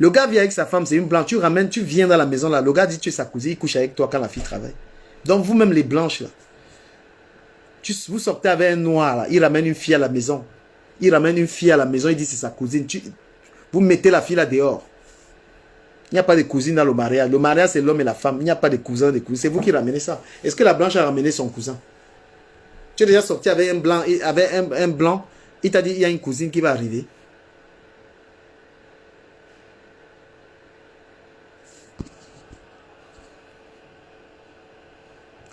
Le gars vient avec sa femme, c'est une blanche. Tu viens dans la maison là. Le gars dit tu es sa cousine, il couche avec toi quand la fille travaille. Donc vous-même les blanches là. Vous sortez avec un noir là. Il ramène une fille à la maison. Il ramène une fille à la maison, il dit c'est sa cousine. Vous mettez la fille là dehors. Il n'y a pas de cousine dans le mariage. Le mariage, c'est l'homme et la femme. Il n'y a pas de cousins, de cousines. C'est vous qui ramenez ça. Est-ce que la blanche a ramené son cousin? Tu es déjà sorti avec un blanc. Il t'a dit il y a une cousine qui va arriver.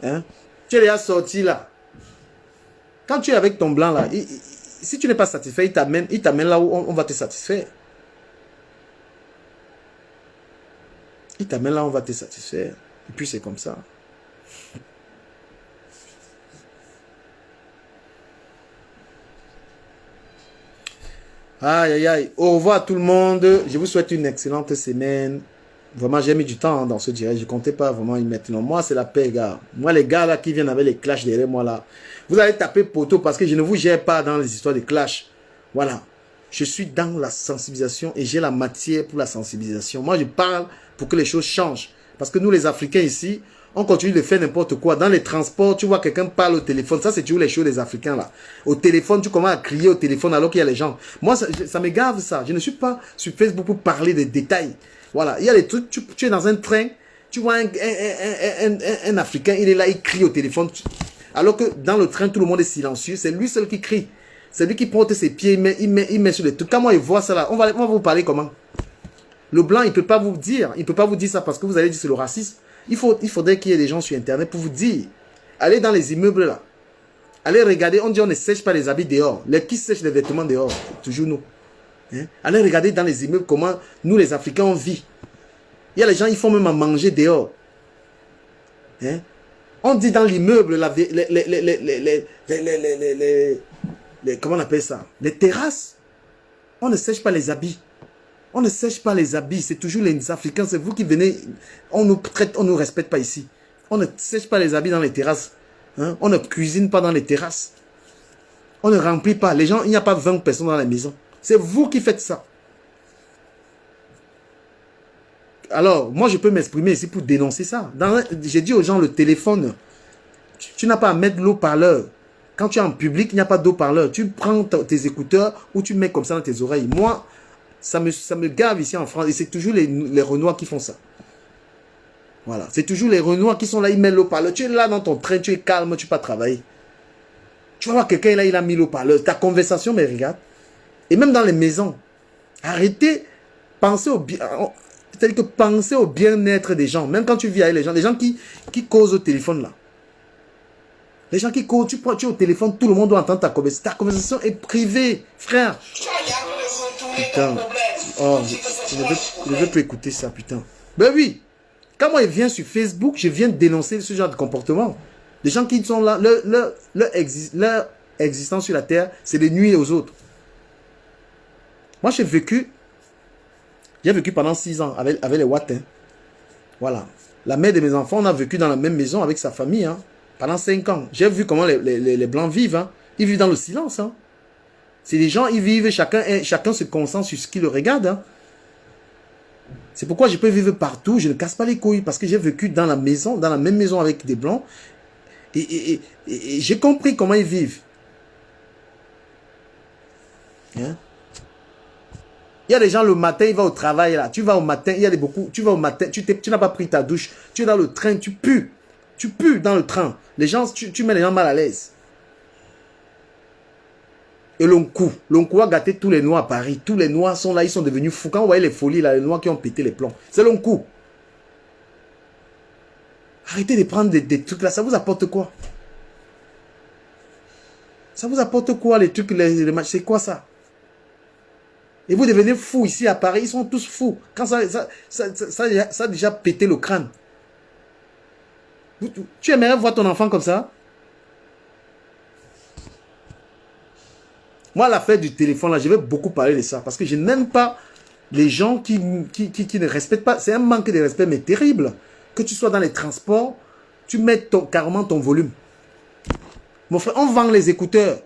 Hein? Tu es déjà sorti là. Quand tu es avec ton blanc là, si tu n'es pas satisfait, il t'amène là où on va te satisfaire. Il t'amène là où on va te satisfaire. Et puis c'est comme ça. Aïe, aïe, aïe. Au revoir à tout le monde. Je vous souhaite une excellente semaine. Vraiment, j'ai mis du temps dans ce direct. Je ne comptais pas vraiment y mettre. Non, moi, c'est la paix, gars. Moi, les gars là qui viennent avec les clashs derrière moi là, vous allez taper poteau parce que je ne vous gère pas dans les histoires de clash. Voilà. Je suis dans la sensibilisation et j'ai la matière pour la sensibilisation. Moi, je parle pour que les choses changent. Parce que nous, les Africains ici, on continue de faire n'importe quoi. Dans les transports, tu vois quelqu'un parle au téléphone. Ça, c'est toujours les choses des Africains là. Au téléphone, tu commences à crier au téléphone alors qu'il y a les gens. Moi, ça me gave ça. Je ne suis pas sur Facebook pour parler des détails. Voilà. Il y a des trucs, tu es dans un train, tu vois un Africain, il est là, il crie au téléphone. Alors que dans le train, tout le monde est silencieux. C'est lui seul qui crie. C'est lui qui porte ses pieds, il met sur les trucs. Quand moi, il voit ça là, on va vous parler comment? Le blanc, il ne peut pas vous dire. Il ne peut pas vous dire ça parce que vous allez dire c'est le racisme. Il faudrait qu'il y ait des gens sur Internet pour vous dire. Allez dans les immeubles là. Allez regarder. On dit on ne sèche pas les habits dehors. Qui sèche les vêtements dehors? Toujours nous. Hein? Allez regarder dans les immeubles comment nous les Africains on vit. Il y a les gens, ils font même à manger dehors. Hein? On dit dans l'immeuble, comment on appelle ça? Les terrasses. On ne sèche pas les habits. On ne sèche pas les habits. C'est toujours les Africains. C'est vous qui venez. On nous traite, on ne nous respecte pas ici. On ne sèche pas les habits dans les terrasses. Hein? On ne cuisine pas dans les terrasses. On ne remplit pas. Les gens, il n'y a pas 20 personnes dans la maison. C'est vous qui faites ça. Alors, moi, je peux m'exprimer ici pour dénoncer ça. J'ai dit aux gens, le téléphone, tu n'as pas à mettre l'eau-parleur. Quand tu es en public, il n'y a pas d'eau-parleur. Tu prends tes écouteurs ou tu mets comme ça dans tes oreilles. Moi, ça me gave ici en France. Et c'est toujours les Renois qui font ça. Voilà. C'est toujours les Renois qui sont là, ils mettent l'eau-parleur. Tu es là dans ton train, tu es calme, tu ne vas pas travailler. Tu vas voir quelqu'un là, il a mis l'eau-parleur. Ta conversation, mais regarde. Et même dans les maisons. Arrêtez, pensez au bien. C'est-à-dire que pensez au bien-être des gens. Même quand tu vis avec les gens qui causent au téléphone là. Les gens qui causent, tu es au téléphone, tout le monde doit entendre ta conversation. Ta conversation est privée, frère. Putain. Oh, je ne veux plus écouter ça, putain. Ben oui. Quand moi, je viens sur Facebook, je viens dénoncer ce genre de comportement. Les gens qui sont là, leur existence sur la terre, c'est de nuire aux autres. Moi, j'ai vécu pendant 6 ans avec les Watts. Hein. Voilà. La mère de mes enfants, on a vécu dans la même maison avec sa famille. Hein, pendant 5 ans. J'ai vu comment les Blancs vivent. Hein. Ils vivent dans le silence. Hein. C'est des gens, ils vivent, chacun se concentre sur ce qui le regarde. Hein. C'est pourquoi je peux vivre partout. Je ne casse pas les couilles. Parce que j'ai vécu dans la même maison avec des Blancs. Et j'ai compris comment ils vivent. Hein? Il y a des gens, le matin, ils vont au travail, là. Tu vas au matin, il y a tu vas au matin, tu n'as pas pris ta douche. Tu es dans le train, tu pues. Tu pues dans le train. Les gens, tu mets les gens mal à l'aise. Et l'Onkou a gâté tous les Noirs à Paris. Tous les Noirs sont là, ils sont devenus fous. Quand vous voyez les folies, là, les Noirs qui ont pété les plombs, c'est l'Onkou. Arrêtez de prendre des trucs là, ça vous apporte quoi? Ça vous apporte quoi les trucs, les matchs? C'est quoi ça? Et vous devenez fous ici à Paris, ils sont tous fous. Quand ça a déjà pété le crâne. Tu aimerais voir ton enfant comme ça? Moi, l'affaire du téléphone, là, je vais beaucoup parler de ça. Parce que je n'aime pas les gens qui ne respectent pas. C'est un manque de respect, mais terrible. Que tu sois dans les transports, tu mets carrément ton volume. Mon frère, on vend les écouteurs.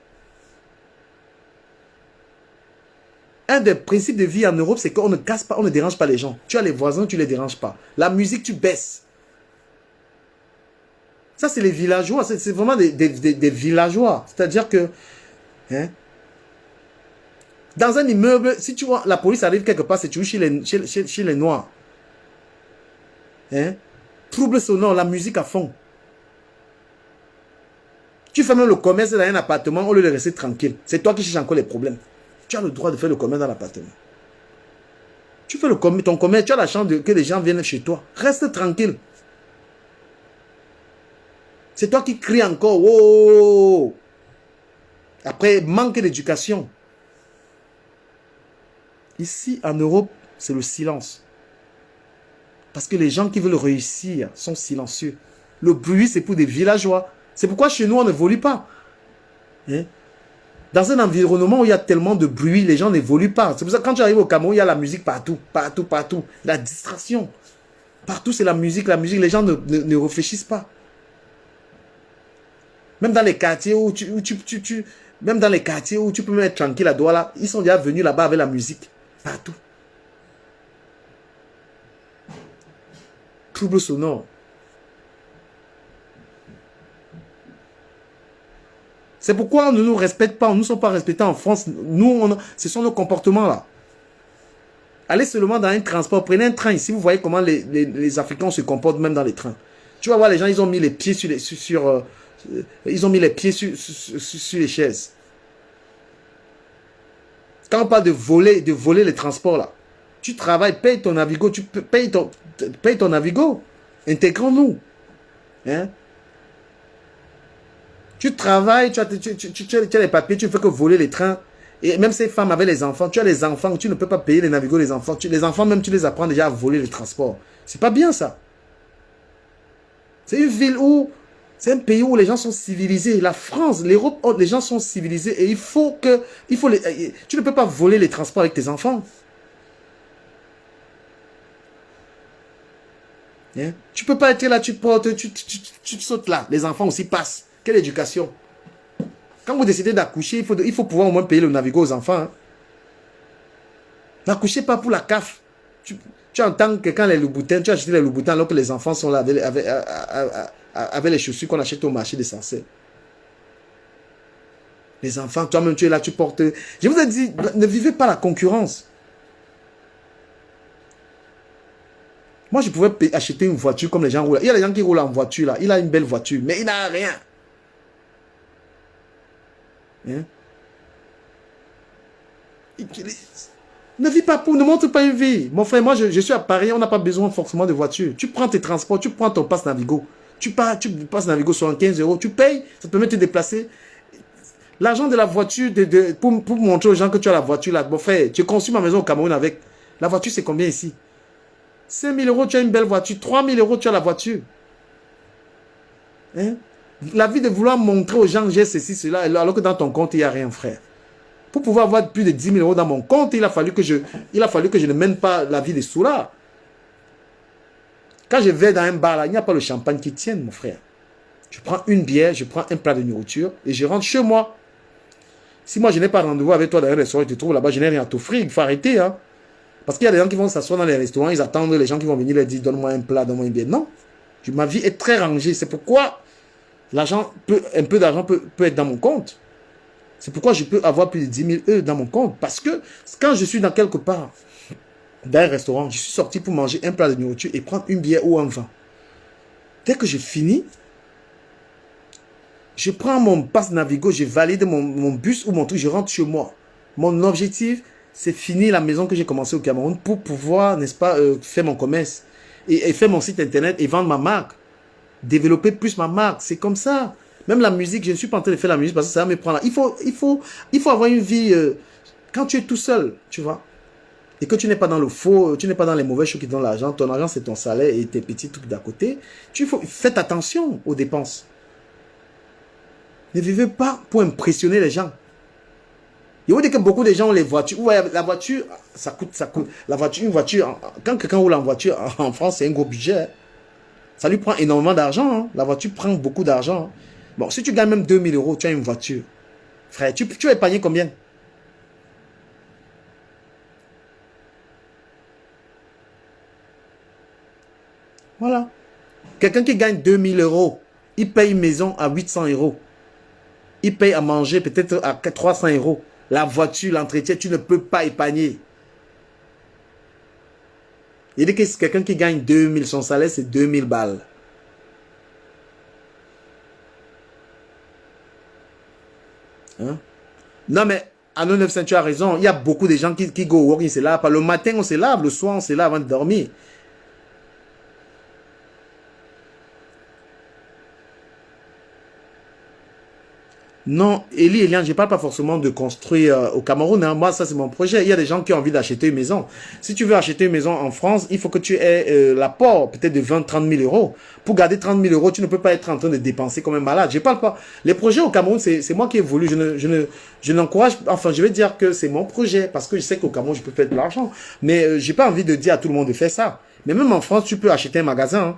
Un des principes de vie en Europe, c'est qu'on ne casse pas, on ne dérange pas les gens. Tu as les voisins, tu ne les déranges pas. La musique, tu baisses. Ça, c'est les villageois. C'est vraiment des villageois. C'est-à-dire que... Hein, dans un immeuble, si tu vois, la police arrive quelque part, c'est toujours chez les Noirs. Hein? Trouble sonore, la musique à fond. Tu fais même le commerce dans un appartement au lieu de rester tranquille. C'est toi qui cherches encore les problèmes. Tu as le droit de faire le commerce dans l'appartement. Tu fais ton commerce, tu as la chance que les gens viennent chez toi. Reste tranquille. C'est toi qui cries encore. Oh! Après, manque d'éducation. Ici, en Europe, c'est le silence. Parce que les gens qui veulent réussir sont silencieux. Le bruit, c'est pour des villageois. C'est pourquoi chez nous, on n'évolue pas. Hein? Dans un environnement où il y a tellement de bruit, les gens n'évoluent pas. C'est pour ça que quand tu arrives au Cameroun, il y a la musique partout, partout, partout. La distraction. Partout, c'est la musique, les gens ne réfléchissent pas. Même dans les quartiers où même dans les quartiers où tu peux mettre tranquille à Douala, ils sont déjà venus là-bas avec la musique. Partout. Trouble sonore. C'est pourquoi on ne nous respecte pas, on ne nous sommes pas respectés en France. Nous, ce sont nos comportements là. Allez seulement dans un transport, prenez un train ici, vous voyez comment les Africains se comportent même dans les trains. Tu vas voir les gens, ils ont mis les pieds sur les chaises. Quand on parle de voler les transports là, tu travailles, paye ton Navigo, paye ton Navigo. Intégrons-nous. Hein? Tu travailles, tu as les papiers, tu ne fais que voler les trains. Et même ces femmes avec les enfants, tu as les enfants, tu ne peux pas payer les Navigo, les enfants. Les enfants même, tu les apprends déjà à voler les transports. C'est pas bien ça. C'est une ville où, c'est un pays où les gens sont civilisés. La France, l'Europe, les gens sont civilisés. Et tu ne peux pas voler les transports avec tes enfants. Hein? Tu ne peux pas être là, tu sautes là. Les enfants aussi passent. Quelle éducation? Quand vous décidez d'accoucher, il faut pouvoir au moins payer le Navigo aux enfants. Hein. N'accouchez pas pour la CAF. Tu entends que quand les loups-boutins, tu achètes les loups-boutins alors que les enfants sont là avec les chaussures qu'on achète au marché des Sarcelles. Les enfants, toi-même tu es là, tu portes... Je vous ai dit, ne vivez pas la concurrence. Moi, je pouvais acheter une voiture comme les gens roulent. Il y a des gens qui roulent en voiture là. Il a une belle voiture, mais il n'a rien. Hein? Ne vis pas ne montre pas une vie. Mon frère, moi je suis à Paris, on n'a pas besoin forcément de voiture. Tu prends tes transports, tu prends ton passe Navigo. Tu passes Navigo sur 15 €, tu payes, ça te permet de te déplacer. L'argent de la voiture, pour montrer aux gens que tu as la voiture là, mon frère, tu construis ma maison au Cameroun avec. La voiture, c'est combien ici? 5 000 €, tu as une belle voiture. 3 000 €, tu as la voiture. Hein? La vie de vouloir montrer aux gens, j'ai ceci, cela, alors que dans ton compte, il n'y a rien, frère. Pour pouvoir avoir plus de 10 000 € dans mon compte, il a fallu que je ne mène pas la vie de soulard. Quand je vais dans un bar, là, il n'y a pas le champagne qui tienne, mon frère. Je prends une bière, je prends un plat de nourriture et je rentre chez moi. Si moi, je n'ai pas rendez-vous avec toi dans un restaurant, je te trouve là-bas, je n'ai rien à t'offrir, il faut arrêter. Hein. Parce qu'il y a des gens qui vont s'asseoir dans les restaurants, ils attendent les gens qui vont venir leur dire, donne-moi un plat, donne-moi une bière. Non, ma vie est très rangée. C'est pourquoi un peu d'argent peut être dans mon compte. C'est pourquoi je peux avoir plus de 10 000 € dans mon compte. Parce que quand je suis dans quelque part, dans un restaurant, je suis sorti pour manger un plat de nourriture et prendre une bière ou un vin. Dès que je finis, je prends mon passe Navigo, je valide mon bus ou mon truc, je rentre chez moi. Mon objectif, c'est finir la maison que j'ai commencé au Cameroun pour pouvoir, n'est-ce pas, faire mon commerce et faire mon site internet et vendre ma marque. Développer plus ma marque, c'est comme ça. Même la musique, je ne suis pas en train de faire la musique parce que ça va me prendre là. Il faut avoir une vie, quand tu es tout seul, tu vois, et que tu n'es pas dans le faux, tu n'es pas dans les mauvais choses qui donnent l'argent, ton argent c'est ton salaire et tes petits trucs d'à côté, faites attention aux dépenses. Ne vivez pas pour impressionner les gens. Il vous dit que beaucoup de gens ont les voitures. Ouais, la voiture, ça coûte. La voiture, une voiture, quand quelqu'un roule en voiture en France, c'est un gros budget. Ça lui prend énormément d'argent. Hein. La voiture prend beaucoup d'argent. Hein. Bon, si tu gagnes même 2 000 €, tu as une voiture. Frère, tu vas épargner combien? Voilà. Quelqu'un qui gagne 2 000 €, il paye une maison à 800 €. Il paye à manger peut-être à 300 €. La voiture, l'entretien, tu ne peux pas épargner. Il dit que c'est quelqu'un qui gagne 2 000, son salaire c'est 2 000 balles. Hein? Non mais, à 900, tu as raison, il y a beaucoup de gens qui go work, ils se lavent. Le matin on se lave, le soir on se lave avant de dormir. Non, Eliane, je ne parle pas forcément de construire au Cameroun. Hein. Moi, ça, c'est mon projet. Il y a des gens qui ont envie d'acheter une maison. Si tu veux acheter une maison en France, il faut que tu aies l'apport peut-être de 20-30 000 €. Pour garder 30 000 €, tu ne peux pas être en train de dépenser comme un malade. Je parle pas. Les projets au Cameroun, c'est moi qui ai voulu. Je n'encourage. Enfin, je vais dire que c'est mon projet parce que je sais qu'au Cameroun, je peux faire de l'argent. Mais j'ai pas envie de dire à tout le monde de faire ça. Mais même en France, tu peux acheter un magasin. Hein.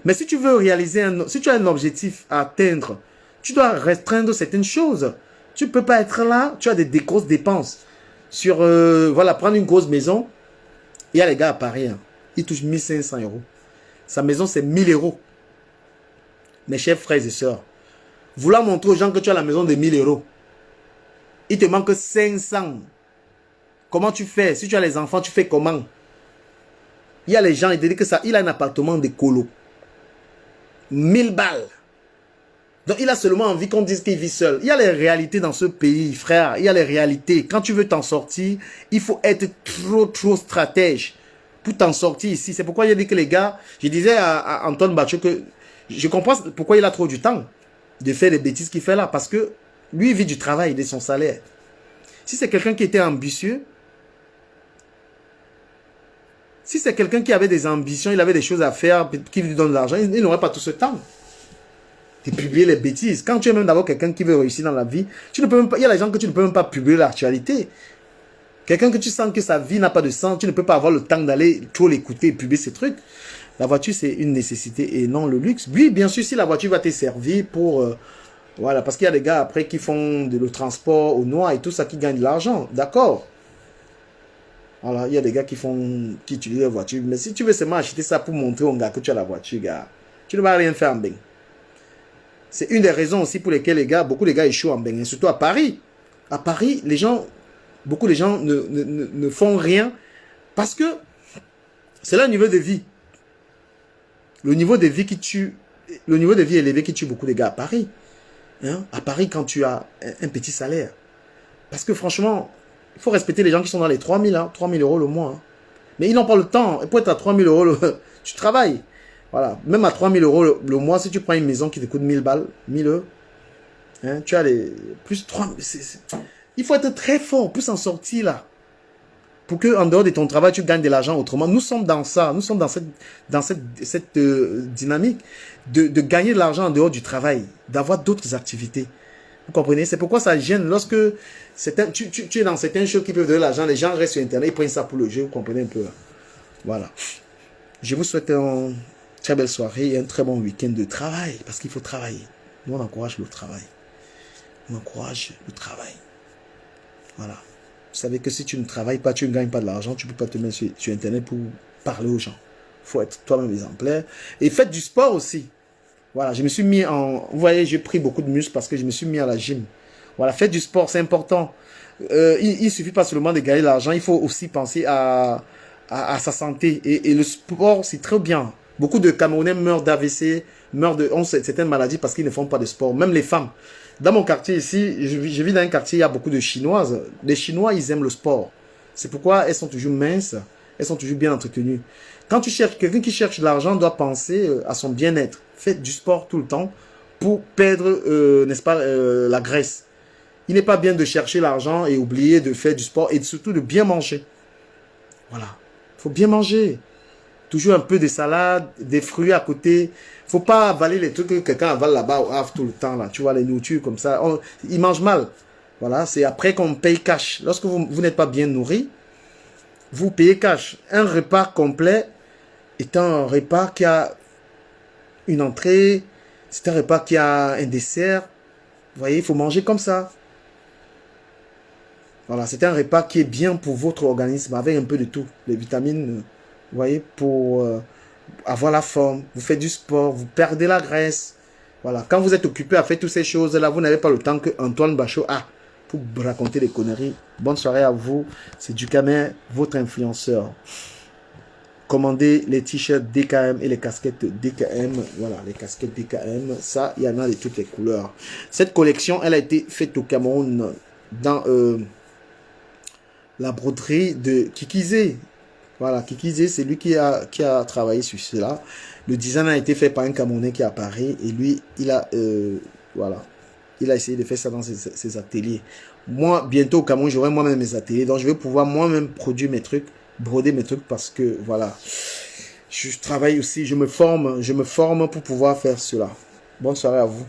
Mais si tu veux réaliser si tu as un objectif à atteindre, tu dois restreindre certaines choses. Tu ne peux pas être là, tu as des grosses dépenses. Sur, voilà, prendre une grosse maison. Il y a les gars à Paris, hein, ils touchent 1500 euros. Sa maison, c'est 1000 euros. Mes chers frères et sœurs, vouloir montrer aux gens que tu as la maison de 1000 euros, il te manque 500. Comment tu fais? Si tu as les enfants, tu fais comment? Il y a les gens, ils te disent que ça, il a un appartement de colo. 1000 balles. Donc, il a seulement envie qu'on dise qu'il vit seul. Il y a les réalités dans ce pays, frère. Il y a les réalités. Quand tu veux t'en sortir, il faut être trop stratège pour t'en sortir ici. C'est pourquoi j'ai dit que les gars, je disais à Antoine Bachot que je comprends pourquoi il a trop du temps de faire les bêtises qu'il fait là. Parce que lui, il vit du travail, de son salaire. Si c'est quelqu'un qui était ambitieux, si c'est quelqu'un qui avait des ambitions, il avait des choses à faire, qui lui donne de l'argent, il n'aurait pas tout ce temps de publier les bêtises. Quand tu es même d'abord quelqu'un qui veut réussir dans la vie, tu ne peux même pas, il y a des gens que tu ne peux même pas publier l'actualité. Quelqu'un que tu sens que sa vie n'a pas de sens, tu ne peux pas avoir le temps d'aller trop l'écouter et publier ces trucs. La voiture, c'est une nécessité et non le luxe. Oui, bien sûr, si la voiture va te servir pour... voilà, parce qu'il y a des gars après qui font le transport au noir et tout ça, qui gagnent de l'argent. D'accord. Voilà, il y a des gars qui utilisent la voiture. Mais si tu veux seulement acheter ça pour montrer au gars que tu as la voiture, gars, tu ne vas rien faire en bain. C'est une des raisons aussi pour lesquelles beaucoup de gars échouent en bain, surtout à Paris. À Paris, beaucoup de gens ne font rien parce que c'est là le niveau de vie. Le niveau de vie élevé qui tue beaucoup de gars à Paris. Hein? À Paris, quand tu as un petit salaire. Parce que franchement, il faut respecter les gens qui sont dans les 3000, hein, 3000 euros le mois. Hein. Mais ils n'ont pas le temps. Et pour être à 3000 euros, tu travailles. Voilà. Même à 3000 euros le mois, si tu prends une maison qui te coûte 1000 balles, 1000 euros, hein, tu as les plus 3000. Il faut être très fort pour s'en sortir là. Pour que en dehors de ton travail, tu gagnes de l'argent autrement. Nous sommes dans ça. Nous sommes dans cette dynamique de gagner de l'argent en dehors du travail, d'avoir d'autres activités. Vous comprenez? C'est pourquoi ça gêne. Lorsque tu es dans certaines choses qui peuvent donner de l'argent, les gens restent sur Internet, ils prennent ça pour le jeu. Vous comprenez un peu? Voilà. Je vous souhaite une très belle soirée et un très bon week-end de travail. Parce qu'il faut travailler. Nous, on encourage le travail. On encourage le travail. Voilà. Vous savez que si tu ne travailles pas, tu ne gagnes pas de l'argent, tu ne peux pas te mettre sur Internet pour parler aux gens. Il faut être toi-même exemplaire. Et faites du sport aussi. Voilà, je me suis mis en... Vous voyez, j'ai pris beaucoup de muscles parce que je me suis mis à la gym. Voilà, faites du sport, c'est important. Il ne suffit pas seulement de gagner de l'argent, il faut aussi penser à sa santé. Et le sport, c'est très bien. Beaucoup de Camerounais meurent d'AVC, ont certaines maladies parce qu'ils ne font pas de sport. Même les femmes. Dans mon quartier ici, je vis dans un quartier, il y a beaucoup de Chinoises. Les Chinois, ils aiment le sport. C'est pourquoi elles sont toujours minces, elles sont toujours bien entretenues. Quand tu cherches, quelqu'un qui cherche de l'argent doit penser à son bien-être. Faites du sport tout le temps pour perdre, n'est-ce pas, la graisse. Il n'est pas bien de chercher l'argent et oublier de faire du sport et surtout de bien manger. Voilà. Il faut bien manger. Toujours un peu de salade, des fruits à côté. Il ne faut pas avaler les trucs que quelqu'un avale là-bas au Havre tout le temps. Là. Tu vois, les nourritures comme ça. Ils mangent mal. Voilà, c'est après qu'on paye cash. Lorsque vous n'êtes pas bien nourri, vous payez cash. Un repas complet est un repas qui a une entrée, c'est un repas qui a un dessert. Vous voyez, il faut manger comme ça. Voilà, c'est un repas qui est bien pour votre organisme, avec un peu de tout. Les vitamines, vous voyez, pour avoir la forme. Vous faites du sport, vous perdez la graisse. Voilà, quand vous êtes occupé à faire toutes ces choses-là, vous n'avez pas le temps que Antoine Bachot a pour raconter des conneries. Bonne soirée à vous. C'est Dukamer, votre influenceur. Commandez les t-shirts DKM et les casquettes DKM. Voilà, les casquettes DKM. Ça, il y en a de toutes les couleurs. Cette collection, elle a été faite au Cameroun dans la broderie de Kikizé. Voilà, Kikizé, c'est lui qui a travaillé sur cela. Le design a été fait par un Camerounais qui est à Paris. Et lui, il a essayé de faire ça dans ses ateliers. Moi, bientôt au Cameroun, j'aurai moi-même mes ateliers. Donc, je vais pouvoir moi-même produire mes trucs, broder mes trucs parce que, voilà, je travaille aussi, je me forme pour pouvoir faire cela. Bonne soirée à vous.